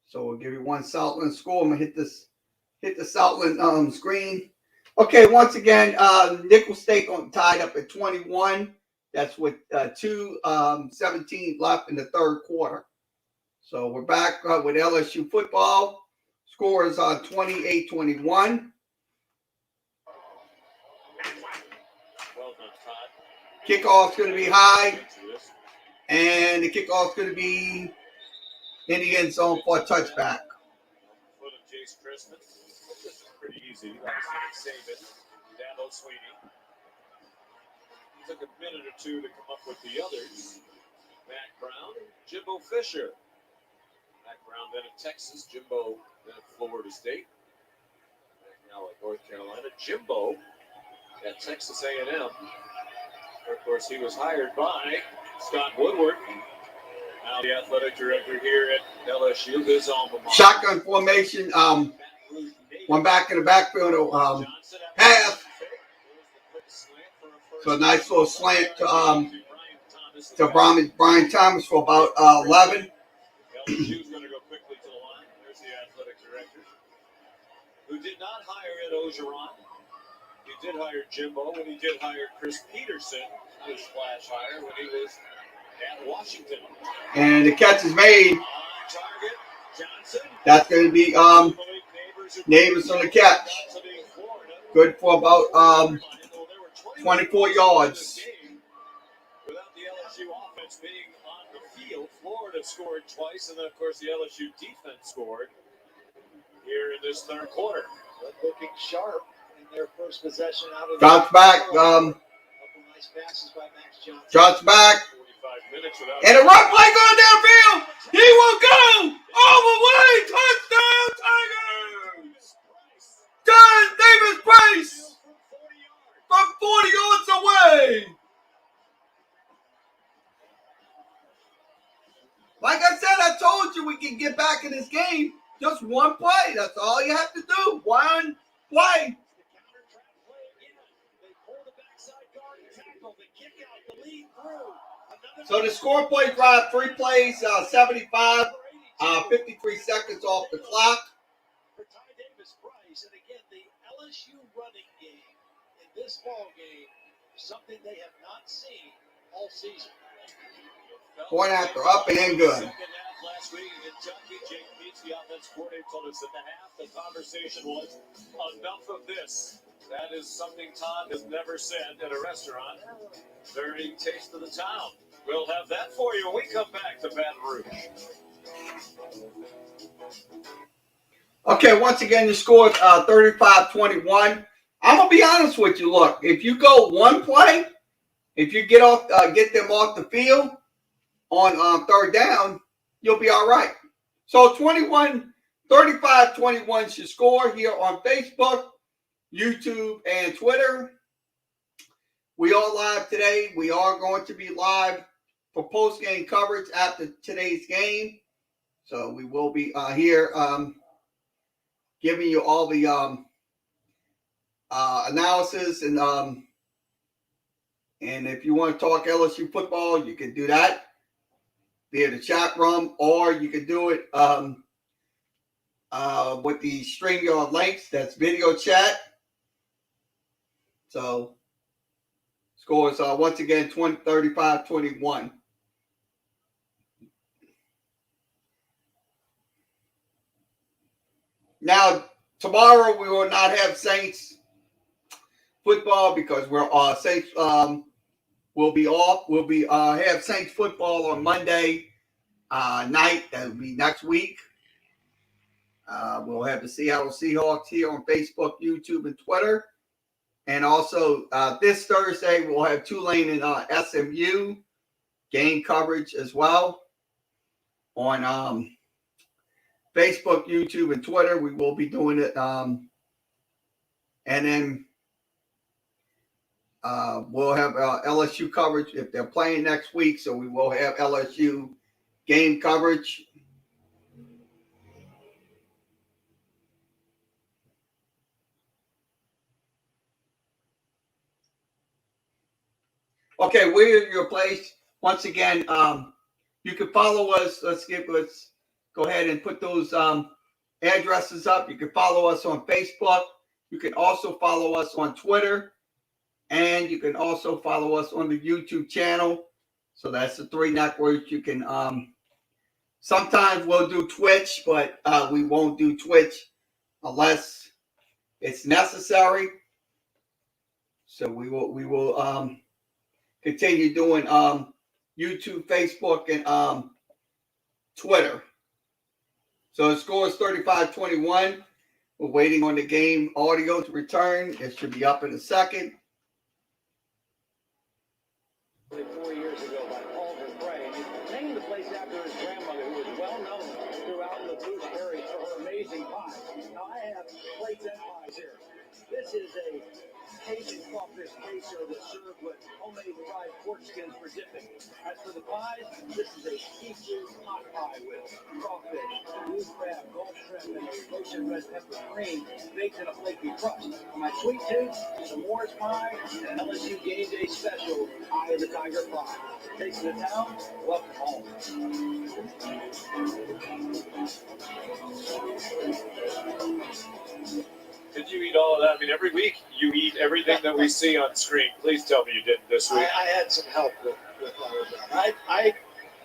So we'll give you one Southland score. I'm gonna hit the Southland screen. Okay, once again, Nicholls State tied up at 21. That's with 2:17 left in the third quarter. So we're back with LSU football. Score is 28-21. Well done, Todd. Kickoff's going to be high, and the kickoff's going to be in the end zone for a touchback. Foot of Jace Christmas. This is pretty easy. Save it. Dabo Sweeney. Took a minute or two to come up with the others. Matt Brown, Jimbo Fisher. Matt Brown then at Texas, Jimbo then at Florida State. Now at North Carolina, Jimbo at Texas A&M. Of course, he was hired by Scott Woodward. Now the athletic director here at LSU, his alma mater. Shotgun formation. One back in the backfield. Pass. So a nice little slant to Brian Thomas for about 11. LSU's going to go quickly to the line. There's the athletic director, who did not hire Ed Ogeron. He did hire Jimbo, and he did hire Chris Peterson, his flash hire, when he was at Washington. And the catch is made. Target, Johnson. That's going to be Neighbors on the catch. Good for about 24 yards. Without the LSU offense being on the field, Florida scored twice, and then, of course, the LSU defense scored here in this third quarter. Looking sharp in their first possession out of John's back. Nice passes by Max Johnson. John's back. 45 minutes without And a run play going downfield. He will go all the way. Touchdown, Tigers. Davis Price from 40 yards away. Like I said, I told you we can get back in this game. Just one play. That's all you have to do. One play. They pull the backside guard and tackle. The kick out, the lead through. So the score play drive, 3 plays, 75, 53 seconds off the clock. For Ty Davis Price, and again, the LSU running game in this ball game is something they have not seen all season. Point after up and in good. Second half last week in Kentucky, Jake Beats, the offense coordinator, told us in the half the conversation was enough of this. That is something Todd has never said at a restaurant. Very taste of the town. We'll have that for you when we come back to Baton Rouge. Okay, once again, the score is 35-21. I'm gonna be honest with you. Look, if you go one play, if you get them off the field on third down, you'll be all right. So 35-21 is your score here on Facebook, YouTube, and Twitter. We are live today. We are going to be live for post-game coverage after today's game. So we will be here giving you all the analysis and if you want to talk LSU football, you can do that via the chat room, or you can do it with the StreamYard links. That's video chat. So scores once again 35-21. Now tomorrow we will not have Saints football because we're Saints will be off. We'll be have Saints football on Monday night. That will be next week. We'll have the Seattle Seahawks here on Facebook, YouTube, and Twitter. And also this Thursday we'll have Tulane and SMU game coverage as well on Facebook, YouTube, and Twitter. We will be doing it, and then we'll have LSU coverage if they're playing next week. So we will have LSU game coverage. Okay, we're in your place once again. You can follow us. Let's go ahead and put those addresses up. You can follow us on Facebook. You can also follow us on Twitter. And you can also follow us on the YouTube channel. So that's the 3 networks. You can sometimes we'll do Twitch, but we won't do Twitch unless it's necessary. So we will continue doing YouTube, Facebook, and Twitter. So the score is 35-21. We're waiting on the game audio to return. It should be up in a second. 4 years ago by Paul Dupre, named the place after his grandmother, who was well known throughout the Bruce area for her amazing pies. Now I have plates and pies here. This is a Cajun crawfish queso that's served with homemade fried pork skins for dipping. As for the pies, this is a seafood hot pie with crawfish, blue crab, gulf shrimp, and a roasted red pepper cream baked in a flaky crust. For my sweet tooth, some Moore's pie and an LSU game day special, Eye of the Tiger pie. Taste of the town, welcome home. Did you eat all of that? I mean, every week you eat everything that we see on screen. Please tell me you didn't this week. I had some help with all of that. I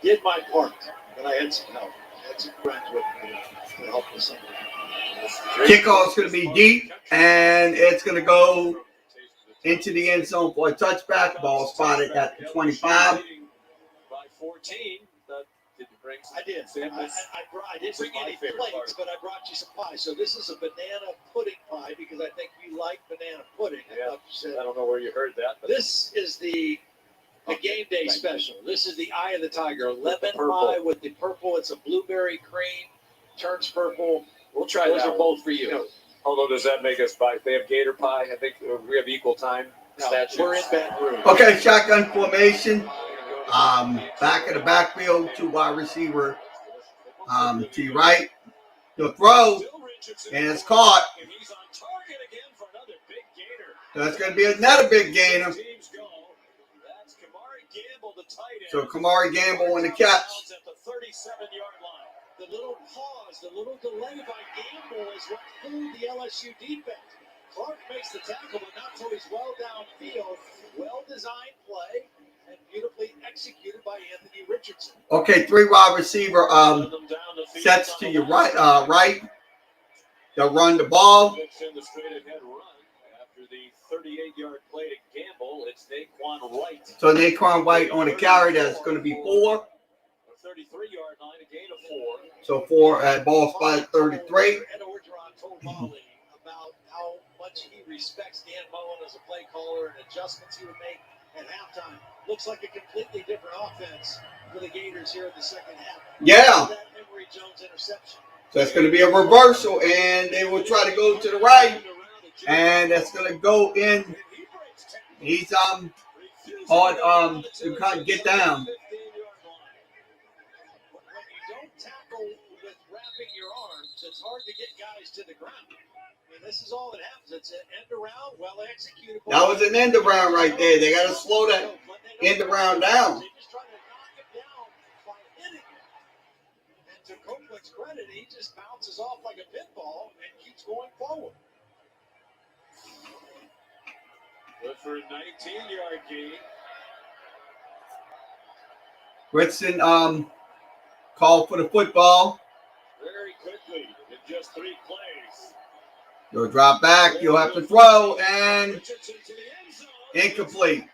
did my part, but I had some help. I had some friends with me to help us out. Kickoff's going to be deep, and it's going to go into the end zone for a touchback. Ball spotted at the 25. By 14. Did you bring some I did. samples? I didn't bring any plates, but I brought you some pie. So this is a banana pudding pie because I think you like banana pudding. Yeah. I thought you said. I don't know where you heard that. But This is the game day special. This is the Eye of the Tiger. Lemon Purple. pie with the purple. It's a blueberry cream. Turns purple. we'll try Those that are one. both for you. No. Although, does that make us buy? If they have gator pie, I think we have equal time. No, statutes. we're in Baton Rouge. Okay, shotgun formation. Back in the backfield, 2 wide receiver to your right. He'll throw, and it's caught. So that's going to be another big gainer. That's Kamari Gamble, the So Kamari Gamble on the catch. At the 37-yard line. The little pause, the little delay by Gamble is what fooled the LSU defense. Clark makes the tackle, but not till he's well downfield. Well-designed play and beautifully executed by Anthony Richardson. Okay, 3 wide receiver sets to your right. They'll run the ball. In the straight-ahead run after the 38-yard play to Gamble, it's Naquan Wright. So Naquan White on the carry. That's going to be 4. 33-yard line, a gain of 4. So 4 at ball spot at 33. Ed Orgeron told Molly about how much he respects Dan Mullen as a play caller and adjustments he would make at halftime. Looks like a completely different offense for the Gators here in the second half. Yeah. That Emory Jones interception. So it's going to be a reversal, and they will try to go to the right, and that's going to go in. He's hard to kind of get down. When you don't tackle with wrapping your arms, it's hard to get guys to the ground. I mean, this is all that happens. It's an end around, well executed. That was an end around right there. They got to slow that end around down. They just try to knock him down by hitting him. And to Copeland's credit, he just bounces off like a pinball and keeps going forward. Good for a 19-yard gain. Richardson called for the football. Very quickly in just 3 plays. You'll drop back. You'll have to throw, and incomplete.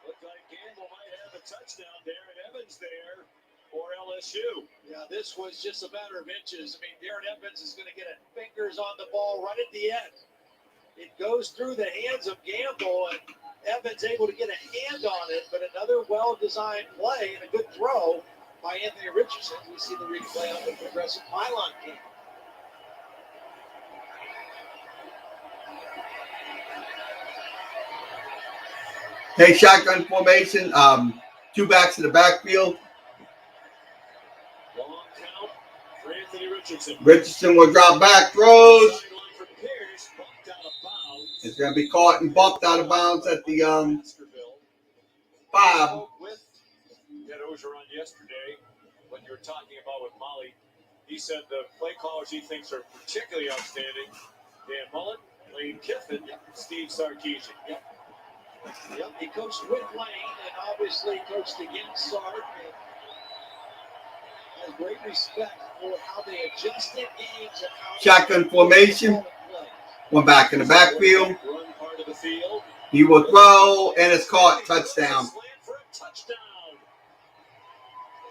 Looks like Gamble might have a touchdown there, and Evans there for LSU. Yeah, this was just a matter of inches. I mean, Darren Evans is going to get fingers on the ball right at the end. It goes through the hands of Gamble, and Evans able to get a hand on it, but another well-designed play and a good throw by Anthony Richardson. We see the replay on the Progressive Pylon game. Hey, shotgun formation. 2 backs in the backfield. Long count for Anthony Richardson. Richardson will drop back, throws. It's going to be caught and bumped out of bounds at the 5. With Ed Orgeron yesterday, when you were talking about with Molly, he said the play callers he thinks are particularly outstanding: Dan Mullen, Lane Kiffin, Steve Sarkisian. Yep, he coached with Lane and obviously coached against Sark. And has great respect for how they adjusted games and how Shotgun formation. 1 back in the backfield. He will throw, and it's caught. Touchdown.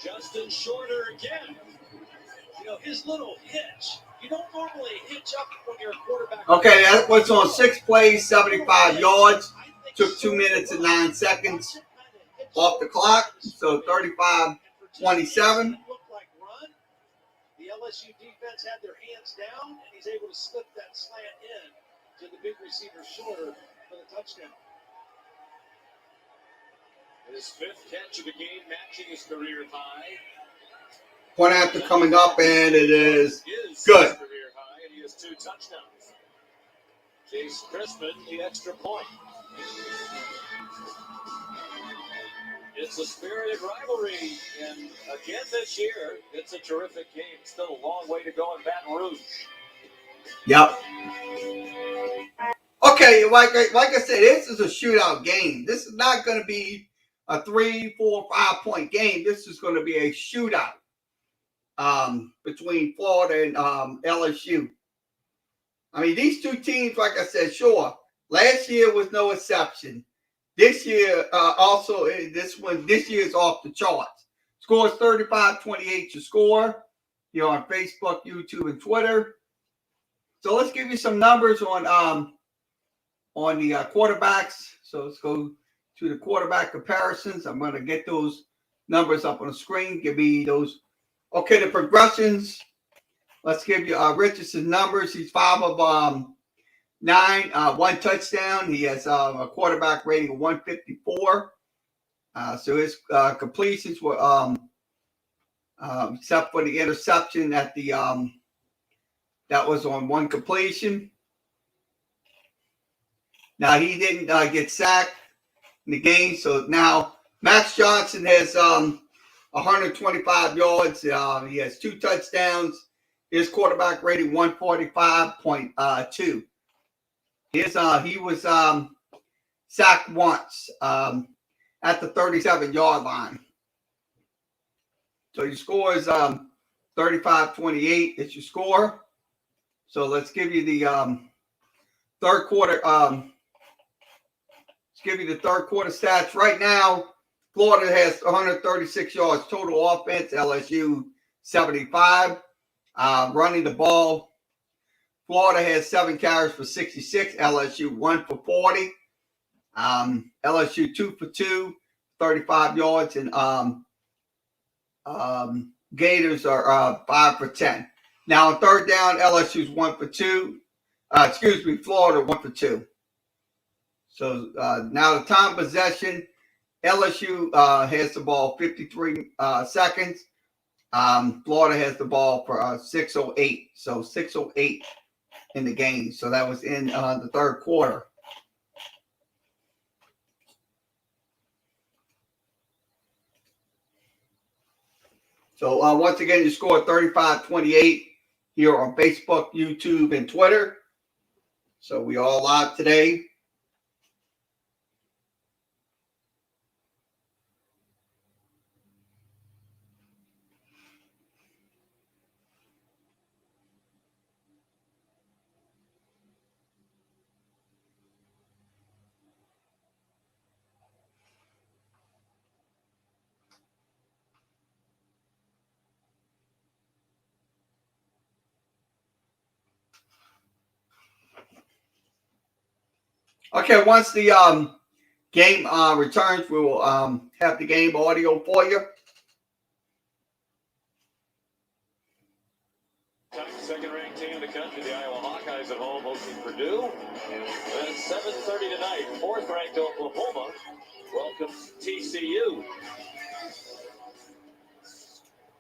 Justin Shorter again. You know, his little hitch. You don't normally hitch up when you're a quarterback. Okay, that was on 6 plays, 75 yards. Took 2 minutes and 9 seconds off the clock. So 35-27. The LSU defense had their hands down, and he's able to slip that slant in to the big receiver Shorter for the touchdown. His 5th catch of the game, matching his career high. Point after coming up, and it is good. Career high, and he has 2 touchdowns. Chase Crispin, the extra point. It's a spirited rivalry, and again this year, it's a terrific game. Still a long way to go in Baton Rouge. Yep. Okay, like I said, this is a shootout game. This is not going to be a 3, 4, 5 point game. This is going to be a shootout between Florida and LSU. I mean, these 2 teams, like I said, sure, last year was no exception. This year, this year is off the charts. Scores 35-28 to score. You're on Facebook, YouTube, and Twitter. So let's give you some numbers on the quarterbacks. So let's go to the quarterback comparisons. I'm going to get those numbers up on the screen. Give me those. Okay, the progressions. Let's give you Richardson's numbers. He's 5 of 9, 1 touchdown. He has a quarterback rating of 154. So his completions were, except for the interception at the that was on 1 completion. Now he didn't get sacked in the game, so now Max Johnson has 125 yards. He has 2 touchdowns. His quarterback rating 145.2. He was sacked once at the 37-yard line. So your score is 35-28. It's your score. So let's give you the third quarter. Let's give you the third quarter stats right now. Florida has 136 yards total offense. LSU 75. Running the ball, Florida has 7 carries for 66. LSU 1 for 40. LSU 2 for 2, 35 yards, and Gators are 5 for 10. Now on third down, LSU's 1 for 2. Florida 1 for 2. So now the time possession, LSU has the ball 53 seconds. Florida has the ball for 6:08. So 6:08 in the game. So that was in the third quarter. So once again, you scored 35-28 here on Facebook, YouTube, and Twitter. So we all live today. Okay, once the game returns, we will have the game audio for you. Second-ranked team in the country, the Iowa Hawkeyes at home hosting Purdue. And 7:30 tonight, fourth-ranked Oklahoma welcomes TCU.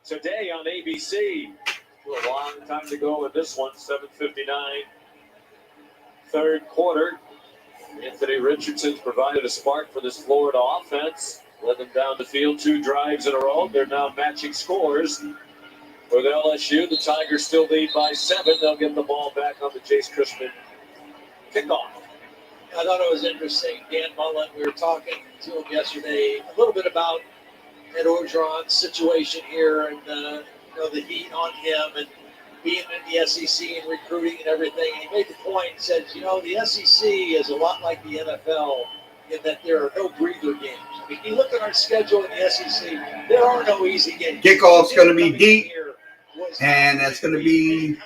Today on ABC, a long time to go with this one, 7:59. Third quarter. Anthony Richardson's provided a spark for this Florida offense. Led them down the field 2 drives in a row. They're now matching scores. With LSU, the Tigers still lead by 7. They'll get the ball back on the Jace Christman kickoff. I thought it was interesting. Dan Mullen, we were talking to him yesterday a little bit about Ed Orgeron's situation here and the heat on him and being in the SEC and recruiting and everything. And he made the point and said, the SEC is a lot like the NFL in that there are no breather games. I mean, you look at our schedule in the SEC, there are no easy games. Kickoff's going to be deep, and that's going to be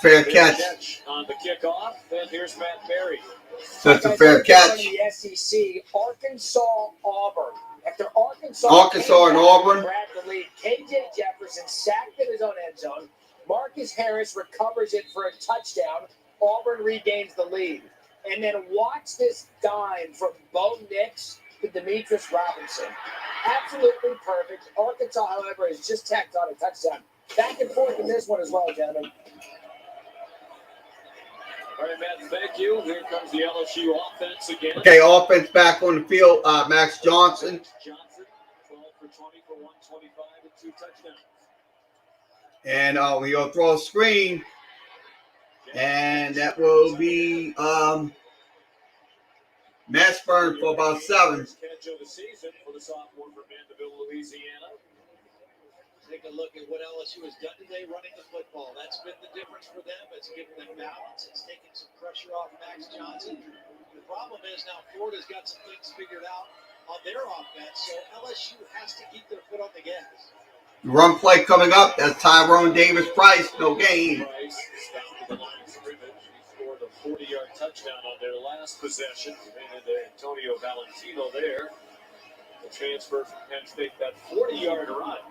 fair catch on the kickoff. And here's Matt Berry. So it's a fair catch. The SEC, Arkansas, Auburn. After Arkansas and Auburn. Grabbed the lead. KJ Jefferson sacked in his own end zone. Marcus Harris recovers it for a touchdown. Auburn regains the lead. And then watch this dime from Bo Nix to Demetrius Robinson. Absolutely perfect. Arkansas, however, has just tacked on a touchdown. Back and forth in this one as well, gentlemen. All right, Matt, thank you. Here comes the LSU offense again. Okay, offense back on the field. Max Johnson. 12 for 20 for 125 and 2 touchdowns. And we'll throw a screen. And that will be Mashburn for about 7. Catch of the season for the sophomore from Mandeville, Louisiana. Take a look at what LSU has done today running the football. That's been the difference for them. It's given them balance. It's taken some pressure off Max Johnson. The problem is now Florida's got some things figured out on their offense, so LSU has to keep their foot on the gas. Run play coming up. That's Tyrone Davis-Price. No gain. Price is down to the line of scrimmage. He scored a 40-yard touchdown on their last possession. And Antonio Valentino there. The transfer from Penn State, that 40-yard run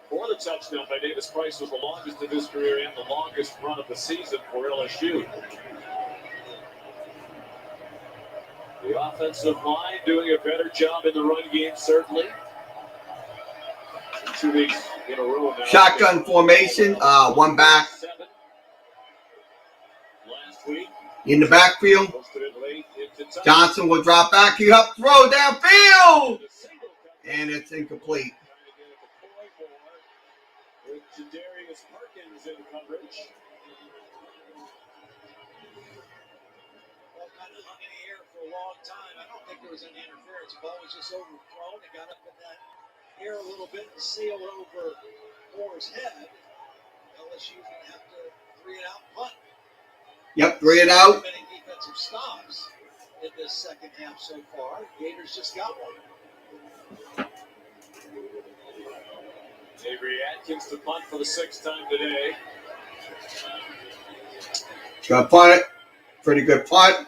for the touchdown by Davis-Price was the longest of his career and the longest run of the season for LSU. The offensive line doing a better job in the run game, certainly. 2 weeks in a row now. Shotgun formation. One back. Last week, In the backfield. posted it late into time. Johnson will drop back. He up, throw downfield. And it's incomplete. Trying to get at the Coy more with Jadarius Perkins in coverage. Ball kind of hung in the air for a long time. I don't think there was any interference. The ball was just overthrown. It got up in that air a little bit and sailed over Moore's head. LSU going to have to 3-and-out punt. Yep, 3 and out. Many defensive stops in this second half so far. Gators just got one. Avery Atkins to punt for the 6th time today. Gonna punt it. Pretty good punt.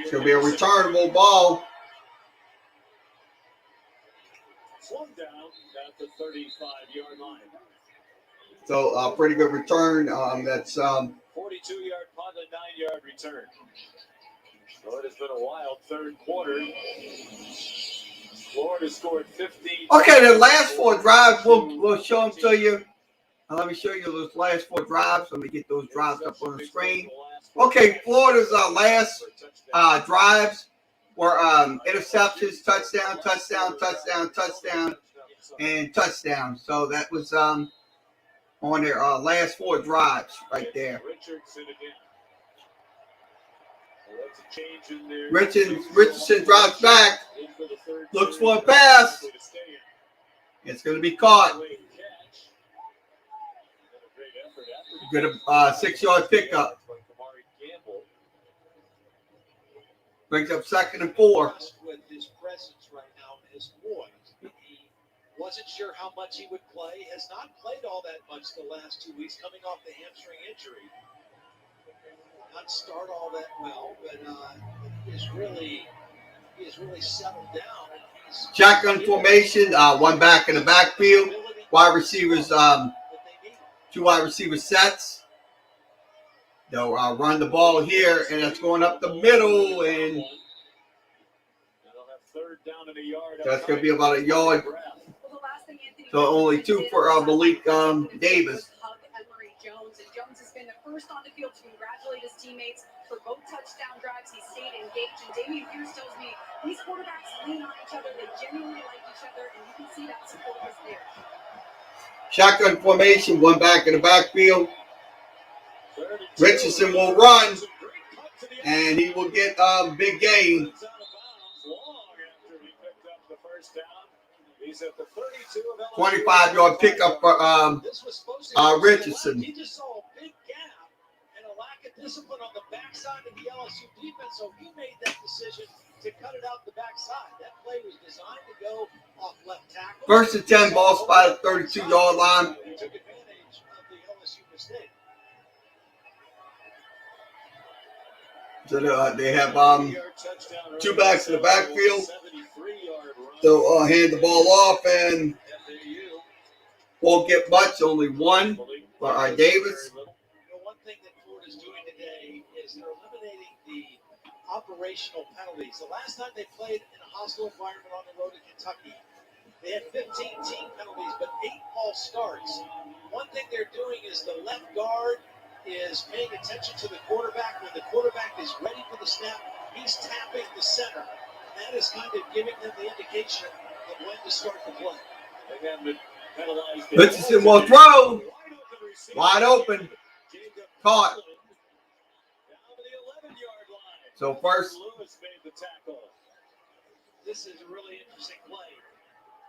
Should be a returnable ball. Slowed down at the 35-yard line. So pretty good return. That's 42-yard punt and 9-yard return. So it has been a wild third quarter. Florida scored 15. okay. The last 4 drives, we'll show them to you. Let me show you those last 4 drives. Let me get those drives up on the screen. Okay, Florida's last drives were interceptions, touchdown, touchdown, touchdown, touchdown, and touchdown. So that was on their last 4 drives right there. Richardson again. So that's a change in there. Richardson drops back, looks for a pass. It's going to be caught. Good 6-yard pickup. Brings up 2nd and 4. With his presence right now and his poise. He wasn't sure how much he would play. Has not played all that much the last 2 weeks, coming off the hamstring injury. Not start all that well, but he has really settled down. And he's Shotgun formation. 1 back in the backfield. Wide receivers. 2 wide receiver sets. They'll run the ball here, and it's going up the middle, and that's going to be about a yard. So only 2 for Malik Davis. Jones has been the first on the field to congratulate his teammates for both touchdown drives. He stayed engaged, and Damian Pierce tells me these quarterbacks lean on each other. They genuinely like each other, and you can see that support was there. Shotgun formation, 1 back in the backfield. Richardson will run, and he will get a big gain. 25-yard pickup for Richardson. He just saw a big gap and a lack of discipline on the backside of the LSU defense, so he made that decision to cut it out the backside. That play was designed to go off left tackle. 1st and 10, ball spot at 32-yard line. He took advantage of the LSU mistake. So they have 2 backs in the backfield. They'll hand the ball off and won't get much. Only 1 for Davis. One thing that Florida's doing today is they're eliminating the operational penalties. The last time they played in a hostile environment on the road in Kentucky, they had 15 team penalties, but 8 false starts. One thing they're doing is the left guard is paying attention to the quarterback. When the quarterback is ready for the snap, he's tapping the center. And that is kind of giving them the indication of when to start the play. They haven't been penalized. Richardson will throw. Wide open. Caught. So first. This is a really interesting play.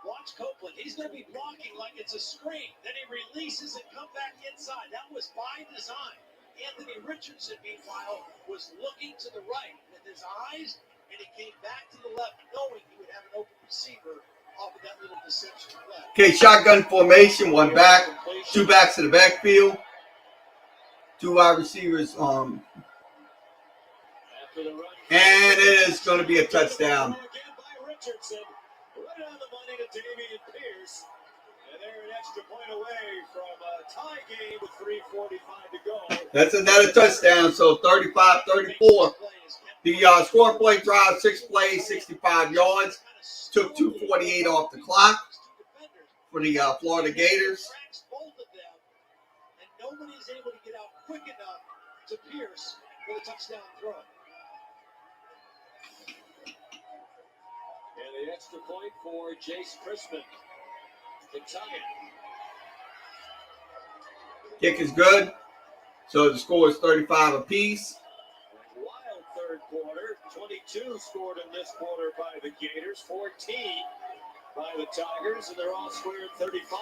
Watch Copeland. He's going to be blocking like it's a screen. Then he releases and come back inside. That was by design. Anthony Richardson, meanwhile, was looking to the right with his eyes, and he came back to the left, knowing he would have an open receiver off of that little deception play. Okay, shotgun formation, 1 back, 2 backs in the backfield, 2 wide receivers. And it is going to be a touchdown. Right on the money to Damian Pierce. And they're an extra point away from a tie game with 3:45 to go. That's another touchdown, so 35-34. The score play drive, 6 plays, 65 yards. Took 2:48 off the clock for the Florida Gators. And nobody is able to get out quick enough to Pierce for the touchdown throw. And the extra point for Jace Christman to tie it. Kick is good. So the score is 35 apiece. Wild third quarter. 22 scored in this quarter by the Gators. 14 by the Tigers. And they're all squared 35.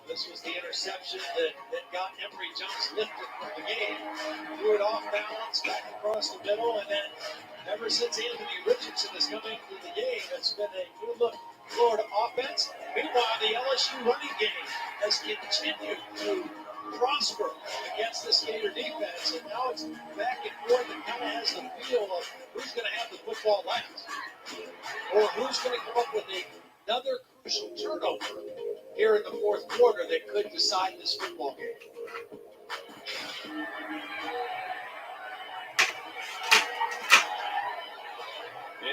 This was the interception that got Emory Jones lifted from the game. Threw it off balance, back across the middle, and then ever since Anthony Richardson has come into the game, it's been a new look Florida offense. Meanwhile, the LSU running game has continued to prosper against this Gator defense, and now it's back and forth and kind of has the feel of who's going to have the football last, or who's going to come up with another crucial turnover here in the fourth quarter that could decide this football game.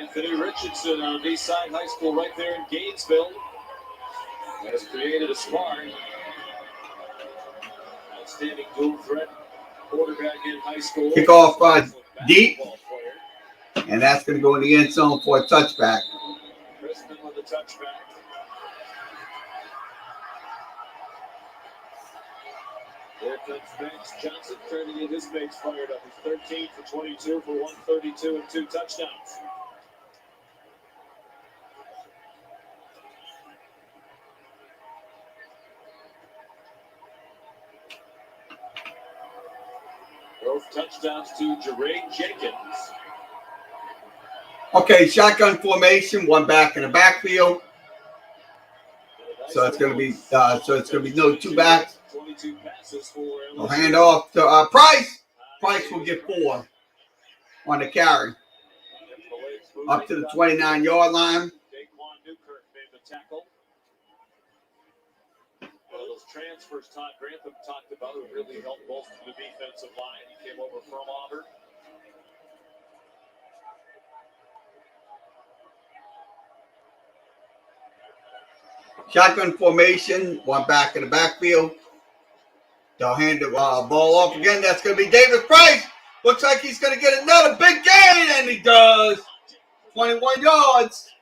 Anthony Richardson on Eastside High School right there in Gainesville has created a spark. Outstanding dual threat quarterback in high school. Kickoff deep. And that's going to go in the end zone for a touchback. Christman with a touchback. There comes Max Johnson trying to get his mates fired up. He's 13 for 22 for 132 and 2 touchdowns. Both touchdowns to Jerraine Jenkins. Okay, shotgun formation, one back in the backfield. So it's going to be no two backs. 22 passes for We'll hand off to Price. Price will get 4 on the carry. Up to the 29-yard line. Daquan Newkirk made the tackle. One of those transfers Todd Grantham talked about who really helped bolster the defensive line. He came over from Auburn. Shotgun formation, one back in the backfield. They'll hand the ball off again. That's going to be Davis Price. Looks like he's going to get another big gain, and he does. 21 yards.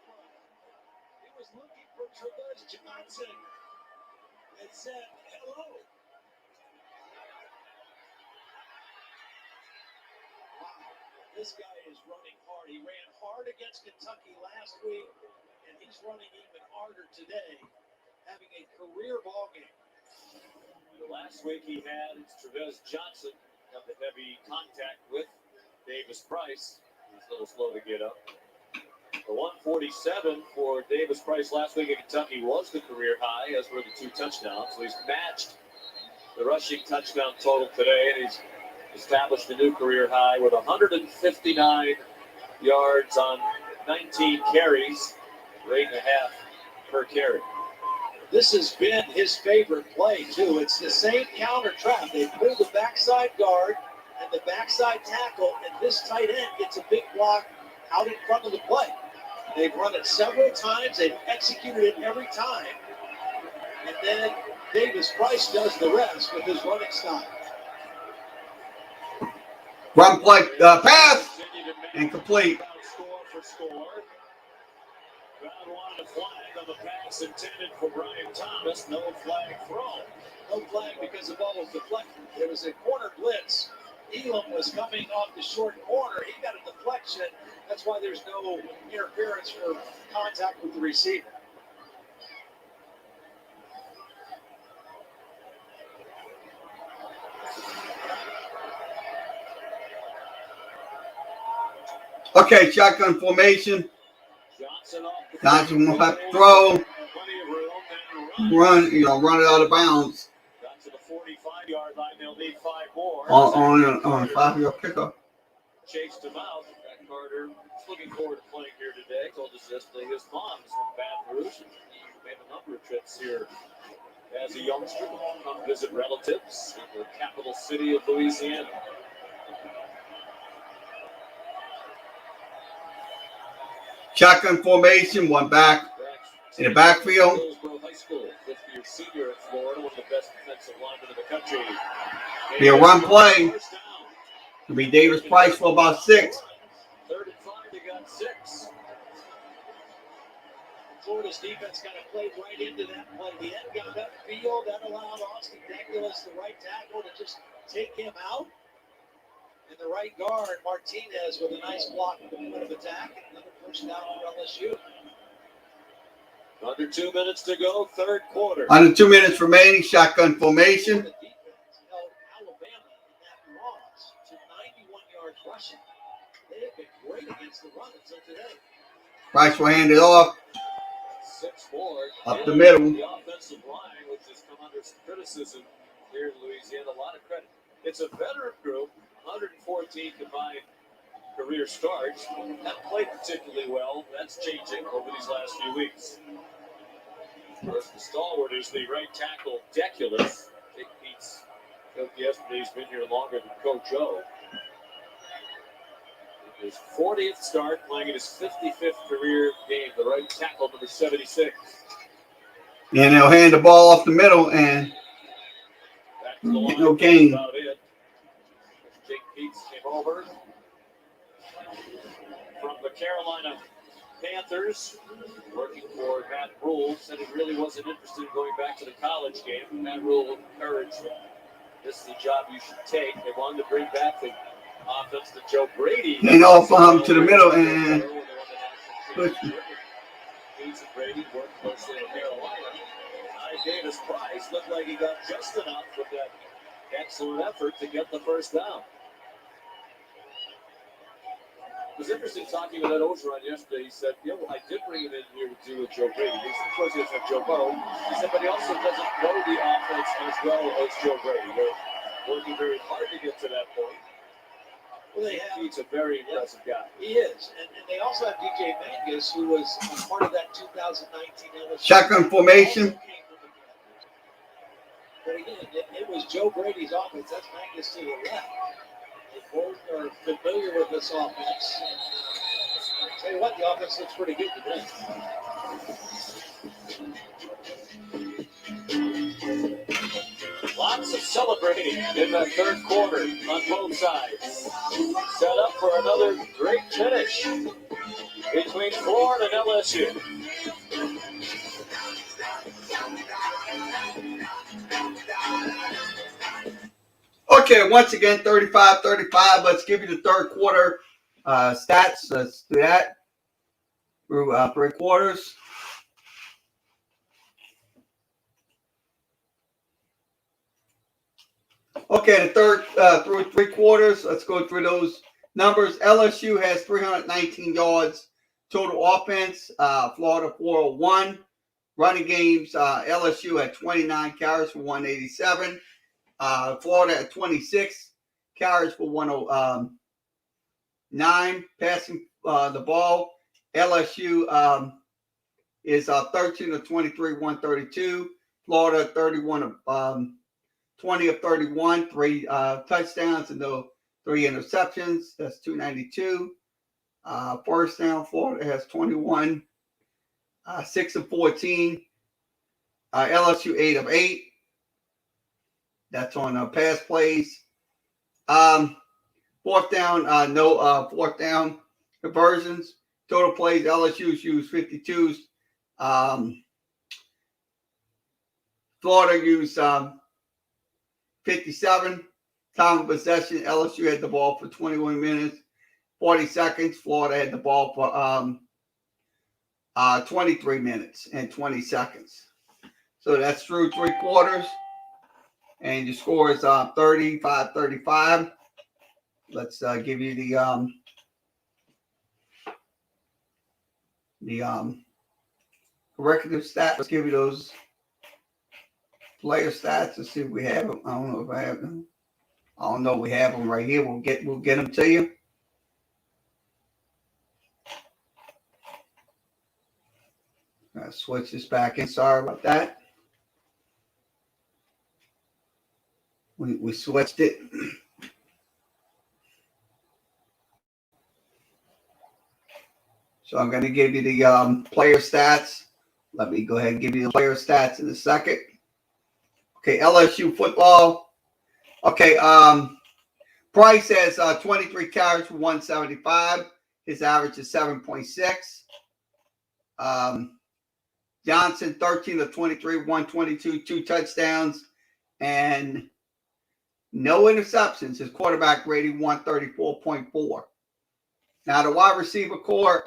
He was looking for Travis Johnson and said, hello. Wow, this guy is running hard. He ran hard against Kentucky last week, and he's running even harder today, having a career ball game. Last week he had Travis Johnson have the heavy contact with Davis Price. He's a little slow to get up. The 147 for Davis Price last week at Kentucky was the career high, as were the 2 touchdowns. So he's matched the rushing touchdown total today, and he's established a new career high with 159 yards on 19 carries, 8.5 per carry. This has been his favorite play, too. It's the same counter trap. They pull the backside guard and the backside tackle, and this tight end gets a big block out in front of the play. They've run it several times. They've executed it every time. And then Davis Price does the rest with his running style. Run play, pass, incomplete. Score for score. Brown wanted a flag on the pass intended for Brian Thomas. No flag thrown. No flag because the ball was deflected. There was a corner blitz. Elam was coming off the short corner. He got a deflection. That's why there's no interference for contact with the receiver. Okay, shotgun formation. Johnson will have to throw. Run it out of bounds. Got to the 45-yard line. They'll need 5 more. On a 5-yard kickoff. Chased him out. Matt Carter is looking forward to playing here today. Told us yesterday his mom is from Baton Rouge. He made a number of trips here as a youngster to come visit relatives in the capital city of Louisiana. Shotgun formation, one back in the backfield. Hillsborough High school, fifth-year senior at Florida, one of the best defensive linemen in the country. Be a run play. It'll be Davis Price for about 6. 3rd and 5, they got 6. Florida's defense kind of played right into that play. The end got upfield. That allowed Austin Douglas, the right tackle, to just take him out. And the right guard, Martinez, with a nice block at the point of attack. Another first down for LSU. Under 2 minutes to go, 3rd quarter. Under 2 minutes remaining, shotgun formation. The defense held Alabama in that loss to 91 yards rushing. They have been great against the run until today. Price will hand it off 6-4. up the middle. The offensive line, which has come under some criticism here in Louisiana, a lot of credit. It's a veteran group, 114 combined career starts. Haven't played particularly well. That's changing over these last few weeks. First, the stalwart is the right tackle, Deculus. Jake Pete's coach yesterday. He's been here longer than Coach O. His 40th start, playing in his 55th career game. The right tackle, number 76. And they'll hand the ball off the middle and Back to the line. no gain. That's about it. Jake Pete's came over from the Carolina Panthers, working for Matt Rule. Said he really wasn't interested in going back to the college game. Matt Rule encouraged him. This is the job you should take. They wanted to bring back the offense to Joe Brady. And off to the middle and push. Pete's and Brady worked closely in Carolina. Davis Price looked like he got just enough with that excellent effort to get the first down. It was interesting talking with Ed Ogeron yesterday. He said, I did bring him in here to do with Joe Brady. He said, of course, he doesn't have Joe Burrow. He said, but he also doesn't know the offense as well as Joe Brady. They're working very hard to get to that point. Well, they have. He's a very impressive guy. He is. And they also have DJ Mangus, who was a part of that 2019 LSU. Shotgun formation. But again, it was Joe Brady's offense. That's Mangus to the left. They both are familiar with this offense. And, I'll tell you what, the offense looks pretty good today. Lots of celebrating in the 3rd quarter on both sides. Set up for another great finish between Florida and LSU. Okay, once again, 35-35. Let's give you the 3rd quarter stats. Let's do that through 3 quarters. Okay, the third through 3 quarters. Let's go through those numbers. LSU has 319 yards total offense. Florida 401. Running games. LSU had 29 carries for 187. Florida had 26 carries for 109. Passing the ball. LSU is 13 of 23, 132. Florida 31 of 20 of 31, 3 touchdowns and 3 interceptions. That's 292. First down, Florida has 21, 6 of 14. LSU 8 of 8. That's on pass plays. 4th down, no 4th down conversions. Total plays, LSU's used 52s. Florida used 57. Time of possession, LSU had the ball for 21 minutes, 40 seconds. Florida had the ball for 23 minutes and 20 seconds. So that's through 3 quarters. And your score is 35-35. Let's give you the corrective stats. Let's give you those player stats. Let's see if we have them. I don't know if I have them. I don't know. We have them right here. We'll get them to you. I'll switch this back in. Sorry about that. We switched it. So I'm going to give you the player stats Let me go ahead and give you the player stats in a second. Okay, LSU football. Okay, Price has 23 carries for 175. His average is 7.6. Johnson, 13 of 23, 122, 2 touchdowns, and no interceptions. His quarterback rating 134.4. Now, the wide receiver core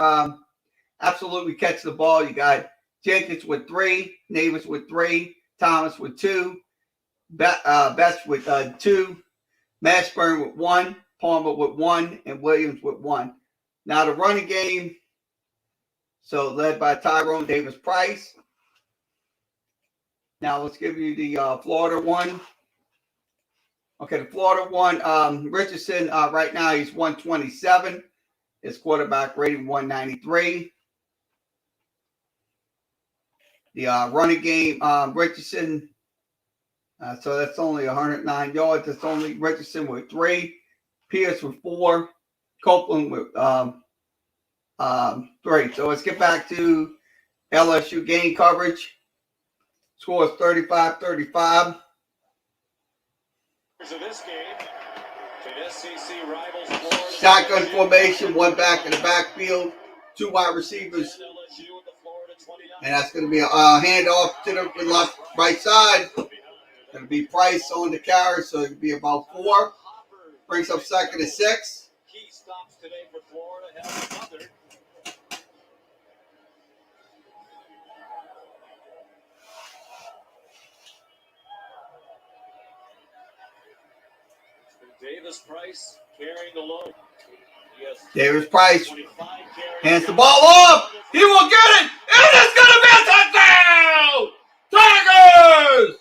absolutely catch the ball. You got Jenkins with 3, Navis with 3, Thomas with 2, Best with 2, Mashburn with 1, Palmer with 1, and Williams with 1. Now, the running game, so led by Tyrone Davis-Price. Now, let's give you the Florida one. Okay, the Florida one, Richardson, right now he's 127. His quarterback rating 193. The running game, Richardson, so that's only 109 yards. That's only Richardson with 3. Pierce with 4. Copeland with 3. So let's get back to LSU game coverage. Score is 35-35. Of this game, SEC rivals Florida. Shotgun formation, one back in the backfield, 2 wide receivers. And that's going to be a handoff to the left, right side. Going to be Price on the carry, so it'll be about 4. Brings up second and 6. Key stops today for Florida. Has another. Davis-Price carrying the load. Yes. Davis-Price hands the ball off. He will get it. And it's going to be a touchdown. Tigers.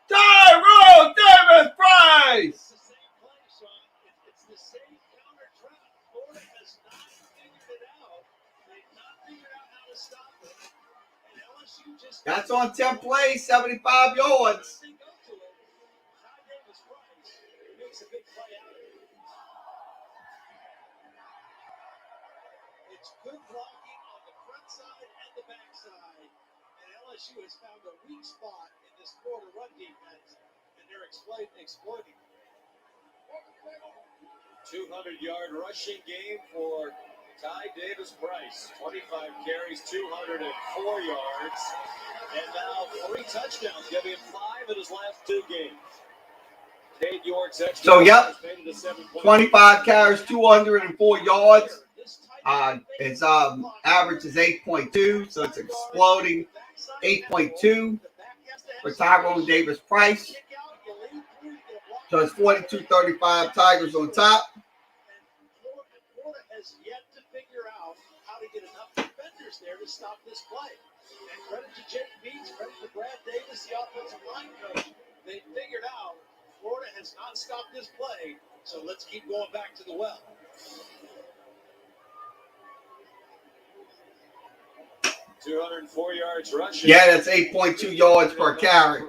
Tyrone Davis-Price. It's the same counter trap. Florida has not figured it out. They've not figured out how to stop it. And LSU just That's on 10 plays, 75 yards. they go to it. Ty Davis-Price makes a big play out of it. It's good blocking on the front side and the back side. And LSU has found a weak spot in this Florida run defense, and they're exploiting. 200-yard rushing game for Ty Davis-Price. 25 carries, 204 yards, and now 3 touchdowns, giving him 5 in his last 2 games. Cade York's extra. So, yep, 25 carries, 204 yards. His average is 8.2, so it's exploding. 8.2 for Tyrone Davis-Price. So it's 42-35 Tigers on top. Florida has yet to figure out how to get enough defenders there to stop this play. And credit to Jake Beats, credit to Brad Davis, the offensive line coach. They figured out Florida has not stopped this play, so let's keep going back to the well. $204 yards rushing. Yeah, that's 8.2 yards per carry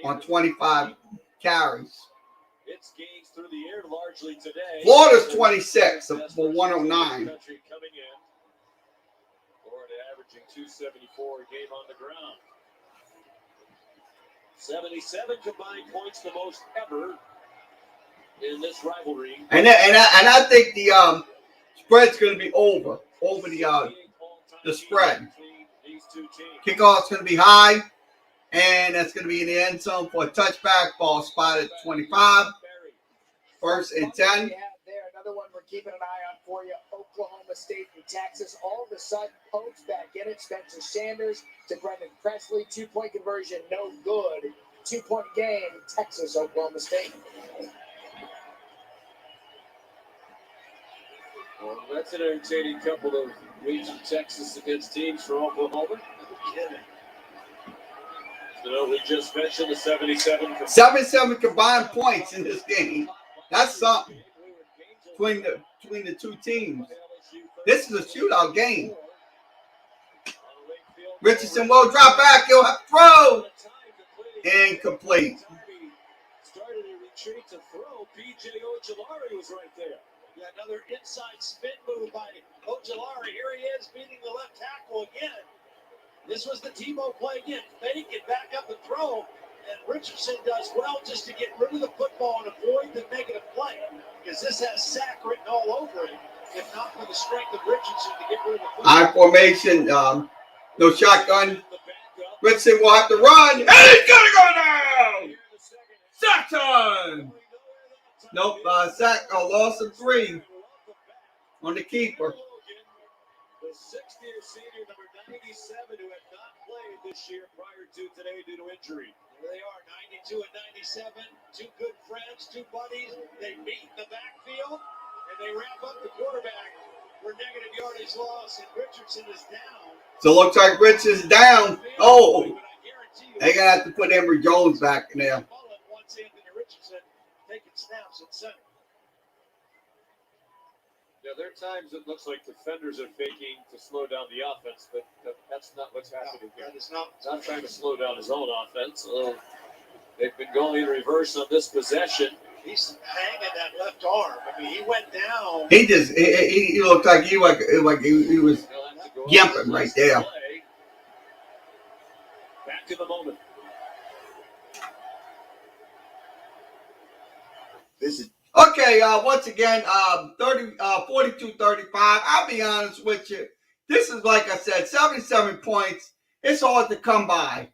on 25 carries. It's gains through the air largely today. Florida's 26 for 109. Coming in. Florida averaging 274 a game on the ground. 77 combined points, the most ever in this rivalry. And I think the spread's going to be over the spread. Kickoff's going to be high, and that's going to be in the end zone for a touchback. Ball spotted 25. First and 10. There, another one we're keeping an eye on for you. Oklahoma State and Texas. All of a sudden, Pokes back in it. Spencer Sanders to Brendan Presley. 2-point conversion, no good. 2-point game. Texas, Oklahoma State. Well, that's an entertaining couple of weeks of Texas against teams from Oklahoma. So we just mentioned the 77 combined points in this game. That's something between the two teams. This is a shootout game. Richardson will drop back. He'll have to throw. Incomplete. Started a retreat to throw. P.J. Ojolari was right there. Yeah, another inside spin move by Ojolari. Here he is beating the left tackle again. This was the Tebow play again. Fake it, back up and throw. And Richardson does well just to get rid of the football and avoid the negative play. Because this has sack written all over it. If not for the strength of Richardson to get rid of the football. I formation, no shotgun. Richardson will have to run. And he's going to go down. Sack time. Nope, loss of 3 on the keeper. The 60th senior, number 97, who had not played this year prior to today due to injury. There they are, 92 and 97, two good friends, two buddies. They meet in the backfield, and they wrap up the quarterback for negative yardage loss, and Richardson is down. So it looks like Richardson's down. Oh, they're going to have to put Emory Jones back in there. Once Anthony Richardson taking snaps at center. Yeah, there are times it looks like defenders are faking to slow down the offense, but that's not what's happening here. That is not Trying to slow down his own offense. They've been going in reverse on this possession. He's hanging that left arm. I mean, he went down. He looked like he was gimping right there. Back to the moment. Okay, once again, 42-35. I'll be honest with you. This is, like I said, 77 points. It's hard to come by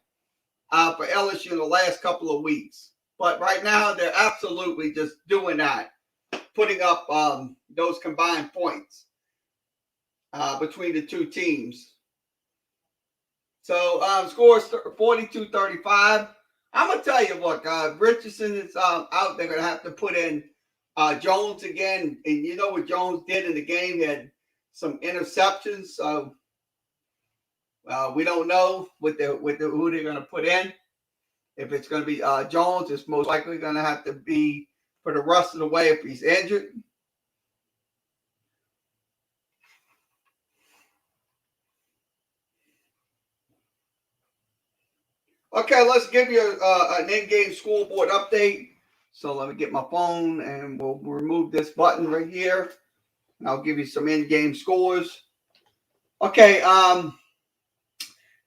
for LSU in the last couple of weeks. But right now, they're absolutely just doing that, putting up those combined points between the two teams. So, scores 42-35. I'm going to tell you, look, Richardson is out. They're going to have to put in Jones again. And you know what Jones did in the game? He had some interceptions. So we don't know who they're going to put in. If it's going to be Jones, it's most likely going to have to be for the rest of the way if he's injured. Okay, let's give you an in-game scoreboard update. So let me get my phone and we'll remove this button right here. And I'll give you some in-game scores. Okay,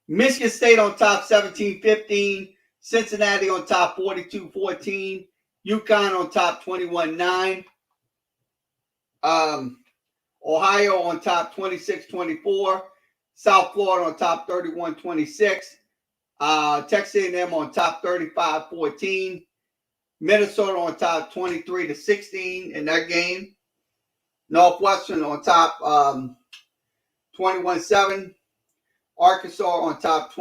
Michigan State on top 17-15. Cincinnati on top 42-14. UConn on top 21-9. Ohio on top 26-24. South Florida on top 31-26. Texas A&M on top 35-14. Minnesota on top 23-16 in that game. Northwestern on top 21-7. Arkansas on top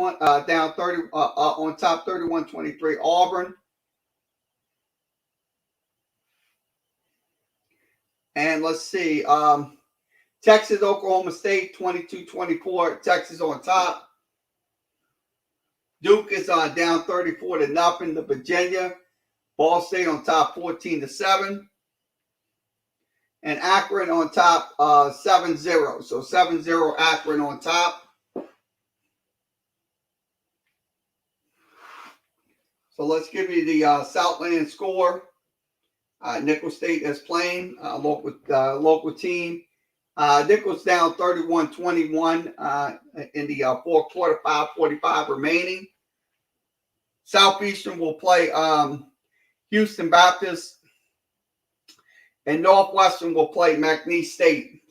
down 30 on top 31-23. Auburn. And let's see. Texas, Oklahoma State 22-24. Texas on top. Duke is down 34-0 to Virginia. Ball State on top 14-7. And Akron on top 7-0. So 7-0 Akron on top. So let's give you the Southland score. Nicholls State is playing local team. Nicholls down 31-21 in the fourth quarter, 5:45 remaining. Southeastern will play Houston Baptist, and Northwestern will play McNeese State.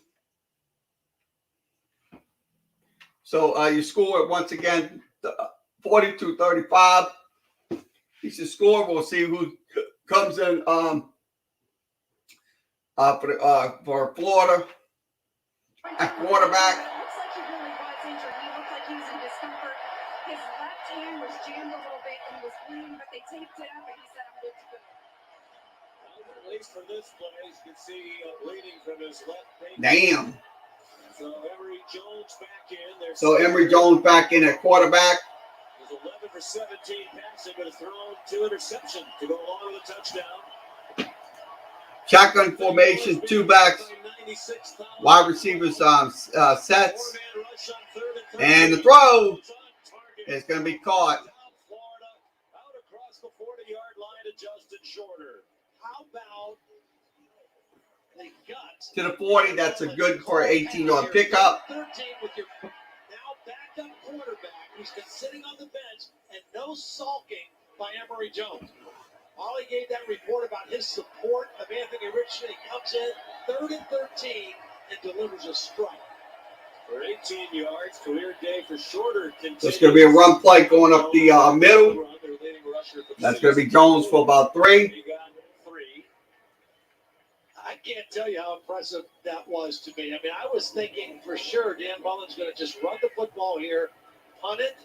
So your score once again 42-35. It's your score. We'll see who comes in for Florida at quarterback. It looks like he really was injured. He looked like he was in discomfort. His left hand was jammed a little bit and was bleeding, but they taped it up and he said, I'm good to go. At least for this play, you can see bleeding from his left knee. Damn. So Emory Jones back in. So Emory Jones back in at quarterback. He's 11 for 17 passing, but has thrown 2 interceptions to go along with a touchdown. Shotgun formation, 2 backs, wide receivers sets, and the throw is going to be caught. Out across the 40-yard line to Justin Shorter. How about the guts? To the 40, that's a good for an 18-yard pickup. 13 with your now backup quarterback. He's been sitting on the bench, and no sulking by Emory Jones. Ollie gave that report about his support of Anthony Richardson. He comes in 3rd and 13 and delivers a strike. For 18 yards, career day for Shorter. There's going to be a run play going up the middle. That's going to be Jones for about 3. He got 3. I can't tell you how impressive that was to me. I mean, I was thinking for sure Dan Mullen's going to just run the football here, punt it,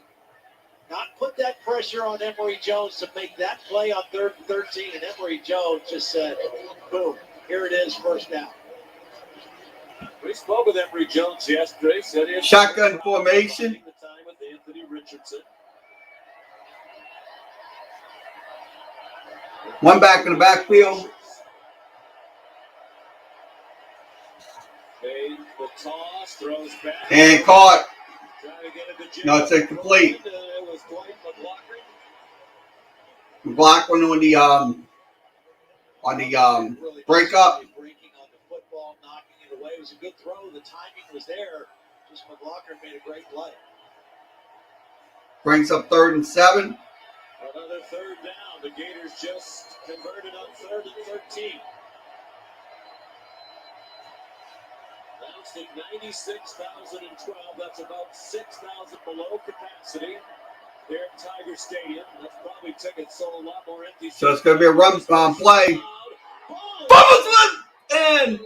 not put that pressure on Emory Jones to make that play on 3rd and 13, and Emory Jones just said, boom, here it is, first down. We spoke with Emory Jones yesterday. Said he Shotgun formation. The time with Anthony Richardson. One back in the backfield. Made the toss, throws back. And caught. Trying to get it to No, it's incomplete. It was Dwight McLaughlin. McLaughlin on the breakup. Breaking on the football, knocking it away. It was a good throw. The timing was there. Just McLaughlin made a great play. Brings up 3rd and 7. Another 3rd down. The Gators just converted on 3rd and 13. Announced at 96,012. That's about 6,000 below capacity there at Tiger Stadium. That's probably tickets sold a lot more empty. So it's going to be a run play. Bubbles in!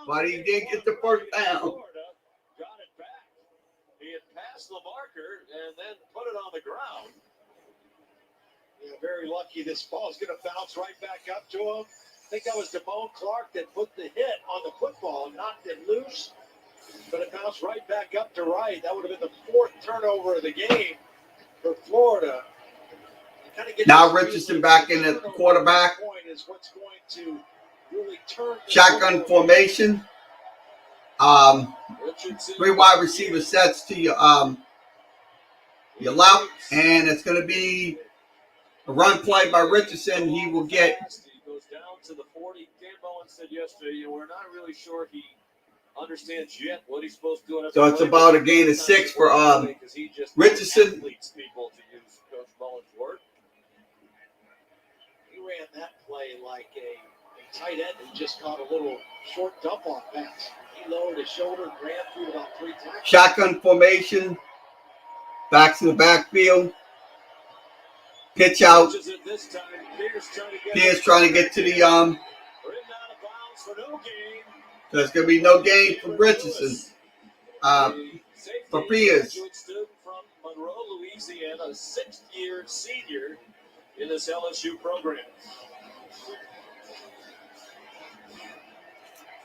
But he did get the first down. Got it back. He had passed the marker and then put it on the ground. Yeah, very lucky. This ball is going to bounce right back up to him. I think that was Damone Clark that put the hit on the football, knocked it loose, but it bounced right back up to right. That would have been the 4th turnover of the game for Florida. Now Richardson back in at quarterback. Is what's going to really turn Shotgun formation. 3 wide receiver sets to your left, and it's going to be a run play by Richardson. He will get. He goes down to the 40. Dan Mullen said yesterday, we're not really sure he understands yet what he's supposed to do. So it's about a gain of 6 for Richardson. People to use Coach Mullen's word. He ran that play like a tight end who just caught a little short dump off pass. He lowered his shoulder and ran through about 3 times. Shotgun formation. Back to the backfield. Pitch out. Pierce trying to get to the So it's going to be no gain for Richardson. For Pierce. From Monroe, Louisiana, a 6th-year senior in this LSU program.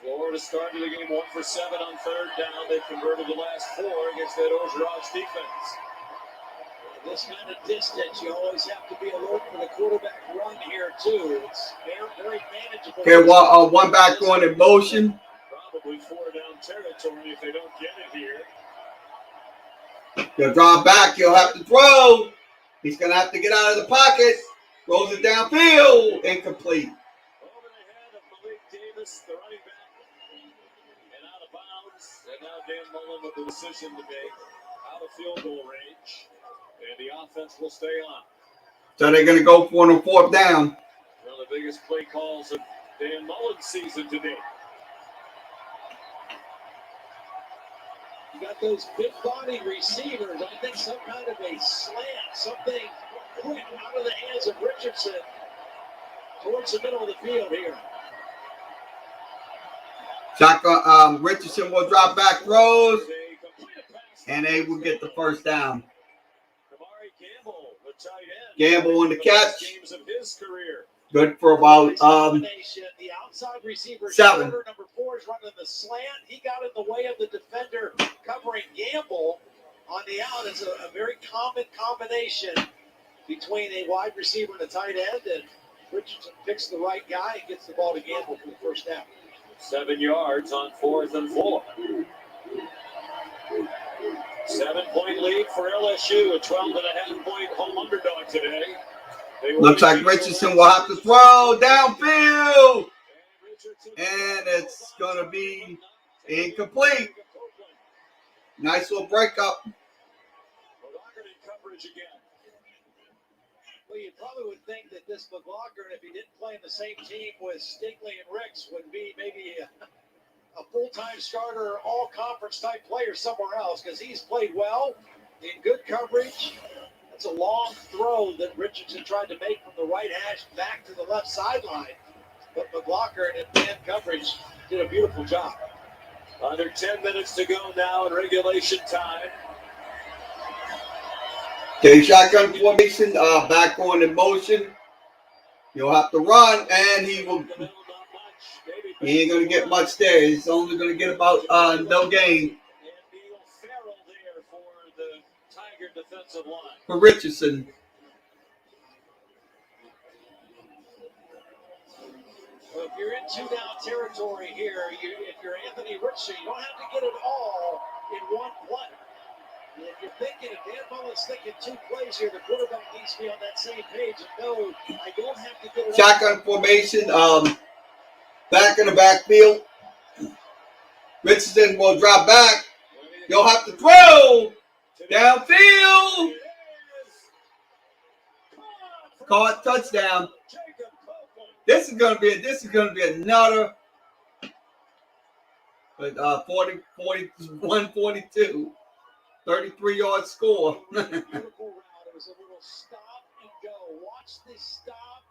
Florida started the game 1 for 7 on 3rd down. They converted the last 4 against that Orgeron's defense. This kind of distance, you always have to be alert for the quarterback run here, too. It's very manageable. Okay, one back going in motion. Probably 4-down territory if they don't get it here. He'll draw back. He'll have to throw. He's going to have to get out of the pocket. Rolls it downfield. Incomplete. Over the head of Malik Davis, the running back. And out of bounds. And now Dan Mullen with the decision to make. Out of field goal range. And the offense will stay on. So they're going to go for a 4th down. One of the biggest play calls of Dan Mullen's season today. You got those big body receivers. I think some kind of a slant, something quick out of the hands of Richardson towards the middle of the field here. Shotgun, Richardson will drop back throws, and they will get the first down. Gamble on the catch. Good for about The outside receiver, 7. Number 4 is running the slant. He got in the way of the defender covering Gamble on the out. It's a very common combination between a wide receiver and a tight end. And Richardson picks the right guy and gets the ball to Gamble for the first down. 7 yards on 4th and 4. 7-point lead for LSU, a 12.5-point home underdog today. Looks like Richardson will have to throw downfield. And it's going to be incomplete. Nice little breakup. coverage again. Well, you probably would think that this McLaughlin, if he didn't play in the same team with Stingley and Ricks, would be maybe a full-time starter, all-conference type player somewhere else, because he's played well in good coverage. That's a long throw that Richardson tried to make from the right hash back to the left sideline. But McLaughlin in man coverage did a beautiful job. Under 10 minutes to go now in regulation time. Okay, shotgun formation, back on in motion. He'll have to run, and he ain't going to get much there. He's only going to get about no gain. For Richardson. Well, if you're in two-down territory here, if you're Anthony Richardson, you don't have to get it all in one play. And if you're thinking, if Dan Mullen's thinking two plays here, the quarterback needs to be on that same page and know I don't have to get it Shotgun all. formation, back in the backfield. Richardson will drop back. You'll have to throw downfield. Caught touchdown. This is going to be another 41, 42, 33-yard score. Beautiful route. It was a little stop and go. Watch this stop,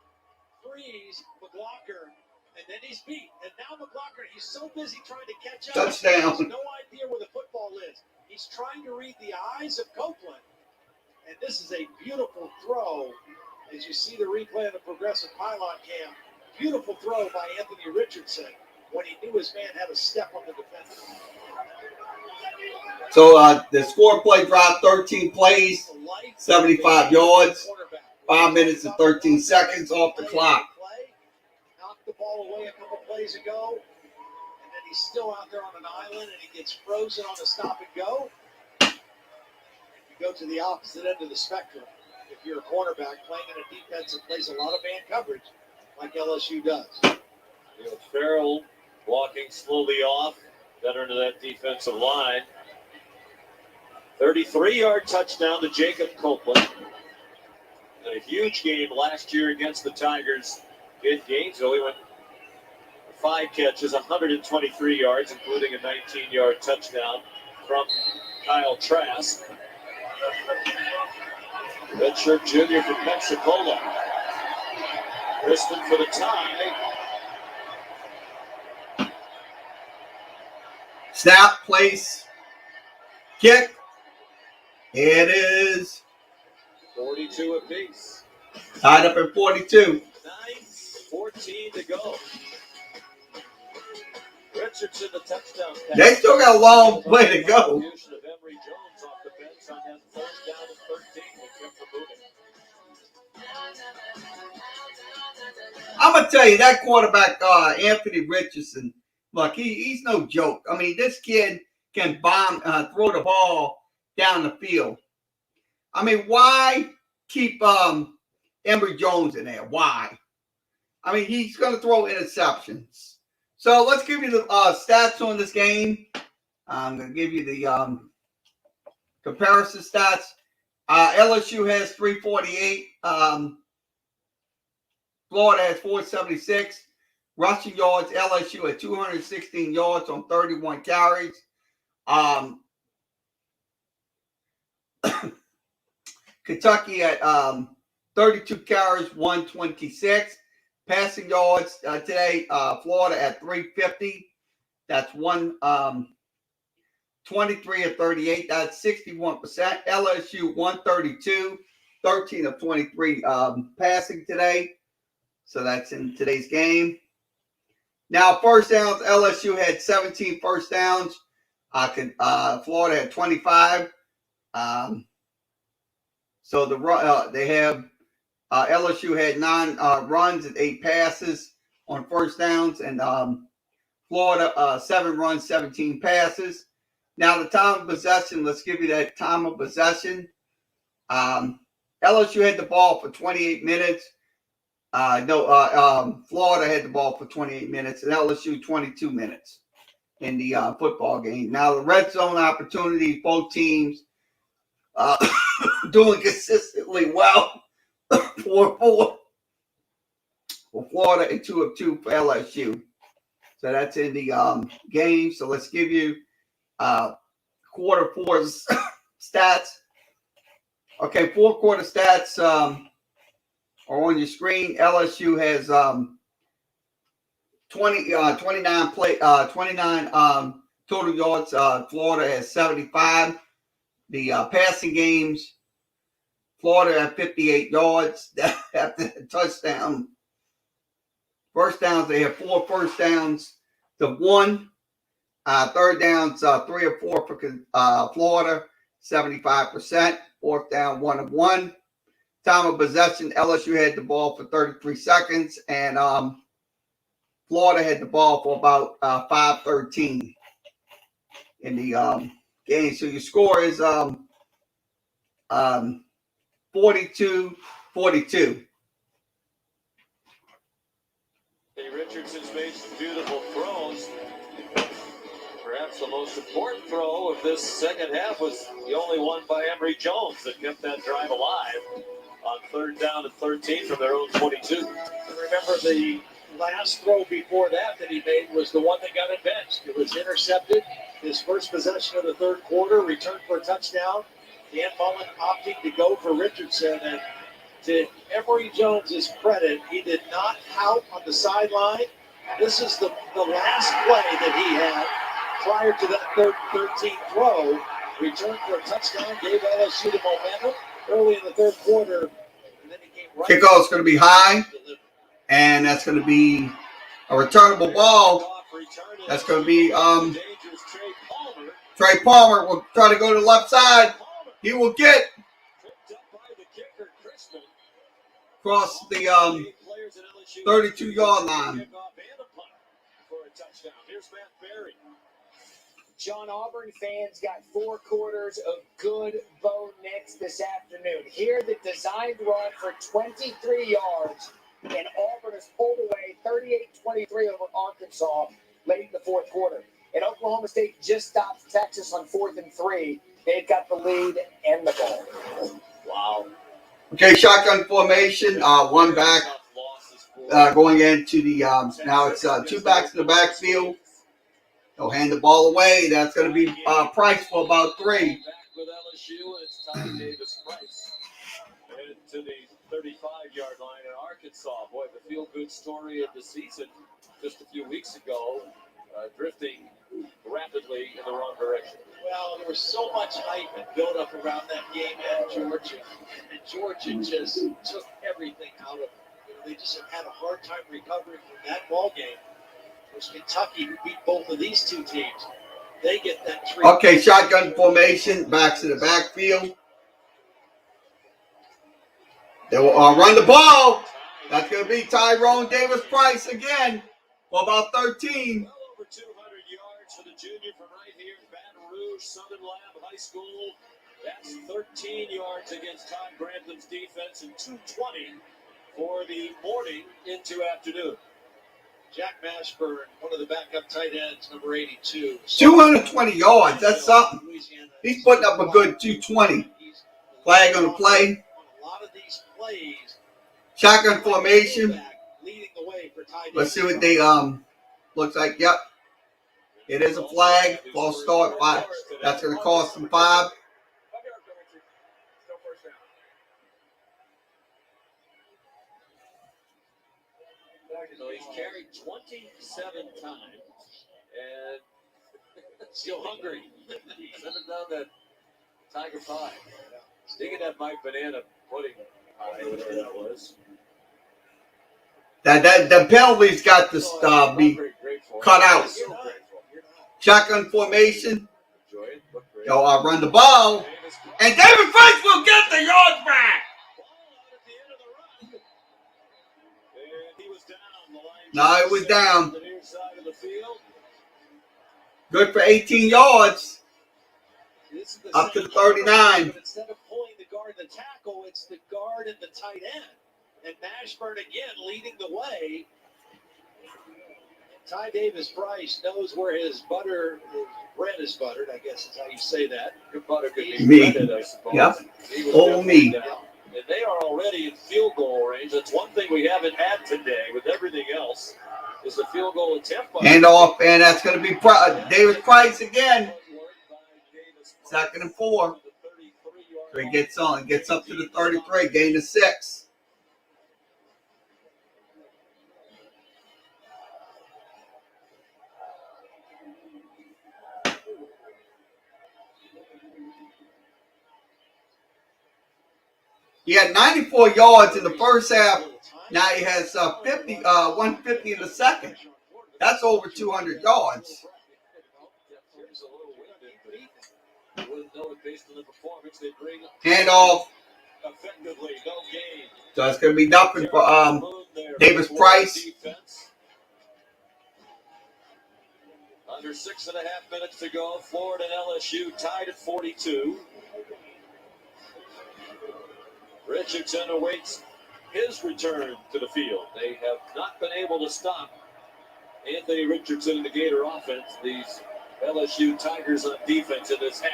freeze, McLaughlin, and then he's beat. And now McLaughlin, he's so busy trying to catch up. Touchdown. He has no idea where the football is. He's trying to read the eyes of Copeland. And this is a beautiful throw. As you see the replay of the progressive pylon cam, beautiful throw by Anthony Richardson when he knew his man had a step on the defender. So the score play drive, 13 plays, 75 yards, 5 minutes and 13 seconds off the clock. Knocked the ball away a couple plays ago, and then he's still out there on an island, and he gets frozen on the stop and go. You go to the opposite end of the spectrum. If you're a cornerback playing in a defense that plays a lot of man coverage, like LSU does. Farrell walking slowly off, veteran of that defensive line. 33-yard touchdown to Jacob Copeland. And a huge game last year against the Tigers in Gainesville. He went 5 catches, 123 yards, including a 19-yard touchdown from Kyle Trask. Redshirt junior from Pensacola. Kristen for the tie. Snap, place, kick. It is 42 apiece. tied up at 42. 9:14 to go. Richardson, the touchdown pass. They still got a long way to go. Contribution of Emory Jones off the bench on that first down and 13 that kept them moving. I'm going to tell you, that quarterback, Anthony Richardson, look, he's no joke. I mean, this kid can throw the ball down the field. I mean, why keep Emory Jones in there? Why? I mean, he's going to throw interceptions. So let's give you the stats on this game. I'm going to give you the comparison stats. LSU has 348. Florida has 476. Rushing yards, LSU at 216 yards on 31 carries. Kentucky at 32 carries, 126. Passing yards today, Florida at 350. That's 23 of 38. That's 61%. LSU 132, 13 of 23 passing today. So that's in today's game. Now, first downs, LSU had 17 first downs. Florida had 25. So they have LSU had 9 runs and 8 passes on first downs, and Florida 7 runs, 17 passes. Now the time of possession. Let's give you that time of possession. LSU had the ball for 28 minutes. Florida had the ball for 28 minutes, and LSU 22 minutes in the football game. Now the red zone opportunities, both teams. doing consistently well for Florida and 2 of 2 for LSU. So that's in the game. So let's give you quarter four's stats. Okay, 4 quarter stats are on your screen. LSU has 29 total yards. Florida has 75. The passing games, Florida had 58 yards after the touchdown. First downs, they have 4 first downs to 1. Third downs, 3 or 4 for Florida, 75%. Fourth down, 1 of 1. Time of possession, LSU had the ball for 33 seconds, and Florida had the ball for about 5:13 in the game. So your score is 42-42. Richardson's made some beautiful throws. Perhaps the most important throw of this second half was the only one by Emory Jones that kept that drive alive on 3rd down and 13 from their own 22. And remember, the last throw before that he made was the one that got him benched. It was intercepted. His first possession of the third quarter, returned for a touchdown. Dan Mullen opting to go for Richardson. And to Emory Jones' credit, he did not pout on the sideline. This is the last play that he had prior to that 13th throw. Returned for a touchdown, gave LSU the momentum early in the third quarter. And then he came right. Kickoff is going to be high, and that's going to be a returnable ball. That's going to be Trey Palmer will try to go to the left side. He will get across the 32-yard line. John, Auburn fans got 4 quarters of good Bo Nix this afternoon. Here, the designed run for 23 yards, and Auburn has pulled away 38-23 over Arkansas late in the fourth quarter. And Oklahoma State just stopped Texas on 4th and 3. They've got the lead and the ball. Wow. Okay, shotgun formation. One back going into the now it's 2 backs in the backfield. They'll hand the ball away. That's going to be Price for about 3. Back with LSU, and it's Ty Davis Price headed to the 35-yard line in Arkansas. Boy, the feel-good story of the season just a few weeks ago, drifting rapidly in the wrong direction. Well, there was so much hype and build-up around that game at Georgia, and Georgia just took everything out of it. They just had a hard time recovering from that ball game. It was Kentucky who beat both of these two teams. They get that 3. Okay, shotgun formation, backs in the backfield. They will run the ball. That's going to be Tyrone Davis Price again for about 13. Well over 200 yards for the junior from right here in Baton Rouge, Southern Lab High School. That's 13 yards against Todd Grantham's defense and 220 for the morning into afternoon. Jack Mashburn, one of the backup tight ends, number 82. 220 yards. That's something. He's putting up a good 220. Flag on the play. A lot of these plays. Shotgun formation. Leading the way for Ty Davis. Let's see what they looks like. Yep. It is a flag. False start. 5. That's going to cost them 5. So he's carried 27 times and Still hungry. send him down that Tiger Pie. Digging that Mike Banana pudding pie, whatever that was. The penalty's got to be cut out. Shotgun formation. They'll run the ball. And David Price will get the yards back. No, it was down. Good for 18 yards. Up to the 39. Instead of pulling the guard and the tackle, it's the guard and the tight end. And Mashburn again leading the way. Ty Davis Price knows where his bread is buttered, I guess is how you say that. Your butter could be Me. breaded, I suppose. Yep. He was Oh, me. definitely down. And they are already in field goal range. That's one thing we haven't had today with everything else is the field goal attempt. Hand off, and that's going to be Davis Price again. 2nd and 4. So he gets on, gets up to the 33, gain of 6. He had 94 yards in the first half. Now he has 150 in the second. That's over 200 yards. Hand off. So it's going to be nothing for Davis Price. Under 6.5 minutes to go. Florida and LSU tied at 42. Richardson awaits his return to the field. They have not been able to stop Anthony Richardson in the Gator offense. These LSU Tigers on defense in this half.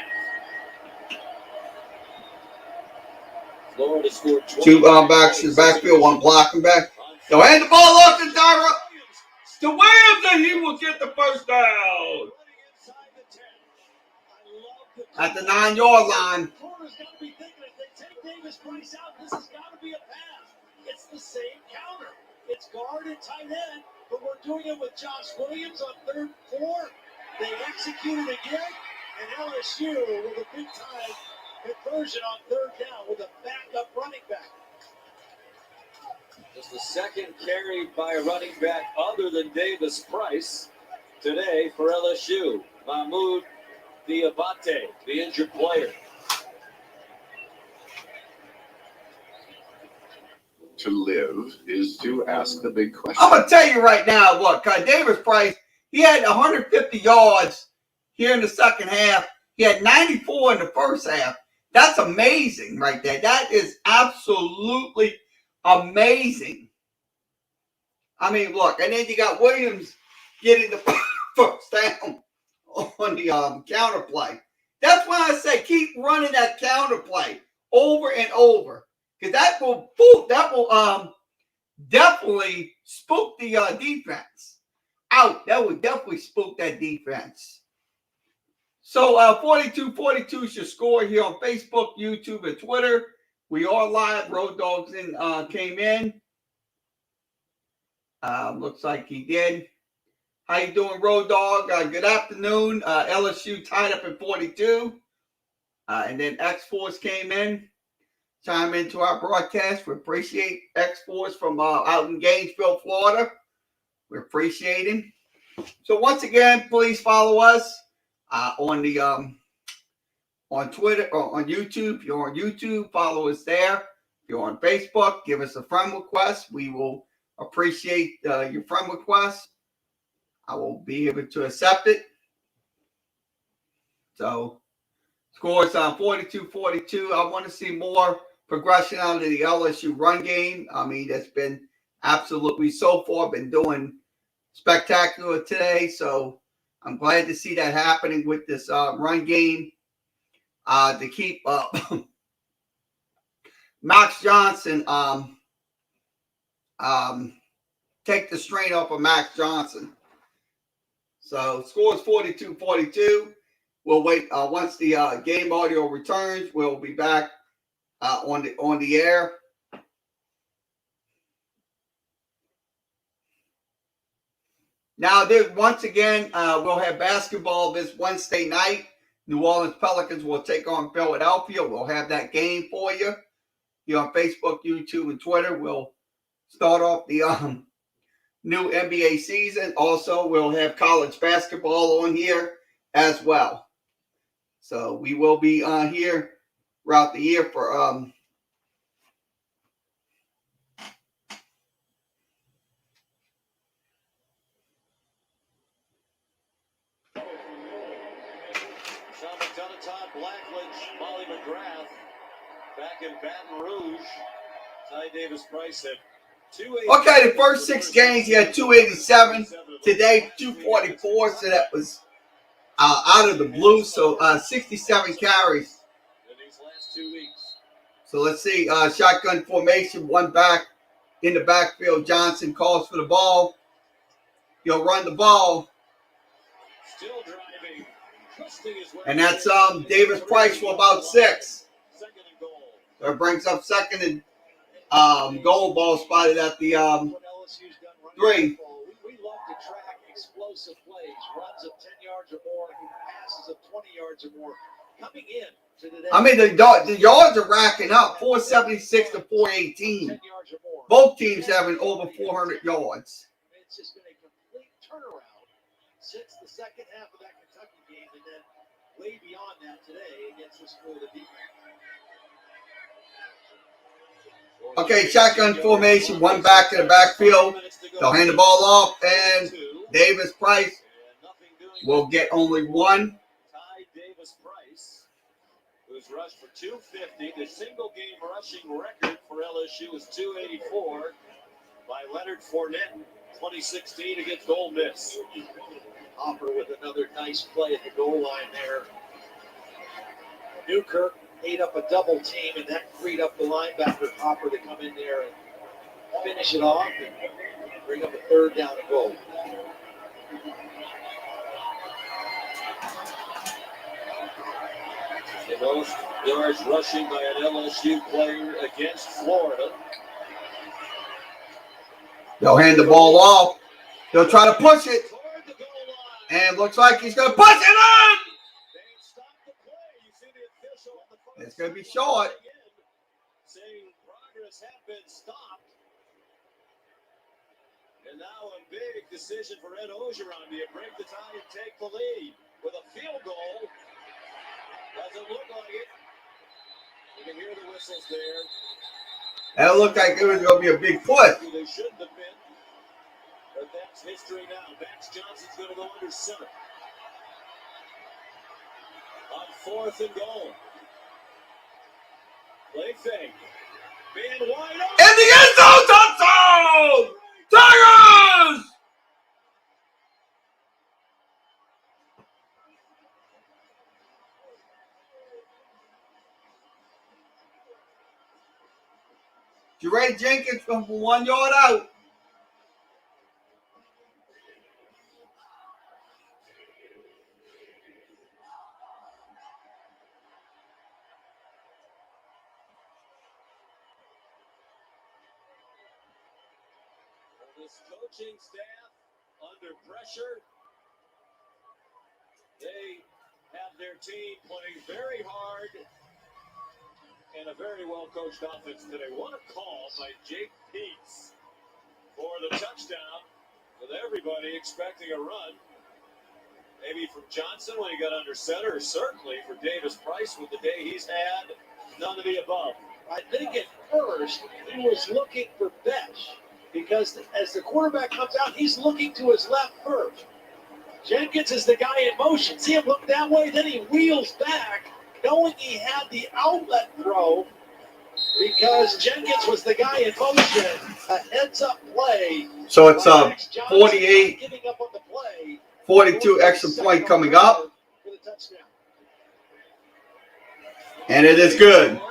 Florida scored 20. 2 backs in the backfield, 1 blocking back. They'll hand the ball off to Tyra. To Williams, and he will get the first down. At the 9-yard line. Davis Price out, this has got to be a pass. It's the same counter. It's guard and tight end, but we're doing it with Josh Williams on 3rd and 4. They executed again, and LSU with a big-time conversion on 3rd down with a backup running back. Just the second carry by a running back other than Davis Price today for LSU. Mahmoud Diabate, the injured player. To live is to ask the big question. I'm going to tell you right now, look, Davis Price, he had 150 yards here in the second half. He had 94 in the first half. That's amazing right there. That is absolutely amazing. I mean, look, and then you got Williams getting the first down on the counter play. That's why I say keep running that counter play over and over. Because that will definitely spook the defense out. That would definitely spook that defense. So 42-42 is your score here on Facebook, YouTube, and Twitter. We are live. Road Dogs came in. Looks like he did. How you doing, Road Dog? Good afternoon. LSU tied up at 42. And then X-Force came in. Chime into our broadcast. We appreciate X-Force from out in Gainesville, Florida. We appreciate him. So once again, please follow us on Twitter or on YouTube. If you're on YouTube, follow us there. If you're on Facebook, give us a friend request. We will appreciate your friend request. I will be able to accept it. So scores on 42-42. I want to see more progression out of the LSU run game. I mean, that's been absolutely so far been doing spectacular today. So I'm glad to see that happening with this run game to keep Max Johnson take the strain off of Max Johnson. So scores 42-42. We'll wait once the game audio returns. We'll be back on the air. Now, once again, we'll have basketball this Wednesday night. New Orleans Pelicans will take on Philadelphia. We'll have that game for you here on Facebook, YouTube, and Twitter. We'll start off the new NBA season. Also, we'll have college basketball on here as well. So we will be here throughout the year for Todd Blackledge, Molly McGrath, back in Baton Rouge. Ty Davis Price had 280. Okay, the first 6 games, he had 287, today, 244. So that was out of the blue. So 67 carries. In these last 2 weeks. So let's see. Shotgun formation, one back in the backfield. Johnson calls for the ball. He'll run the ball. Still driving. Trusting his way. And that's Davis Price for about 6. Second and goal. So it brings up second and goal. Ball spotted at the 3. We love to track explosive plays, runs of 10 yards or more, passes of 20 yards or more. Coming in to today. I mean, the yards are racking up, 476 to 418. 10 yards or more. Both teams having over 400 yards. It's just been a complete turnaround since the second half of that Kentucky game, and then way beyond that today against this Florida defense. Okay, shotgun formation, one back in the backfield. They'll hand the ball off, and Davis Price will get only 1. Ty Davis Price, who's rushed for 250. The single game rushing record for LSU is 284 by Leonard Fournette, 2016 against Ole Miss. Hopper with another nice play at the goal line there. Newkirk ate up a double team, and that freed up the linebacker Hopper to come in there and finish it off and bring up a 3rd down and goal. The most yards rushing by an LSU player against Florida. They'll hand the ball off. They'll try to push it. And looks like he's going to push it on. It's going to be short. Saying progress had been stopped. And now a big decision for Ed Ogeron. Do you break the tie and take the lead with a field goal? Doesn't look like it. You can hear the whistles there. That looked like it was going to be a big push. They shouldn't have been. But that's history now. Max Johnson's going to go under center. On 4th and goal. Play fake. Being wide open. In the end zone, touchdown! Tigers! Jeray Jenkins from 1 yard out. This coaching staff under pressure. They have their team playing very hard and a very well-coached offense today. What a call by Jake Peets for the touchdown, with everybody expecting a run. Maybe from Johnson when he got under center, or certainly for Davis Price with the day he's had. None of the above. I think at first he was looking for Besh, because as the quarterback comes out, he's looking to his left first. Jenkins is the guy in motion. See him look that way, then he wheels back, knowing he had the outlet throw, because Jenkins was the guy in motion. A heads-up play. So it's 48, giving up on the play. 42 extra point coming up. And it is good.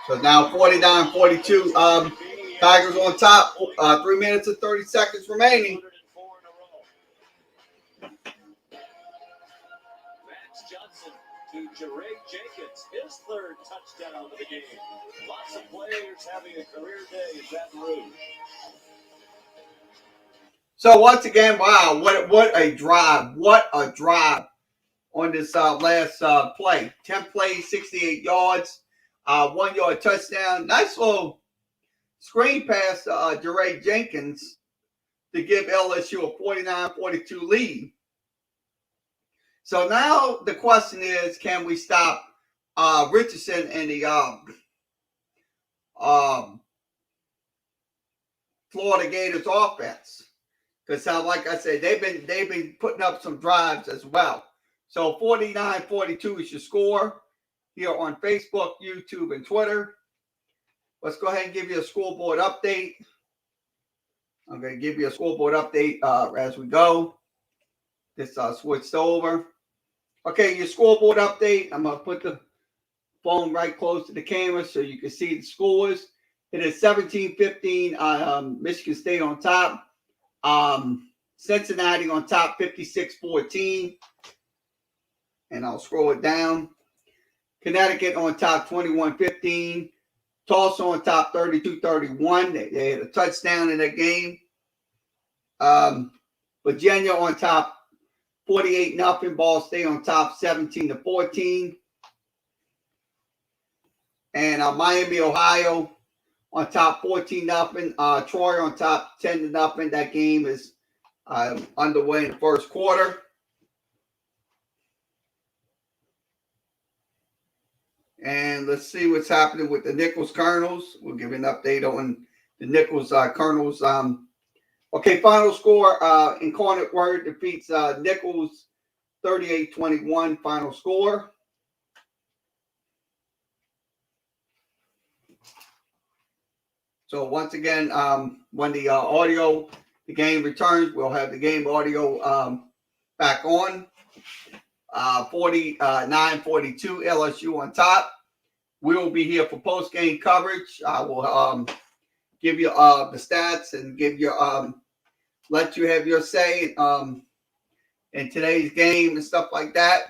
So now 49-42. Tigers on top. 3 minutes and 30 seconds remaining. Max Johnson to Jeray Jenkins, his 3rd touchdown of the game. Lots of players having a career day in Baton Rouge. So once again, wow, what a drive. What a drive on this last play. 10 plays, 68 yards, 1 yard touchdown. Nice little screen pass to Jeray Jenkins to give LSU a 49-42 lead. So now the question is, can we stop Richardson and the Florida Gators offense? Because like I said, they've been putting up some drives as well. So 49-42 is your score here on Facebook, YouTube, and Twitter. Let's go ahead and give you a scoreboard update. I'm going to give you a scoreboard update as we go. This switched over. Okay, your scoreboard update. I'm going to put the phone right close to the camera so you can see the scores. It is 17-15. Michigan State on top. Cincinnati on top, 56-14. And I'll scroll it down. Connecticut on top, 21-15. Tulsa on top, 32-31. They had a touchdown in that game. Virginia on top, 48-0. Ball State on top, 17-14. And Miami, Ohio on top, 14-0. Troy on top, 10-0. That game is underway in the first quarter. And let's see what's happening with the Nichols Colonels. We'll give you an update on the Nichols Colonels. Okay, final score. Incarnate Word defeats Nichols 38-21. Final score. So once again, when the the game returns, we'll have the game audio back on. 49-42 LSU on top. We will be here for post-game coverage. I will give you the stats and give you let you have your say in today's game and stuff like that.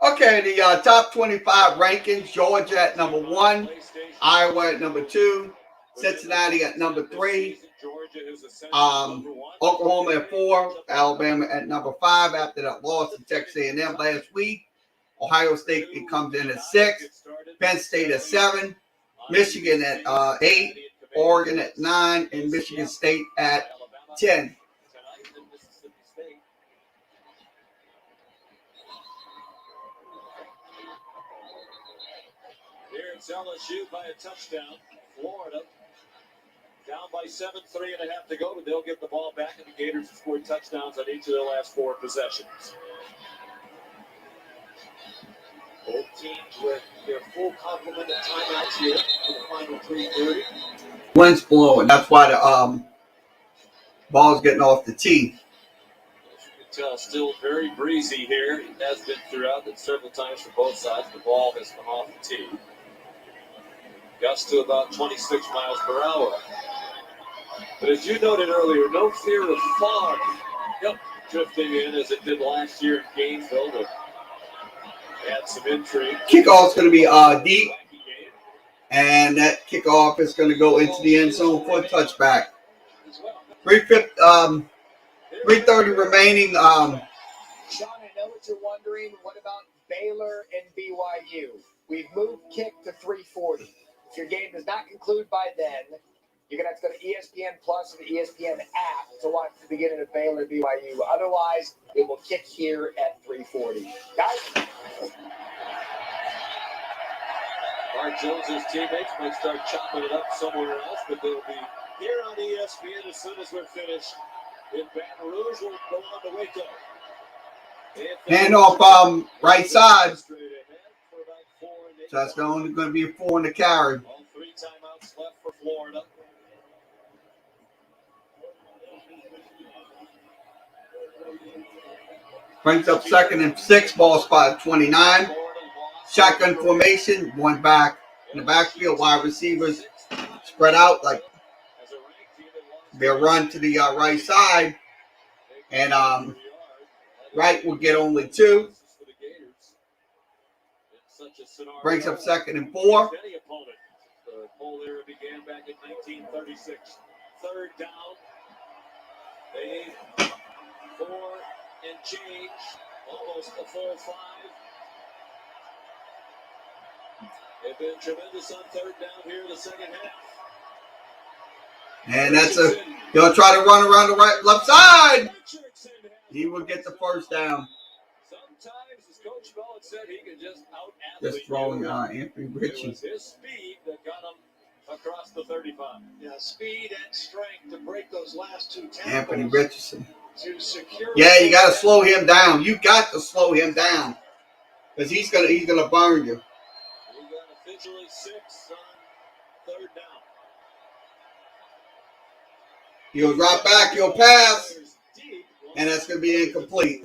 Okay, the top 25 rankings. Georgia at number 1. Iowa at number 2. Cincinnati at number 3. Oklahoma at 4. Alabama at number 5 after that loss to Texas A&M last week. Ohio State it comes in at 6. Penn State at 7. Michigan at 8. Oregon at 9. And Michigan State at 10. Here it's LSU by a touchdown. Florida down by 7, 3.5 to go, but they'll get the ball back, and the Gators have scored touchdowns on each of their last 4 possessions. Both teams with their full complement of timeouts here for the final 3:30. Wind's blowing. That's why the ball's getting off the tee. As you can tell, still very breezy here. It has been throughout it several times for both sides. The ball has come off the tee. Gusts to about 26 miles per hour. But as you noted earlier, no fear of fog drifting in as it did last year in Gainesville to add some intrigue. Kickoff's going to be deep, and that kickoff is going to go into the end zone for a touchback. 3:30 remaining. Sean, I know what you're wondering. What about Baylor and BYU? We've moved kick to 3:40. If your game does not conclude by then, you're going to have to go to ESPN Plus and the ESPN app to watch the beginning of Baylor BYU. Otherwise, it will kick here at 3:40. Guys? Mark Jones's teammates might start chopping it up somewhere else, but they'll be here on ESPN as soon as we're finished. In Baton Rouge, we'll go on to Waco. Hand off right side. So that's only going to be a 4 in the carry. All 3 timeouts left for Florida. Brings up 2nd and 6. Ball spot at 29. Shotgun formation. 1 back in the backfield. Wide receivers spread out like they'll run to the right side. And right will get only 2. Brings up 2nd and 4. The whole era began back in 1936. third down. They need 4 and change, almost a full 5. They've been tremendous on third down here in the second half. And he'll try to run around the left side. He will get the first down. Sometimes, as Coach Belichick said, he can just out-athlete. Just throwing Anthony Richie. It was his speed that got him across the 35. Yeah, speed and strength to break those last 2 tackles. Anthony Richardson. To secure. Yeah, you got to slow him down. You got to slow him down because he's gonna burn you. He got officially 6 on third down. He'll drop back. He'll pass, and that's gonna be incomplete.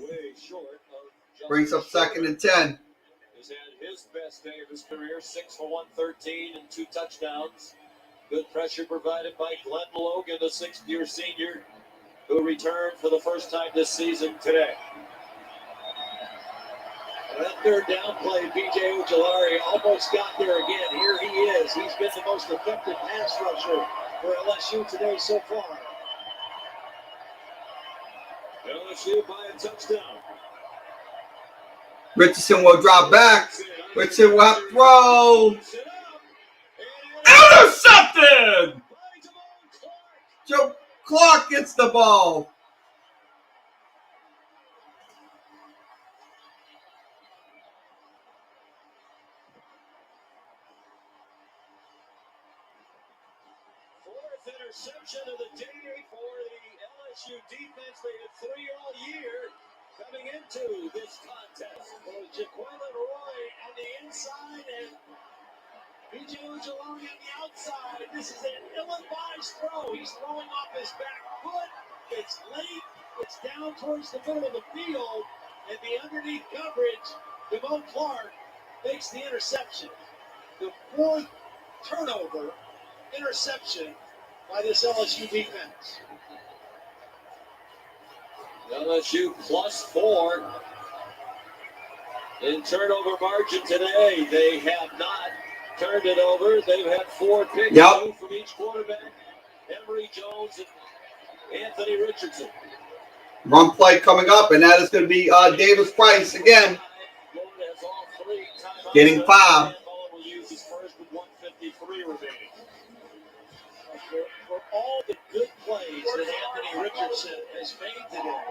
Brings up 2nd and 10. He's had his best day of his career, 6 for 113 and 2 touchdowns. Good pressure provided by Glenn Logan, the 6th-year senior, who returned for the first time this season today. That third down play, B.J. Ojulari almost got there again. Here he is. He's been the most effective pass rusher for LSU today so far. LSU by a touchdown. Richardson will drop back. Richardson will have to throw. Intercepted! Joe Clark gets the ball. Fourth interception of the day for the LSU defense. They had 3 all year coming into this contest. Jaquelin Roy on the inside and B.J. Ojulari on the outside. This is an ill-advised throw. He's throwing off his back foot. It's late. It's down towards the middle of the field. And the underneath coverage, Devon Clark makes the interception. The 4th turnover interception by this LSU defense. LSU +4 in turnover margin today. They have not turned it over. They've had 4 picks from each quarterback. Emory Jones and Anthony Richardson. Run play coming up, and that is going to be Davis Price again. Getting 5. Will use his first with 1:53 remaining. For all the good plays that Anthony Richardson has made today,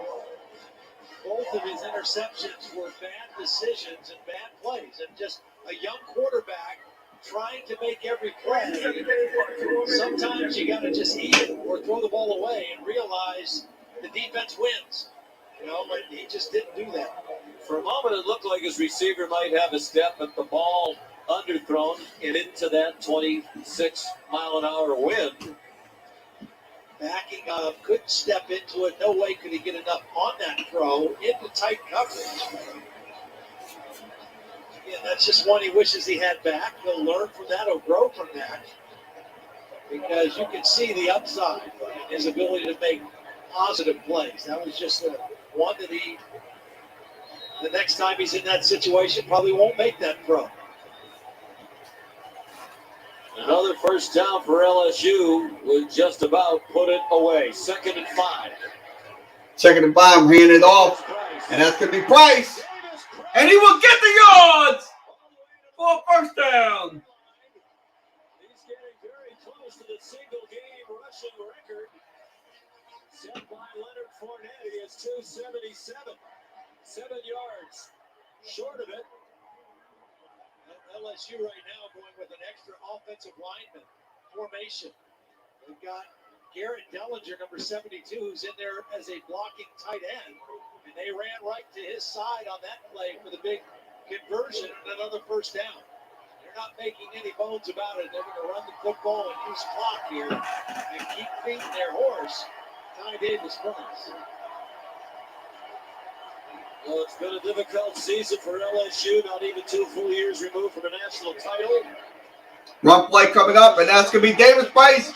both of his interceptions were bad decisions and bad plays, and just a young quarterback trying to make every play. Sometimes you got to just eat it or throw the ball away and realize the defense wins. You know, but he just didn't do that. For a moment, it looked like his receiver might have a step, but the ball underthrown and into that 26-mile-an-hour wind. Backing up, couldn't step into it. No way could he get enough on that throw into tight coverage. Yeah, that's just one he wishes he had back. He'll learn from that or grow from that. Because you can see the upside in his ability to make positive plays. That was just one that the next time he's in that situation, probably won't make that throw. Another first down for LSU would just about put it away. 2nd and 5. 2nd and 5, hand it off. And that's going to be Price. And he will get the yards for a first down. He's getting very close to the single-game rushing record set by Leonard Fournette. He has 277. 7 yards short of it. LSU right now going with an extra offensive lineman formation. They've got Garrett Dellinger, number 72, who's in there as a blocking tight end. And they ran right to his side on that play for the big conversion and another first down. They're not making any bones about it. They're going to run the football and use clock here and keep feeding their horse, Ty Davis Price. Well, it's been a difficult season for LSU, not even 2 full years removed from a national title. Run play coming up, and that's going to be Davis Price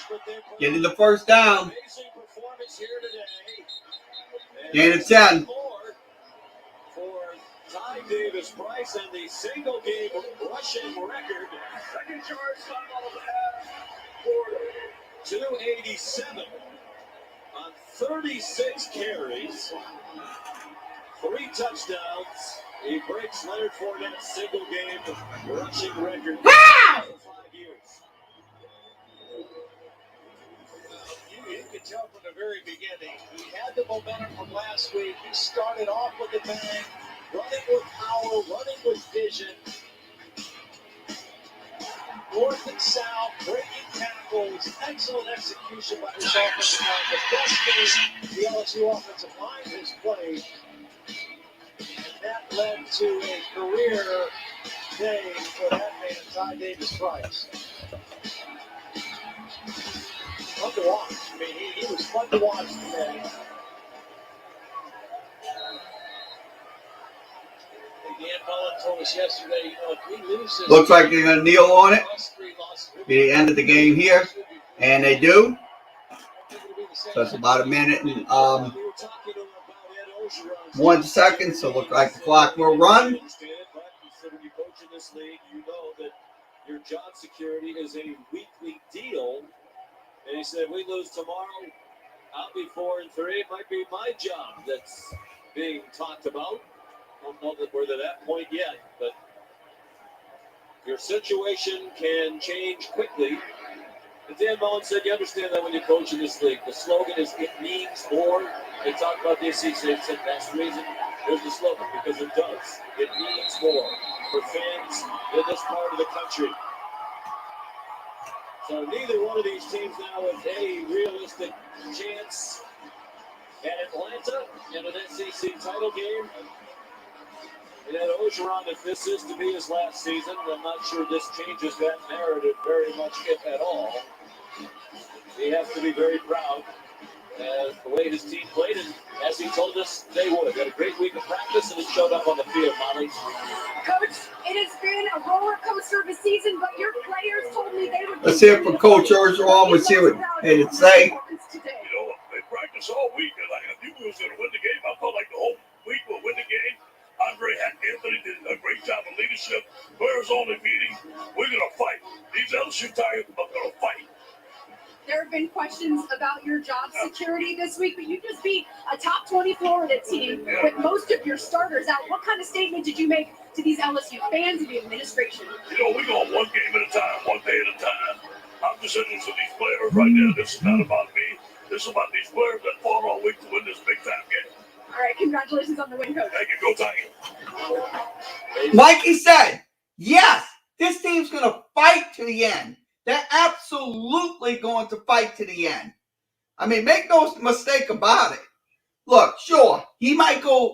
getting the first down. Amazing performance here today. Gain of 10. For Ty Davis Price and the single game rushing record. Second charge, time off half quarter. 287 on 36 carries, 3 touchdowns. He breaks Leonard Fournette's single game rushing record for 5 years. You can tell from the very beginning, he had the momentum from last week. He started off with a bang, running with power, running with vision. North and south, breaking tackles, excellent execution by this offensive line. The best game the LSU offensive line has played. And that led to a career day for that man, Ty Davis-Price. Fun to watch. I mean, he was fun to watch today. Dan Mullen told us yesterday, if we lose this, Looks like they're going to kneel on it. The end of the game here, and they do. So it's about a minute and 1 second. So look like the clock will run. But when you coach in this league, you know that your job security is a weekly deal. And he said, we lose tomorrow, I'll be 4-3. It might be my job that's being talked about. I don't know that we're to that point yet, but your situation can change quickly. And Dan Mullen said, you understand that when you coach in this league, the slogan is, it means more. They talk about this, he said that's the reason there's the slogan, because it does. It means more for fans in this part of the country. So neither one of these teams now with a realistic chance at Atlanta in an SEC title game. And at Ogeron, if this is to be his last season, I'm not sure this changes that narrative very much, if at all. He has to be very proud the way his team played, and as he told us they would. Had a great week of practice, and it showed up on the field, Molly. Coach, it has been a roller coaster of a season, but your players told me they would. Let's hear from Coach Orgeron. Let's see what they would say. You know, they practiced all week, and I knew we was going to win the game. I felt like the whole week we'll win the game. Anthony did a great job of leadership. Players only meeting. We're going to fight. These LSU Tigers are going to fight. There have been questions about your job security this week, but you just beat a top 20 Florida team with most of your starters out. What kind of statement did you make to these LSU fans and the administration? You know, we go one game at a time, one day at a time. I'm just interested in these players right now. This is not about me. This is about these players that fought all week to win this big-time game. All right, congratulations on the win, Coach. Thank you. Go Tigers. Mikey said, yes, this team's going to fight to the end. They're absolutely going to fight to the end. I mean, make no mistake about it. Look, sure, he might go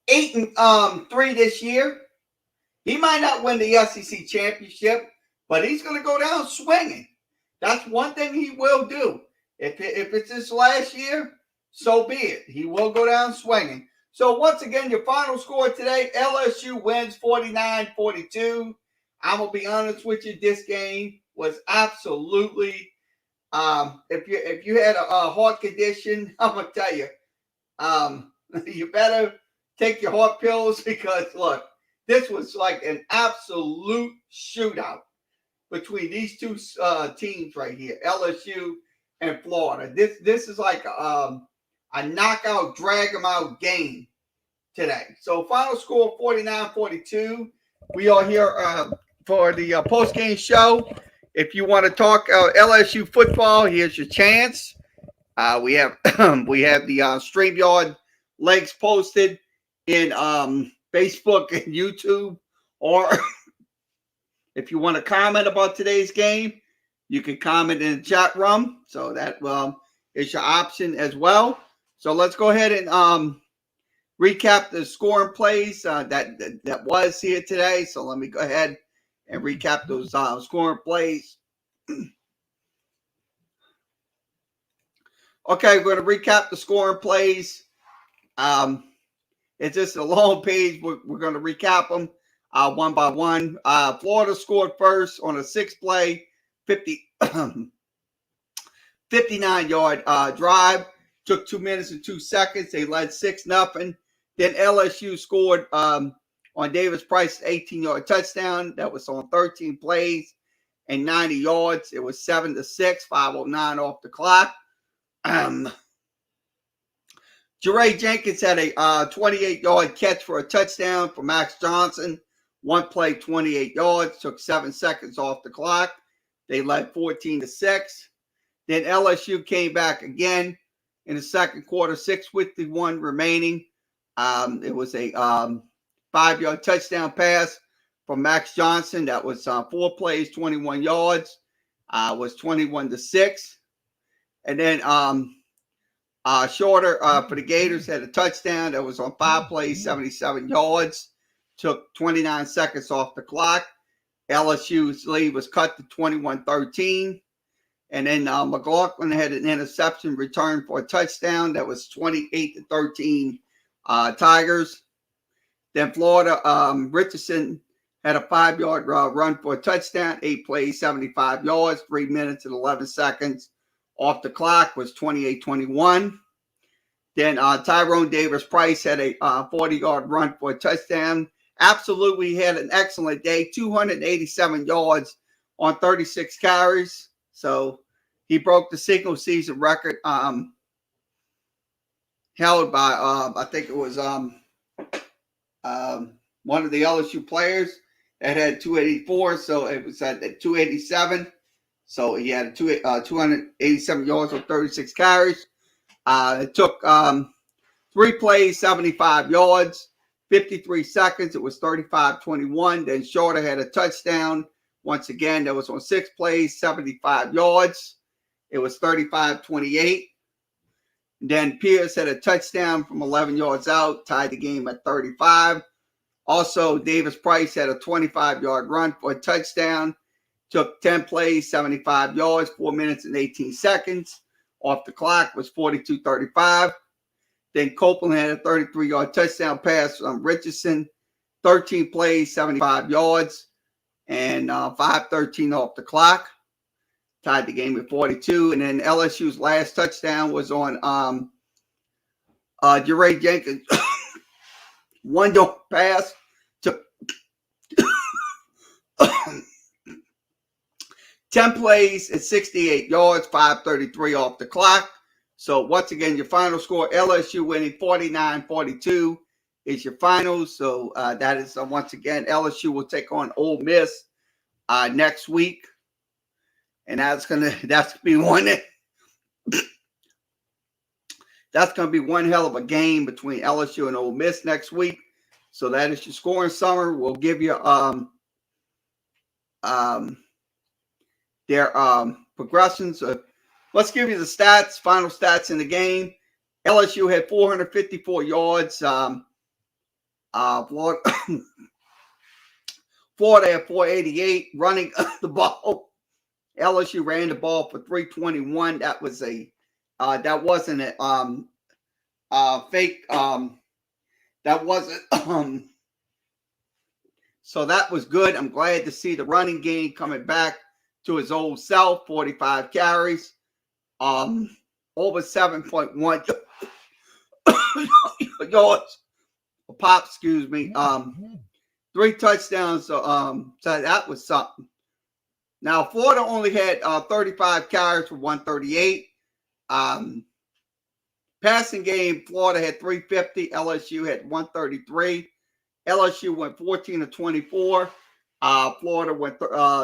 8-3 this year. He might not win the SEC championship, but he's going to go down swinging. That's one thing he will do. If it's his last year, so be it. He will go down swinging. So once again, your final score today, LSU wins 49-42. I'm going to be honest with you, this game was absolutely, if you had a heart condition, I'm going to tell you, you better take your heart pills because, look, this was like an absolute shootout between these two teams right here, LSU and Florida. This is like a knockout, drag them out game today. So final score 49-42. We are here for the post-game show. If you want to talk LSU football, here's your chance. We have the StreamYard links posted in Facebook and YouTube. Or if you want to comment about today's game, you can comment in the chat room. So that is your option as well. So let's go ahead and recap the scoring plays that was here today. So let me go ahead and recap those scoring plays. Okay, we're going to recap the scoring plays. It's just a long page. We're going to recap them one by one. Florida scored first on a 6-play, 59-yard drive. Took 2 minutes and 2 seconds. They led 6-0. Then LSU scored on Davis-Price's 18-yard touchdown. That was on 13 plays yards. It was 7-6, 5:09 off the clock. Jeray Jenkins had a 28-yard catch for a touchdown for Max Johnson. One play, 28 yards, took 7 seconds off the clock. They led 14-6. Then LSU came back again in the second quarter, 6:51 remaining. It was a 5-yard touchdown pass from Max Johnson. That was 4 plays, 21 yards. Was 21-6. And then Shorter for the Gators had a touchdown that was on 5 plays, 77 yards. Took 29 seconds off the clock. LSU's lead was cut to 21-13. And then McLaughlin had an interception return for a touchdown that was 28-13 Tigers. Then Florida, Richardson had a 5-yard run for a touchdown, 8 plays, 75 yards, 3 minutes and 11 seconds. Off the clock was 28-21. Then Tyrone Davis-Price had a 40-yard run for a touchdown. Absolutely had an excellent day, 287 yards on 36 carries. So he broke the single season record held by, I think it was one of the LSU players that had 284. So it was at 287. So he had 287 yards on 36 carries. It took 3 plays, 75 yards, 53 seconds. It was 35-21. Then Shorter had a touchdown. Once again, that was on 6 plays, 75 yards. It was 35-28. Then Pierce had a touchdown from 11 yards out, tied the game at 35. Also, Davis-Price had a 25-yard run for a touchdown. Took 10 plays, 75 yards, 4 minutes and 18 seconds. Off the clock was 42-35. Then Copeland had a 33-yard touchdown pass from Richardson. 13 plays, 75 yards, and 5:13 off the clock. Tied the game at 42. And then LSU's last touchdown was on Jeray Jenkins. 1-yard pass. Took 10 plays at 68 yards, 5:33 off the clock. So once again, your final score, LSU winning 49-42 is your final. So that is, once again, LSU will take on Ole Miss next week. And that's gonna be one hell of a game between LSU and Ole Miss next week. So that is your scoring summer. We'll give you their progressions. Let's give you the stats, final stats in the game. LSU had 454 yards. Florida had 488 running the ball. LSU ran the ball for 321. That was that wasn't a fake. That wasn't. So that was good. I'm glad to see the running game coming back to his old self. 45 carries, over 7.1 yards a pop. Excuse me. 3 touchdowns. So that was something. Now, Florida only had 35 carries for 138. Passing game, Florida had 350. LSU had 133. LSU went 14 of 24. Florida went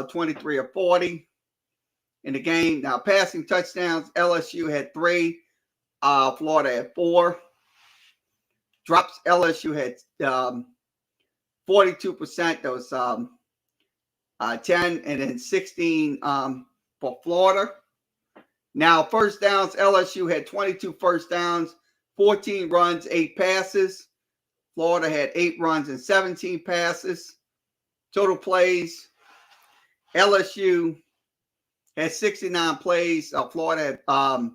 23 of 40 in the game. Now, passing touchdowns, LSU had 3. Florida had 4. Drops, LSU had 42%. That was 10, and then 16 for Florida. Now, first downs, LSU had 22 first downs, 14 runs, 8 passes. Florida had 8 runs and 17 passes. Total plays, LSU had 69 plays. Florida had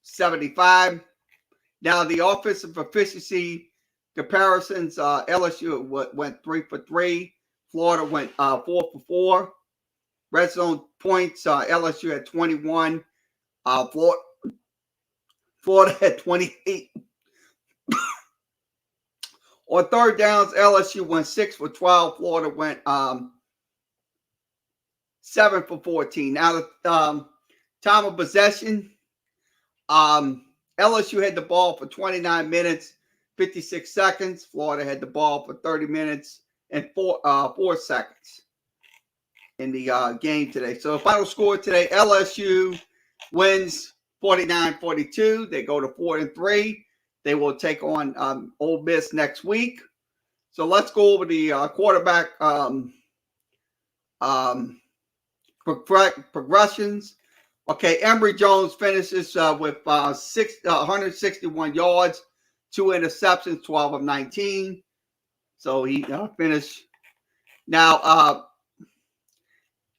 75. Now, the offensive efficiency comparisons, LSU went 3 for 3. Florida went 4 for 4. Red zone points, LSU had 21. Florida had 28. On third downs, LSU went 6 for 12. Florida went 7 for 14. Now, the time of possession, LSU had the ball for 29 minutes, 56 seconds. Florida had the ball for 30 minutes and 4 seconds in the game today. So the final score today, LSU wins 49-42. They go to 4-3. They will take on Ole Miss next week. So let's go over the quarterback progressions. Okay, Emory Jones finishes with 161 yards, 2 interceptions, 12 of 19. So he finished. Now,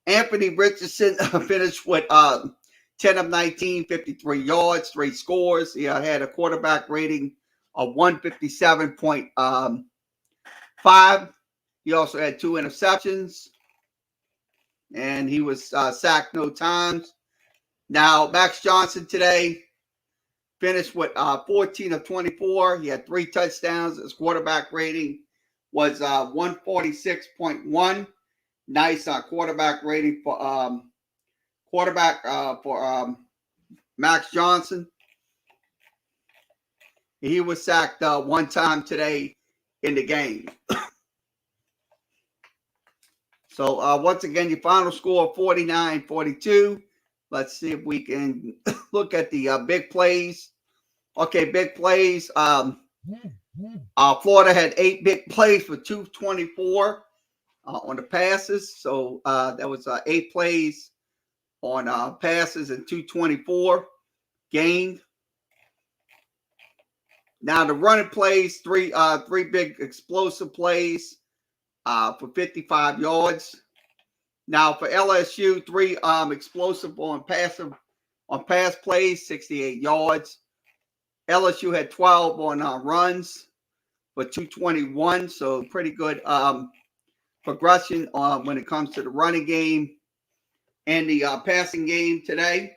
Anthony Richardson finished with 10 of 19, 53 yards, 3 scores. He had a quarterback rating of 157.5. He also had 2 interceptions, and he was sacked no times. Now, Max Johnson today finished with 14 of 24. He had 3 touchdowns. His quarterback rating was 146.1. Nice quarterback rating for Max Johnson. He was sacked 1 time today in the game. So once again, your final score 49-42. Let's see if we can look at the big plays. Okay, big plays. Florida had 8 big plays for 224 on the passes. So that was 8 plays on passes and 224 gained. Now the running plays, three big explosive plays for 55 yards. Now for LSU, 3 explosive on pass plays, 68 yards. LSU had 12 on runs for 221, so pretty good progression when it comes to the running game and the passing game today.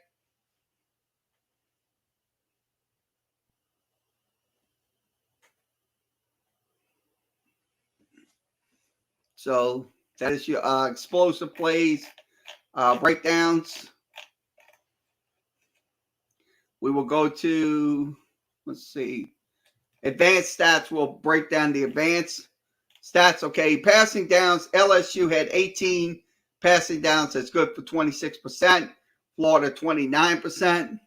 So that is your explosive plays breakdowns. We will go to, let's see, advanced stats. We'll break down the advanced stats. Okay, passing downs. LSU had 18 passing downs. That's good for 26%. Florida 29%.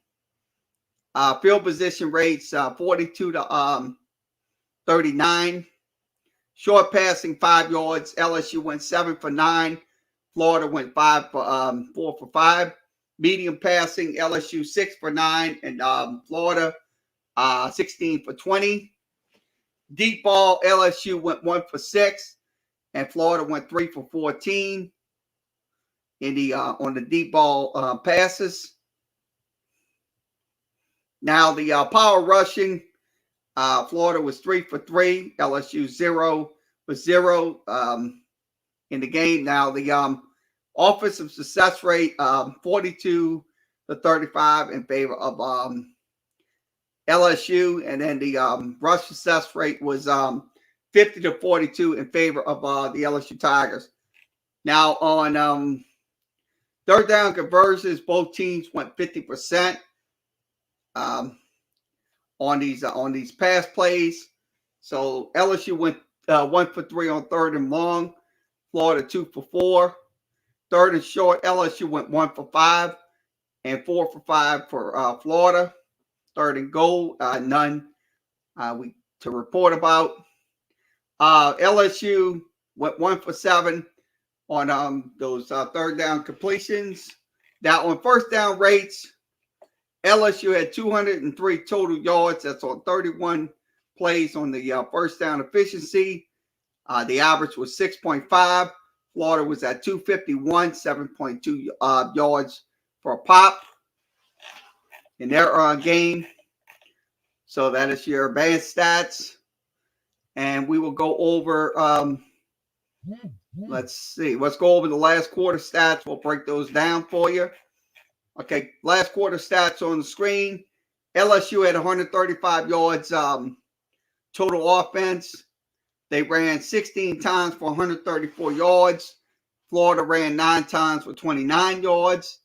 Field position rates 42 to 39. Short passing 5 yards. LSU went 7 for 9. Florida went 4 for 5. Medium passing, LSU 6 for 9, and Florida 16 for 20. Deep ball, LSU went 1 for 6, and Florida went 3 for 14 in the on the deep ball passes. Now the power rushing, Florida was 3 for 3, LSU 0 for 0 in the game. Now the offensive success rate 42 to 35 in favor of LSU, and then the rush success rate was 50 to 42 in favor of the LSU Tigers. Now on third down conversions, both teams went 50% on these pass plays. So LSU went 1 for 3 on 3rd and long. Florida 2 for 4. 3rd and short, LSU went 1 for 5 and 4 for 5 for Florida. 3rd and goal, none to report about. LSU went 1 for 7 on those 3rd down completions. Now on 1st down rates, LSU had 203 total yards. That's on 31 plays on the 1st down efficiency. The average was 6.5. Florida was at 251, 7.2 yards for a pop in their game. So that is your advanced stats. And we will go over, let's see, let's go over the last quarter stats. We'll break those down for you. Okay, last quarter stats on the screen. LSU had 135 yards total offense. They ran 16 times for 134 yards. Florida ran 9 times for 29 yards.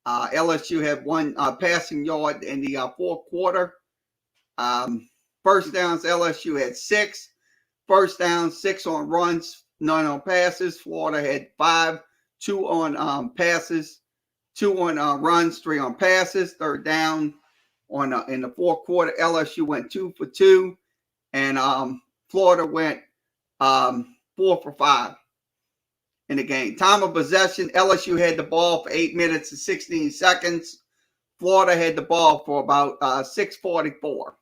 LSU had 1 passing yard in the fourth quarter. First downs, LSU had 6. First downs, 6 on runs, none on passes. Florida had 5, 2 on passes, 2 on runs, 3 on passes. Third down on in the fourth quarter, LSU went 2 for 2, and Florida went 4 for 5 in the game. Time of possession, LSU had the ball for 8 minutes and 16 seconds. Florida had the ball for about 6:44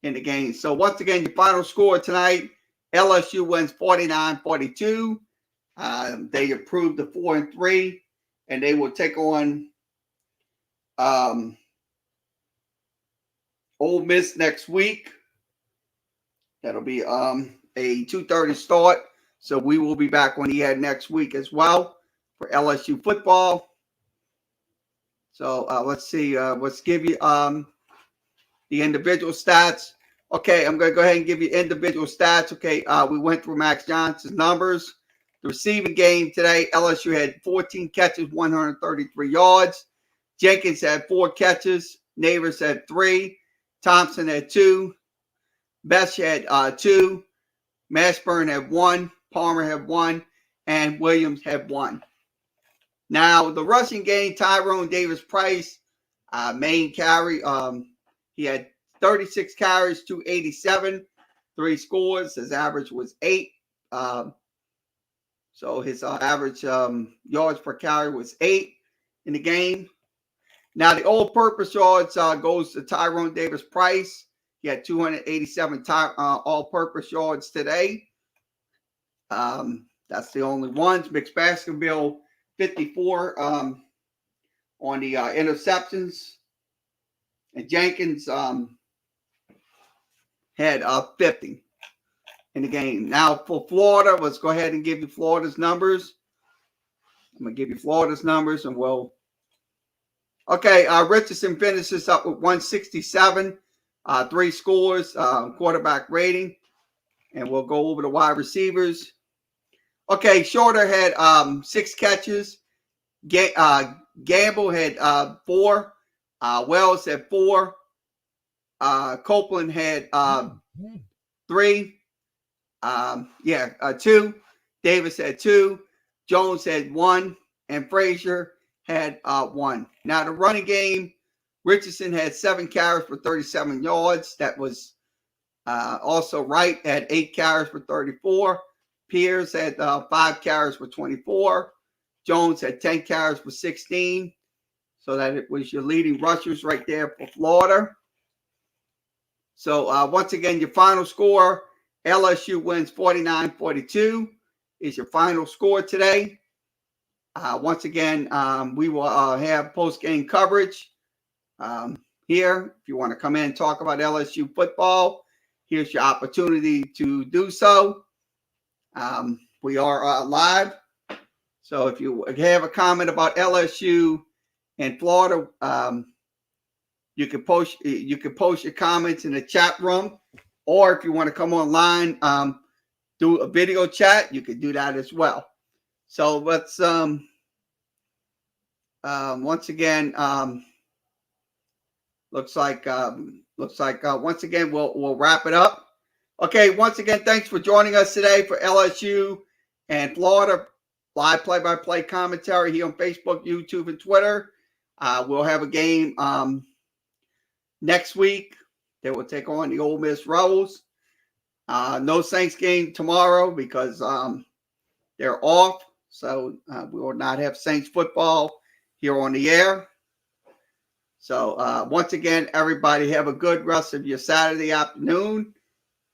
in the game. So once again, your final score tonight, LSU wins 49-42. They improved to 4-3, and they will take on Ole Miss next week. That'll be a 2:30 start. So we will be back on the air next week as well for LSU football. So let's see. Let's give you the individual stats. Okay, I'm going to go ahead and give you individual stats. Okay, we went through Max Johnson's numbers. The receiving game today, LSU had 14 catches, 133 yards. Jenkins had 4 catches. Neighbors had 3. Thompson had 2. Best had 2. Mashburn had 1. Palmer had 1. And Williams had 1. Now, the rushing game, Tyrone Davis-Price, main carry. He had 36 carries, 287, 3 scores. His average was 8. So his average yards per carry was 8 in the game. Now, the all-purpose yards goes to Tyrone Davis-Price. He had 287 all-purpose yards today. That's the only ones. Mixed Baskerville, 54 on the interceptions. And Jenkins had 50 in the game. Now for Florida, let's go ahead and give you Florida's numbers. I'm going to give you Florida's numbers and we'll. Okay, Richardson finishes up with 167, 3 scores, quarterback rating. And we'll go over the wide receivers. Okay, Shorter had 6 catches. Gamble had 4. Wells had 4. Copeland had 3. 2. Davis had 2. Jones had 1. And Frazier had 1. Now, the running game, Richardson had 7 carries for 37 yards. That was also Wright had 8 carries for 34. Pierce had 5 carries for 24. Jones had 10 carries for 16. So that it was your leading rushers right there for Florida. So once again, your final score, LSU wins 49-42 is your final score today. Once again, we will have post-game coverage here. If you want to come in and talk about LSU football, here's your opportunity to do so. We are live. So if you have a comment about LSU and Florida, you can post your comments in the chat room, or if you want to come online, do a video chat, you can do that as well. So let's once again, looks like once again we'll wrap it up. Okay, once again, thanks for joining us today for LSU and Florida live play-by-play commentary here on Facebook, YouTube, and Twitter. We'll have a game next week that will take on the Ole Miss Rebels. No Saints game tomorrow because they're off, so we will not have Saints football here on the air. So once again, everybody have a good rest of your Saturday afternoon,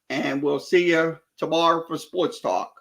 and we'll see you tomorrow for Sports Talk.